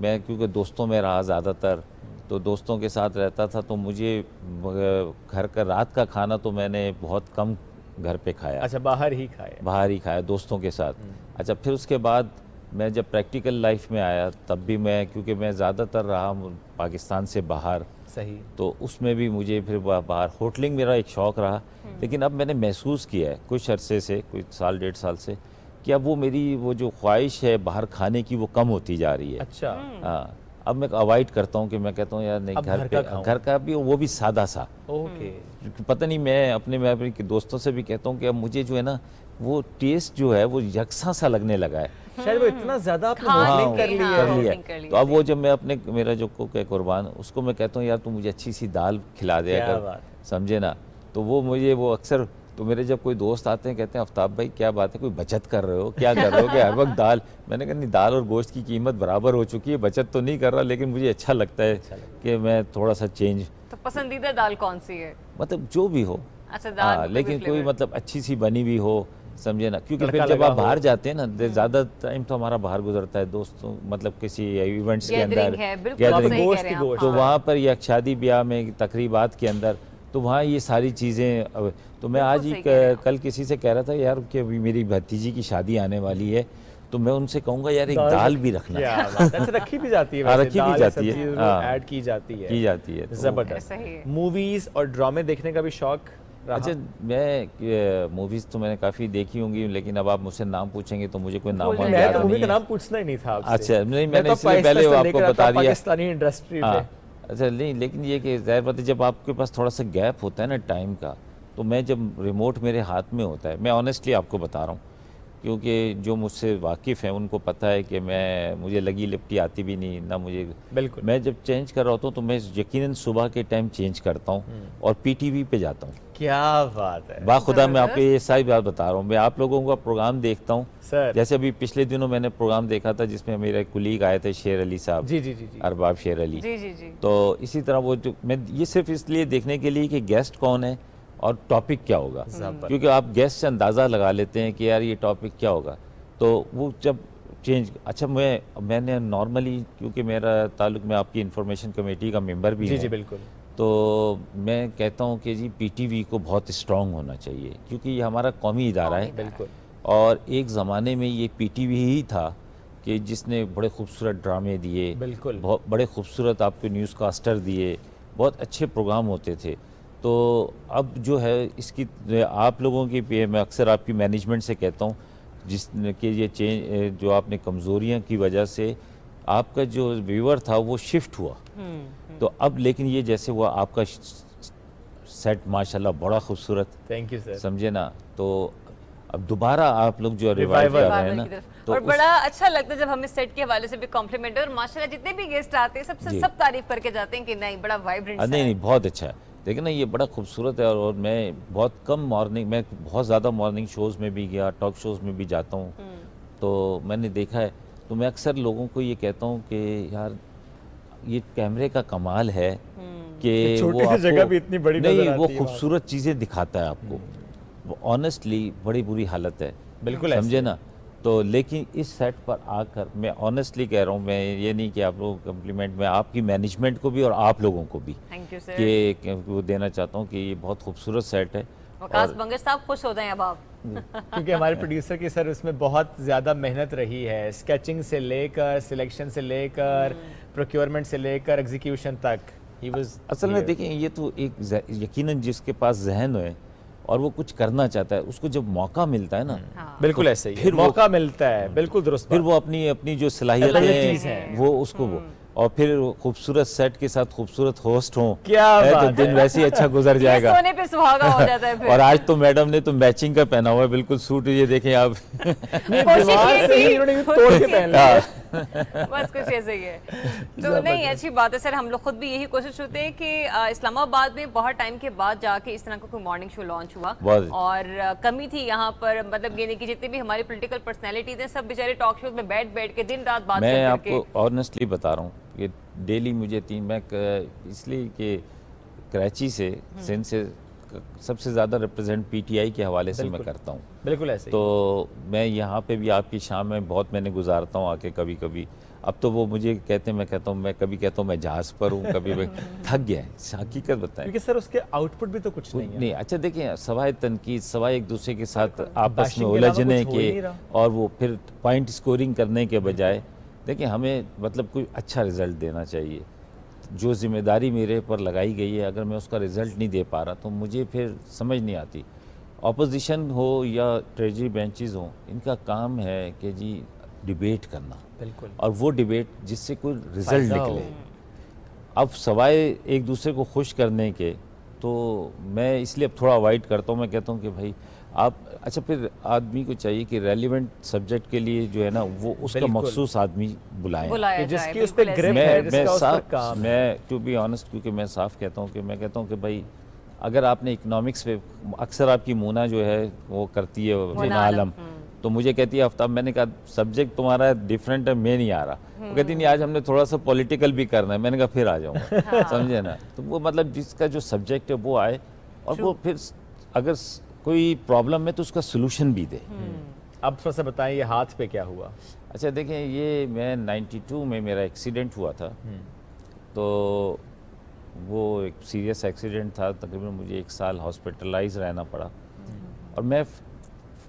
मैं क्योंकि दोस्तों में रहा ज़्यादातर, तो दोस्तों के साथ रहता था, तो मुझे घर का रात का खाना तो मैंने बहुत कम घर पे खाया। अच्छा, बाहर ही खाया? बाहर ही खाया दोस्तों के साथ। अच्छा, फिर उसके बाद मैं जब प्रैक्टिकल लाइफ में आया तब भी मैं, क्योंकि मैं ज़्यादातर रहा पाकिस्तान से बाहर, सही। तो उसमें भी मुझे फिर बाहर होटलिंग मेरा एक शौक़ रहा। लेकिन अब मैंने महसूस किया है कुछ अरसे से, कुछ साल 1.5 साल से, कि अब वो मेरी वो जो ख्वाहिश है बाहर खाने की वो कम होती जा रही है। अच्छा। हाँ, अब मैं अवॉइड करता हूँ कि मैं कहता हूँ यार नहीं, घर का भी, वो भी सादा सा। ओके। पता नहीं, मैं अपने दोस्तों से भी कहता हूँ कि अब मुझे जो है ना वो टेस्ट जो है वो यकसा सा लगने लगा है। शायद वो इतना ज्यादा आपने मॉडलिंग कर लिया। तो अब वो जब मैं अपने, मेरा जो कुक है कुर्बान, उसको मैं कहता हूँ यार तू मुझे अच्छी सी दाल खिला दिया कर, समझे ना। तो वो मुझे वो अक्सर, तो मेरे जब कोई दोस्त आते हैं कहते हैं आफ्ताब भाई क्या बात है, कोई बचत कर रहे हो, क्या कर रहे हो कि हर वक्त दाल। मैंने कहा नहीं, दाल और गोश्त की कीमत बराबर हो चुकी है, बचत तो नहीं कर रहा, लेकिन मुझे अच्छा लगता है कि मैं थोड़ा सा चेंज। तो पसंदीदा दाल कौन सी है? मतलब जो भी हो। अच्छा, दाल लेकिन कोई मतलब अच्छी सी बनी हुई हो, समझे ना। क्योंकि फिर जब आप बाहर जाते हैं ना, ज़्यादा टाइम तो हमारा बाहर गुजरता है दोस्तों, मतलब किसी इवेंट्स के अंदर, गैदरिंग, तो वहाँ पर या शादी ब्याह में, तकरीबात के अंदर, तो वहाँ ये सारी चीज़ें। तो मैं आज ही कल किसी से कह रहा था यार कि अभी मेरी भतीजी की शादी आने वाली है, तो मैं उनसे कहूँगा यार एक दाल भी रखना। अच्छा, रखी भी जाती है, रखी भी जाती है, ऐड की जाती है। जबरदस्त। मूवीज और ड्रामे देखने का भी शौक? अच्छा, मैं मूवीज तो मैंने काफ़ी देखी होंगी, लेकिन अब आप मुझसे नाम पूछेंगे तो मुझे कोई नाम याद नहीं है। नाम पूछना ही नहीं था आपसे। अच्छा, नहीं, मैंने इसलिए पहले आपको बता दिया पाकिस्तानी इंडस्ट्री में। अच्छा, नहीं, लेकिन ये कि ज़ाहिर बात है जब आपके पास थोड़ा सा गैप होता है ना टाइम का, तो मैं जब रिमोट मेरे हाथ में होता है, मैं ऑनेस्टली आपको बता रहा हूँ, क्योंकि जो मुझसे वाकिफ़ हैं उनको पता है कि मुझे लगी लिपटी आती भी नहीं ना मुझे। बिल्कुल। मैं जब चेंज कर रहा होता हूँ तो मैं यकीनन सुबह के टाइम चेंज करता हूँ और पीटीवी पे जाता हूँ। क्या बात है। बाखुदा मैं आपको ये सारी बात बता रहा हूँ। मैं आप लोगों का प्रोग्राम देखता हूँ, जैसे अभी पिछले दिनों मैंने प्रोग्राम देखा था जिसमें मेरे कुलीग आए थे, शेर अली साहब, जी, अरबाब शेर अली। तो इसी तरह वो जो मैं ये सिर्फ इसलिए देखने के लिए कि गेस्ट कौन है और टॉपिक क्या होगा, क्योंकि आप गेस्ट से अंदाज़ा लगा लेते हैं कि यार ये टॉपिक क्या होगा। तो वो जब चेंज, अच्छा मैंने नॉर्मली, क्योंकि मेरा ताल्लुक, मैं आपकी इंफॉर्मेशन कमेटी का मेंबर भी हूँ, जी बिल्कुल, तो मैं कहता हूँ कि जी पीटीवी को बहुत स्ट्रॉन्ग होना चाहिए, क्योंकि ये हमारा कौमी इदारा है। बिल्कुल। और एक ज़माने में ये पीटीवी ही था कि जिसने बड़े खूबसूरत ड्रामे दिए, बिल्कुल, बहुत बड़े खूबसूरत आपको न्यूज़ कास्टर दिए, बहुत अच्छे प्रोग्राम होते थे। तो अब जो है इसकी आप लोगों की, मैं अक्सर आपकी मैनेजमेंट से कहता हूँ, जिसके ये चेंज, जो आपने कमज़ोरियाँ की वजह से आपका जो व्यूअर था वो शिफ्ट हुआ, तो अब लेकिन ये जैसे हुआ आपका सेट माशाल्लाह बड़ा खूबसूरत, थैंक यू सर, समझे ना। तो अब दोबारा आप लोग जो रिवाइव कर रहे हैं ना, तो और बड़ा अच्छा लगता है जब हमें सेट के हवाले से भी कॉम्प्लीमेंट है, और माशाल्लाह जितने भी गेस्ट आते हैं सबसे सब तारीफ करके जाते हैं कि नहीं बड़ा वाइब्रेंट है। नहीं, बहुत अच्छा है, देखिए ना ये बड़ा खूबसूरत है। और मैं बहुत कम मैं बहुत ज़्यादा मॉर्निंग शोज़ में भी गया, टॉक शोज़ में भी जाता हूँ, तो मैंने देखा है। तो मैं अक्सर लोगों को ये कहता हूँ कि यार ये कैमरे का कमाल है कि वो आपको जगह भी इतनी बड़ी नहीं, वो खूबसूरत चीज़ें दिखाता है आपको। वो ऑनेस्टली बड़ी बुरी हालत है, बिल्कुल, समझे ना। तो लेकिन इस सेट पर आकर मैं ऑनेस्टली कह रहा हूँ, मैं ये नहीं कि आप लोगों को कम्प्लीमेंट, मैं आपकी मैनेजमेंट को भी और आप लोगों को भी कि वो देना चाहता हूँ कि ये बहुत खूबसूरत सेट है। वकास बंगश साहब खुश हो जाएं अब आप, क्योंकि हमारे प्रोड्यूसर की सर उसमें बहुत ज़्यादा मेहनत रही है, स्केचिंग से लेकर, सिलेक्शन से लेकर, प्रोक्योरमेंट से लेकर, एग्जीक्यूशन तक। ही वाज, असल में देखें, ये तो एक यकीनन जिसके पास जहन है और वो कुछ करना चाहता है, उसको जब मौका मिलता है ना, बिल्कुल ऐसे ही फिर मौका मिलता है, बिल्कुल दुरुस्त। फिर वो अपनी जो सलाहियतें हैं वो उसको वो, और फिर खूबसूरत सेट के साथ खूबसूरत होस्ट हों, क्या तो दिन वैसे ही अच्छा गुजर जाएगा, सोने पे सुहागा हो जाता है फिर। और आज तो मैडम ने तो मैचिंग का पहना हुआ है, बिल्कुल सूट, ये देखें आप तोड़ के पहन लिया बस कुछ ऐसे ही है। तो नहीं, अच्छी बात है सर, हम लोग खुद भी यही कोशिश होते हैं कि इस्लामाबाद में बहुत टाइम के बाद जाके इस तरह का कोई मॉर्निंग शो लॉन्च हुआ, और कमी थी यहाँ पर, मतलब ये नहीं कि जितने भी हमारी पॉलिटिकल पर्सनैलिटीज हैं सब बेचारे टॉक शोज में बैठ के दिन रात बात करके। मैं आपको ऑनेस्टली बता रहा हूँ कि डेली मुझे मैं इसलिए कि कराची से, सिंध से सबसे ज़्यादा रिप्रेजेंट पीटीआई के हवाले से मैं करता हूँ, बिल्कुल ऐसे। तो मैं यहाँ पे भी आपकी शाम में बहुत मैंने गुजारता हूँ आके, कभी कभी अब तो वो मुझे कहते हैं, मैं कहता हूँ, मैं कभी कहता हूँ मैं जहाज़ पर हूँ, कभी मैं थक गया है, हकीकत बताएं। क्योंकि सर उसके आउटपुट भी तो कुछ नहीं है। नहीं, अच्छा देखिए, सवाए तनकीद, सवाए एक दूसरे के साथ आपस Bashing में के अलावा उलझने कुछ हो ही नहीं के रहा। और वो फिर पॉइंट स्कोरिंग करने के बजाय देखिए हमें मतलब कोई अच्छा रिजल्ट देना चाहिए। जो जिम्मेदारी मेरे पर लगाई गई है, अगर मैं उसका रिजल्ट नहीं दे पा रहा तो मुझे फिर समझ नहीं आती। ऑपोजिशन हो या ट्रेजरी बेंचेस हो, इनका काम है कि जी डिबेट करना, बिल्कुल, और वो डिबेट जिससे कोई रिजल्ट फायदा हो। निकले। अब सवाए एक दूसरे को खुश करने के, तो मैं इसलिए अब थोड़ा अवॉइड करता हूँ। मैं कहता हूँ कि भाई आप, अच्छा फिर आदमी को चाहिए कि रेलिवेंट सब्जेक्ट के लिए जो है ना वो उसका बिल्कुल। मखसूस आदमी बुलाएं। बुलाया कि जाए, जिसकी उस पे बिल्कुल ग्रिप ऐसे है, ही। जिसका उस पर काम है। मैं टू बी ऑनेस्ट, क्योंकि मैं साफ कहता हूँ कि मैं कहता हूँ कि भाई अगर आपने इकोनॉमिक्स पे, अक्सर आपकी मूना जो है वो करती है मुना आलम, तो मुझे कहती है आफ्ताब, मैंने कहा सब्जेक्ट तुम्हारा डिफरेंट है, मैं नहीं आ रहा। वो कहती नहीं, आज हमने थोड़ा सा पॉलिटिकल भी करना है। मैंने कहा फिर आ जाऊँगा। समझे ना? तो वो मतलब जिसका जो सब्जेक्ट है वो आए, और वो फिर अगर कोई प्रॉब्लम है तो उसका सोल्यूशन भी दे। अब थोड़ा सा बताएं, ये हाथ पे क्या हुआ? अच्छा देखें, ये मैं 92 में मेरा एक्सीडेंट हुआ था, तो वो एक सीरियस एक्सीडेंट था। तकरीबन मुझे 1 साल हॉस्पिटलाइज रहना पड़ा, और मैं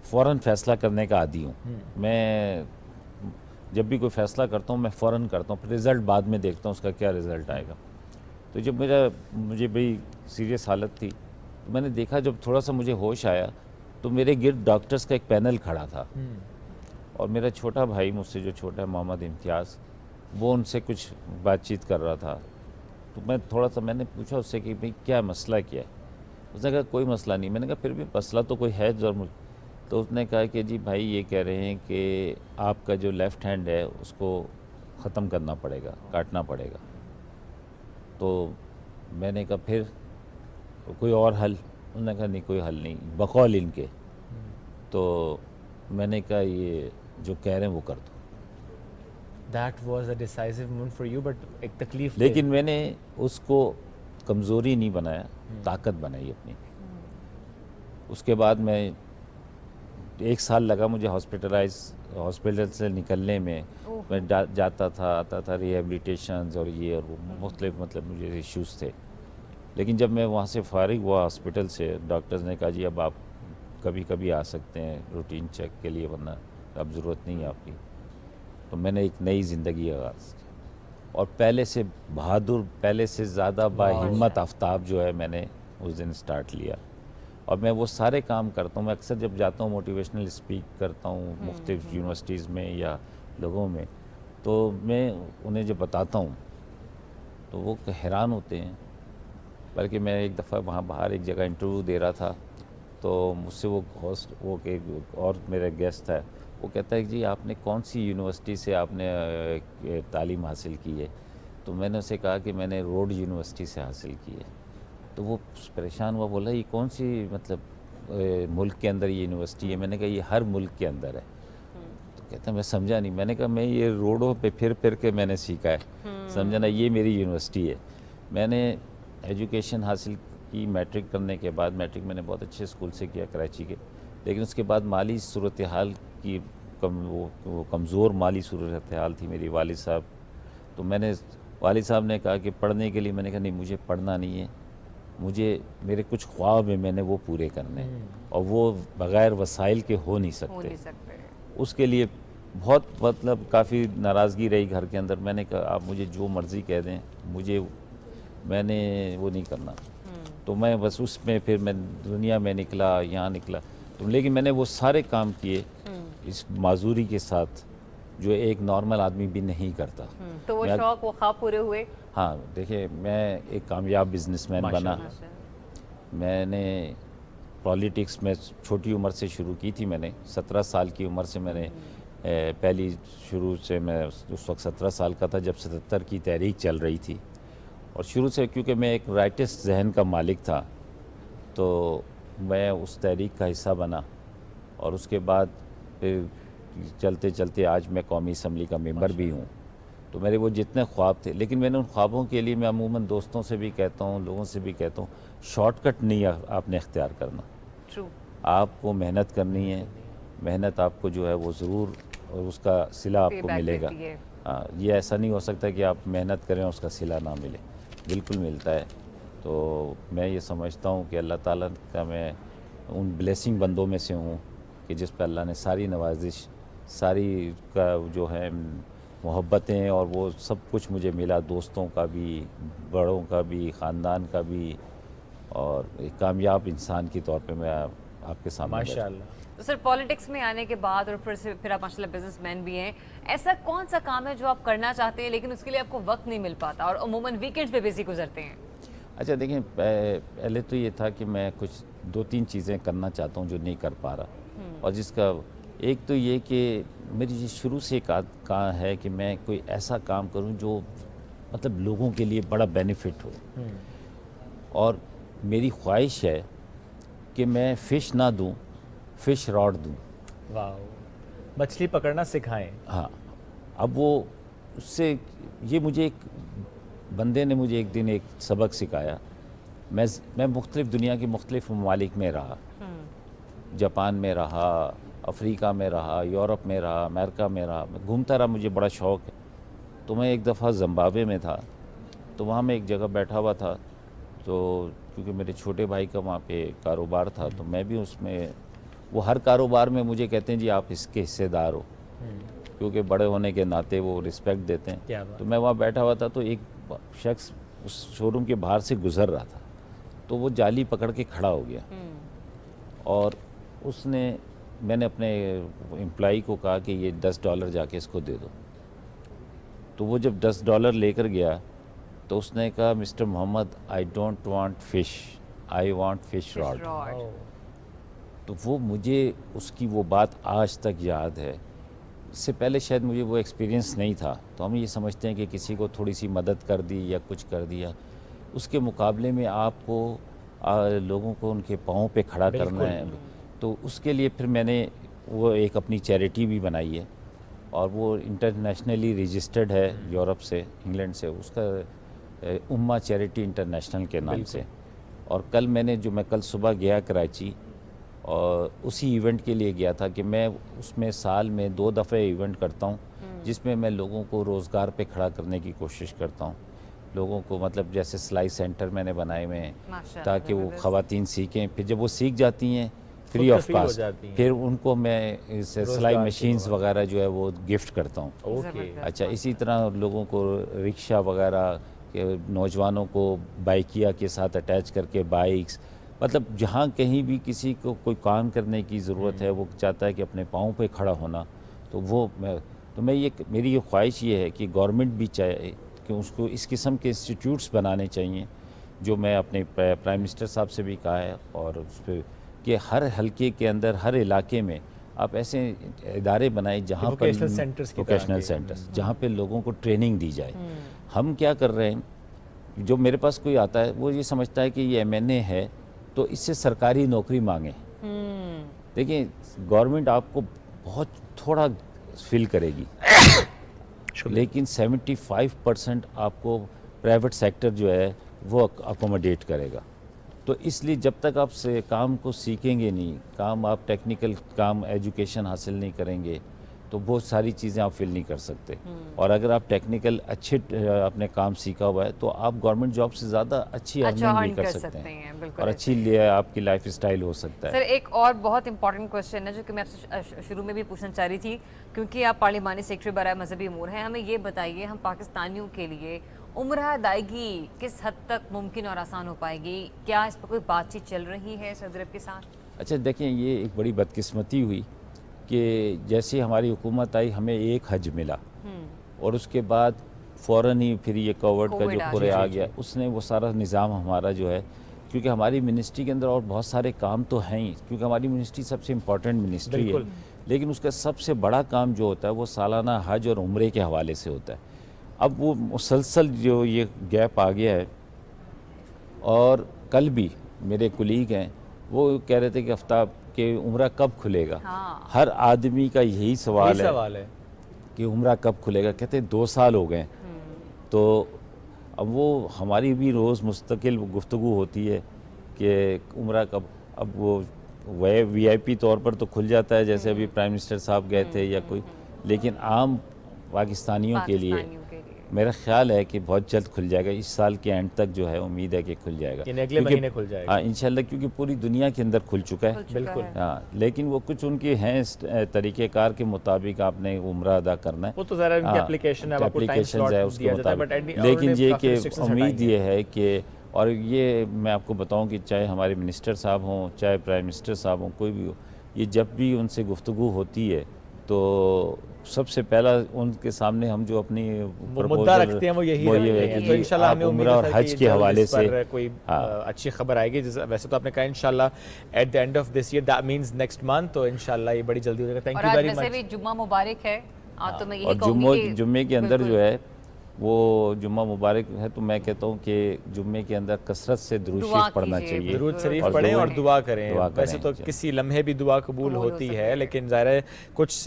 फ़ौरन फ़ैसला करने का आदी हूँ। मैं जब भी कोई फ़ैसला करता हूँ मैं फ़ौरन करता हूँ, फिर रिज़ल्ट बाद में देखता हूँ उसका क्या रिज़ल्ट आएगा। तो जब मुझे बड़ी सीरियस हालत थी, तो मैंने देखा, जब थोड़ा सा मुझे होश आया तो मेरे गिर्द डॉक्टर्स का एक पैनल खड़ा था, और मेरा छोटा भाई, मुझसे जो छोटा है, मोहम्मद इम्तियाज़, वो उनसे कुछ बातचीत कर रहा था। तो मैं थोड़ा सा, मैंने पूछा उससे कि भाई क्या मसला क्या है? उसने कहा कोई मसला नहीं। मैंने कहा फिर भी मसला तो कोई है ज़रूर। तो उसने कहा कि जी भाई ये कह रहे हैं कि आपका जो लेफ़्ट हैंड है उसको ख़त्म करना पड़ेगा, काटना पड़ेगा। तो मैंने कहा फिर कोई और हल? उन्होंने कहा नहीं, कोई हल नहीं, बकौल इनके। तो मैंने कहा ये जो कह रहे हैं वो कर दो। That was a decisive moment for you, but एक तकलीफ लेकिन मैंने उसको कमज़ोरी नहीं बनाया, ताकत बनाई अपनी। उसके बाद मैं 1 साल लगा मुझे हॉस्पिटल से निकलने में। मैं जाता था, आता था, रिहेबिलिटेशंस और ये और वो मुख्तलिफ, मतलब मुझे इश्यूज़ थे। लेकिन जब मैं वहाँ से फारिग हुआ हॉस्पिटल से, डॉक्टर्स ने कहा जी अब आप कभी कभी आ सकते हैं रूटीन चेक के लिए, वरना अब ज़रूरत नहीं है आपकी। तो मैंने एक नई ज़िंदगी आगाज़ की, और पहले से बहादुर, पहले से ज़्यादा बाहिम्मत आफ्ताब जो है मैंने उस दिन स्टार्ट लिया। और मैं वो सारे काम करता हूँ। मैं अक्सर जब जाता हूँ मोटिवेशनल स्पीक करता हूँ मुख्तलिफ यूनिवर्सिटीज़ में या लोगों में, तो मैं उन्हें जब बताता हूँ तो वो हैरान होते हैं। बल्कि मैं एक दफ़ा वहाँ बाहर एक जगह इंटरव्यू दे रहा था, तो मुझसे वो होस्ट, वो एक और मेरा गेस्ट था, वो कहता है कि जी आपने कौन सी यूनिवर्सिटी से आपने तालीम हासिल की है? तो मैंने उसे कहा कि मैंने रोड यूनिवर्सिटी से हासिल की है। तो वो परेशान हुआ, बोला ये कौन सी, मतलब मुल्क के अंदर ये यूनिवर्सिटी है? मैंने कहा ये हर मुल्क के अंदर है। तो कहता मैं समझा नहीं। मैंने कहा मैं ये रोडों पे फिर के मैंने सीखा है, समझा ना, ये मेरी यूनिवर्सिटी है। मैंने एजुकेशन हासिल की मैट्रिक करने के बाद। मैट्रिक मैंने बहुत अच्छे स्कूल से किया कराची के, लेकिन उसके बाद माली सूरत हाल की वो कमज़ोर माली सूरत हाल थी मेरी वालिद साहब। तो मैंने, वालिद साहब ने कहा कि पढ़ने के लिए, मैंने कहा नहीं मुझे पढ़ना नहीं है, मुझे मेरे कुछ ख्वाब है, मैंने वो पूरे करने हैं, और वो बग़ैर वसाइल के हो नहीं सकते। उसके लिए बहुत, मतलब काफ़ी नाराज़गी रही घर के अंदर। मैंने कहा आप मुझे जो मर्ज़ी कह दें, मैंने वो नहीं करना। तो मैं बस उसमें, फिर मैं दुनिया में निकला, यहाँ निकला। तो लेकिन मैंने वो सारे काम किए इस माजूरी के साथ जो एक नॉर्मल आदमी भी नहीं करता। तो वो शौक, वो ख्वाब पूरे हुए? हाँ, देखिए मैं एक कामयाब बिजनेसमैन बना। मैंने पॉलिटिक्स में छोटी उम्र से शुरू की थी। मैंने 17 साल की उम्र से मैंने पहली शुरू से, मैं उस वक्त 17 साल का था जब 77 की तहरीक चल रही थी। और शुरू से, क्योंकि मैं एक राइटिस्ट जहन का मालिक था, तो मैं उस तहरीक का हिस्सा बना। और उसके बाद फिर चलते चलते आज मैं कौमी असम्बली का मेंबर भी हूँ। तो मेरे वो जितने ख्वाब थे, लेकिन मैंने उन ख्वाबों के लिए, मैं अमूमन दोस्तों से भी कहता हूँ, लोगों से भी कहता हूँ, शॉर्टकट नहीं आपने इख्तियार करना। आपको मेहनत करनी है। मेहनत आपको जो है वो ज़रूर, और उसका सिला आपको मिलेगा। ये ऐसा नहीं हो सकता कि आप मेहनत करें और उसका सिला ना मिले, बिल्कुल मिलता है। तो मैं ये समझता हूँ कि अल्लाह ताला का मैं उन ब्लेसिंग बंदों में से हूँ कि जिस पर अल्लाह ने सारी नवाजिश, सारी का जो है मोहब्बतें और वो सब कुछ मुझे मिला, दोस्तों का भी, बड़ों का भी, ख़ानदान का भी, और एक कामयाब इंसान के तौर पे मैं आपके सामने माशाल्लाह। तो सर पॉलिटिक्स में आने के बाद और फिर आप माशाल्लाह बिजनेसमैन भी हैं, ऐसा कौन सा काम है जो आप करना चाहते हैं लेकिन उसके लिए आपको वक्त नहीं मिल पाता और अमूमन वीकेंड्स पे बिजी गुजरते हैं? अच्छा देखिए, पहले तो ये था कि मैं कुछ 2-3 चीज़ें करना चाहता हूँ जो नहीं कर पा रहा, और जिसका एक तो ये कि मेरी ये शुरू से कहा है कि मैं कोई ऐसा काम करूँ जो मतलब लोगों के लिए बड़ा बेनिफिट हो, और मेरी ख्वाहिश है कि मैं फ़िश ना दूँ, फ़िश रॉड दूँ। वाह, मछली पकड़ना सिखाएं। हाँ, अब वो उससे ये मुझे एक बंदे ने मुझे एक दिन एक सबक सिखाया। मैं मुख्तलिफ़ दुनिया के मुख्तलिफ़ ममालिक में रहा, जापान में रहा, अफ्रीका में रहा, यूरोप में रहा, अमेरिका में रहा, मैं घूमता रहा, मुझे बड़ा शौक़ है। तो मैं एक दफ़ा ज़िम्बाब्वे में था, तो वहाँ मैं एक जगह बैठा हुआ था, तो क्योंकि मेरे छोटे भाई का वहाँ पे कारोबार था, तो मैं भी उसमें, वो हर कारोबार में मुझे कहते हैं जी आप इसके हिस्सेदार हो, क्योंकि बड़े होने के नाते वो रिस्पेक्ट देते हैं। तो मैं वहाँ बैठा हुआ था, तो एक शख्स उस शोरूम के बाहर से गुज़र रहा था, तो वो जाली पकड़ के खड़ा हो गया, और मैंने अपने एम्प्लॉई को कहा कि ये $10 जाके इसको दे दो। तो वो जब $10 लेकर गया तो उसने कहा, mister Mohammad, I don't want fish, I want fish rod. तो वो मुझे उसकी वो बात आज तक याद है। इससे पहले शायद मुझे वो एक्सपीरियंस नहीं था, तो हम ये समझते हैं कि किसी को थोड़ी सी मदद कर दी या कुछ कर दिया, उसके मुकाबले में आपको लोगों को उनके पाँव पे खड़ा करना है। तो उसके लिए फिर मैंने वो एक अपनी चैरिटी भी बनाई है, और वो इंटरनेशनली रजिस्टर्ड है यूरोप से, इंग्लैंड से, उसका उम्मा चैरिटी इंटरनेशनल के नाम से। और मैं कल सुबह गया कराची, और उसी इवेंट के लिए गया था कि मैं उसमें साल में 2 दफ़े इवेंट करता हूँ, जिसमें मैं लोगों को रोज़गार पे खड़ा करने की कोशिश करता हूँ। लोगों को मतलब जैसे सिलाई सेंटर मैंने बनाए हुए हैं, ताकि वो ख़वातीन सीखें, फिर जब वो सीख जाती हैं फ्री ऑफ कॉस्ट, फिर उनको मैं सिलाई मशीन्स वगैरह जो है वो गिफ्ट करता हूँ। अच्छा, इसी तरह लोगों को रिक्शा वगैरह के, नौजवानों को बाइकिया के साथ अटैच करके बाइक्स, मतलब जहाँ कहीं भी किसी को कोई काम करने की ज़रूरत है, वो चाहता है कि अपने पाँव पे खड़ा होना, तो मेरी ये ख्वाहिश ये है कि गवर्नमेंट भी चाहे कि उसको इस किस्म के इंस्टीट्यूट्स बनाने चाहिए, जो मैं अपने प्राइम मिनिस्टर साहब से भी कहा है, और उस पर कि हर हलके के अंदर, हर इलाके में आप ऐसे इदारे बनाए जहाँ पर वोकेशनल सेंटर्स, जहाँ पे लोगों को ट्रेनिंग दी जाए। हम क्या कर रहे हैं, जो मेरे पास कोई आता है वो ये समझता है कि ये MNA है तो इससे सरकारी नौकरी मांगे। देखिए, गवर्नमेंट आपको बहुत थोड़ा फिल करेगी, लेकिन 75% आपको प्राइवेट सेक्टर जो है वो अकोमोडेट करेगा। तो इसलिए जब तक आप से काम को सीखेंगे नहीं, आप टेक्निकल काम, एजुकेशन हासिल नहीं करेंगे, तो बहुत सारी चीज़ें आप फिल नहीं कर सकते। और अगर आप टेक्निकल अच्छे अपने काम सीखा हुआ है, तो आप गवर्नमेंट जॉब से ज़्यादा अच्छी अर्निंग भी कर सकते हैं, और अच्छी आपकी लाइफ स्टाइल हो सकता है। सर, एक और बहुत इंपॉर्टेंट क्वेश्चन है जो कि मैं आपसे शुरू में भी पूछना चाह रही थी, क्योंकि आप पार्लिमानी सेक्रेटरी बराए मजहबी अमूर हैं। हमें ये बताइए, हम पाकिस्तानियों के लिए उम्रा अदायगी किस हद तक मुमकिन और आसान हो पाएगी? क्या इस पर कोई बातचीत चल रही है सऊदी अरब के साथ? अच्छा देखिए, ये एक बड़ी बदकिस्मती हुई कि जैसे हमारी हुकूमत आई, हमें एक हज मिला, और उसके बाद फ़ौरन ही फिर ये कोविड का जो पूरे आ गया, उसने वो सारा निज़ाम हमारा जो है, क्योंकि हमारी मिनिस्ट्री के अंदर और बहुत सारे काम तो हैं ही, क्योंकि हमारी मिनिस्ट्री सबसे इम्पॉर्टेंट मिनिस्ट्री है, लेकिन उसका सबसे बड़ा काम जो होता है वो सालाना हज और उम्रे के हवाले से होता है। अब वो मुसलसल जो ये गैप आ गया है, और कल भी मेरे कुलीग हैं वो कह रहे थे कि आफ्ताब कि उम्रा कब खुलेगा। हर आदमी का यही सवाल है कि उम्रा कब खुलेगा। कहते 2 साल हो गए। तो अब वो हमारी भी रोज़ मुस्तकिल गुफ्तगू होती है कि उम्रा कब। अब वो VIP तौर पर तो खुल जाता है, जैसे अभी प्राइम मिनिस्टर साहब गए थे या कोई, लेकिन आम पाकिस्तानियों के लिए पाकिस्तानियों के लिए। मेरा ख्याल है कि बहुत जल्द खुल जाएगा। इस साल के एंड तक जो है उम्मीद है कि खुल जाएगा, यानी अगले महीने खुल जाएगा। हाँ इंशाल्लाह, क्योंकि पूरी दुनिया के अंदर खुल चुका है। बिल्कुल। हाँ, लेकिन वो कुछ उनके हैं तरीक़ेकार के मुताबिक आपने उम्रा अदा करना है, वो तो ज़रा उनकी एप्लीकेशन है, आपको टाइम स्लॉट है उसके दिया जाता है, मुताबिक। बट लेकिन ये कि उम्मीद ये है कि, और ये मैं आपको बताऊं कि चाहे हमारे मिनिस्टर साहब हों, चाहे प्राइम मिनिस्टर साहब हों, कोई भी हो, ये जब भी उनसे गुफ्तगू होती है तो सबसे पहला उनके सामने हम जो अपनी मुद्दा रखते हैं वो यही है। तो इंशाल्लाह हमें उम्मीद है और हज के हवाले से कोई अच्छी खबर आएगी। वैसे तो आपने कहा इंशाल्लाह at the end of this year, that means next month, तो इंशाल्लाह ये बड़ी जल्दी हो जाएगा। Thank you very much. वैसे भी जुम्मा मुबारक है, तो मैं और यही कहूंगी कि जुम्मे के अंदर जो है वो जुम्मा मुबारक है, तो मैं कहता हूँ कि जुम्मे के अंदर कसरत से दुरूद शरीफ पढ़ना चाहिए, दुरूद शरीफ पढ़ें और दुआ करें। वैसे तो किसी लम्हे भी दुआ कबूल होती है, लेकिन ज़ाहिर है कुछ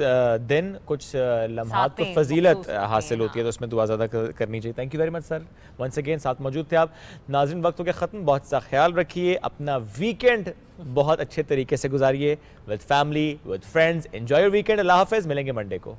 दिन, कुछ लम्हात को फजीलत हासिल होती है, तो उसमें दुआ ज़्यादा करनी चाहिए। Thank you very much sir, once again साथ मौजूद थे आप। नाज़रीन, वक्त हो गया ख़त्म, बहुत सा ख्याल रखिए, अपना वीकेंड बहुत अच्छे तरीके से गुजारिए, with family, with friends. Enjoy your weekend. अल्लाह हाफ़िज़, मिलेंगे मंडे को।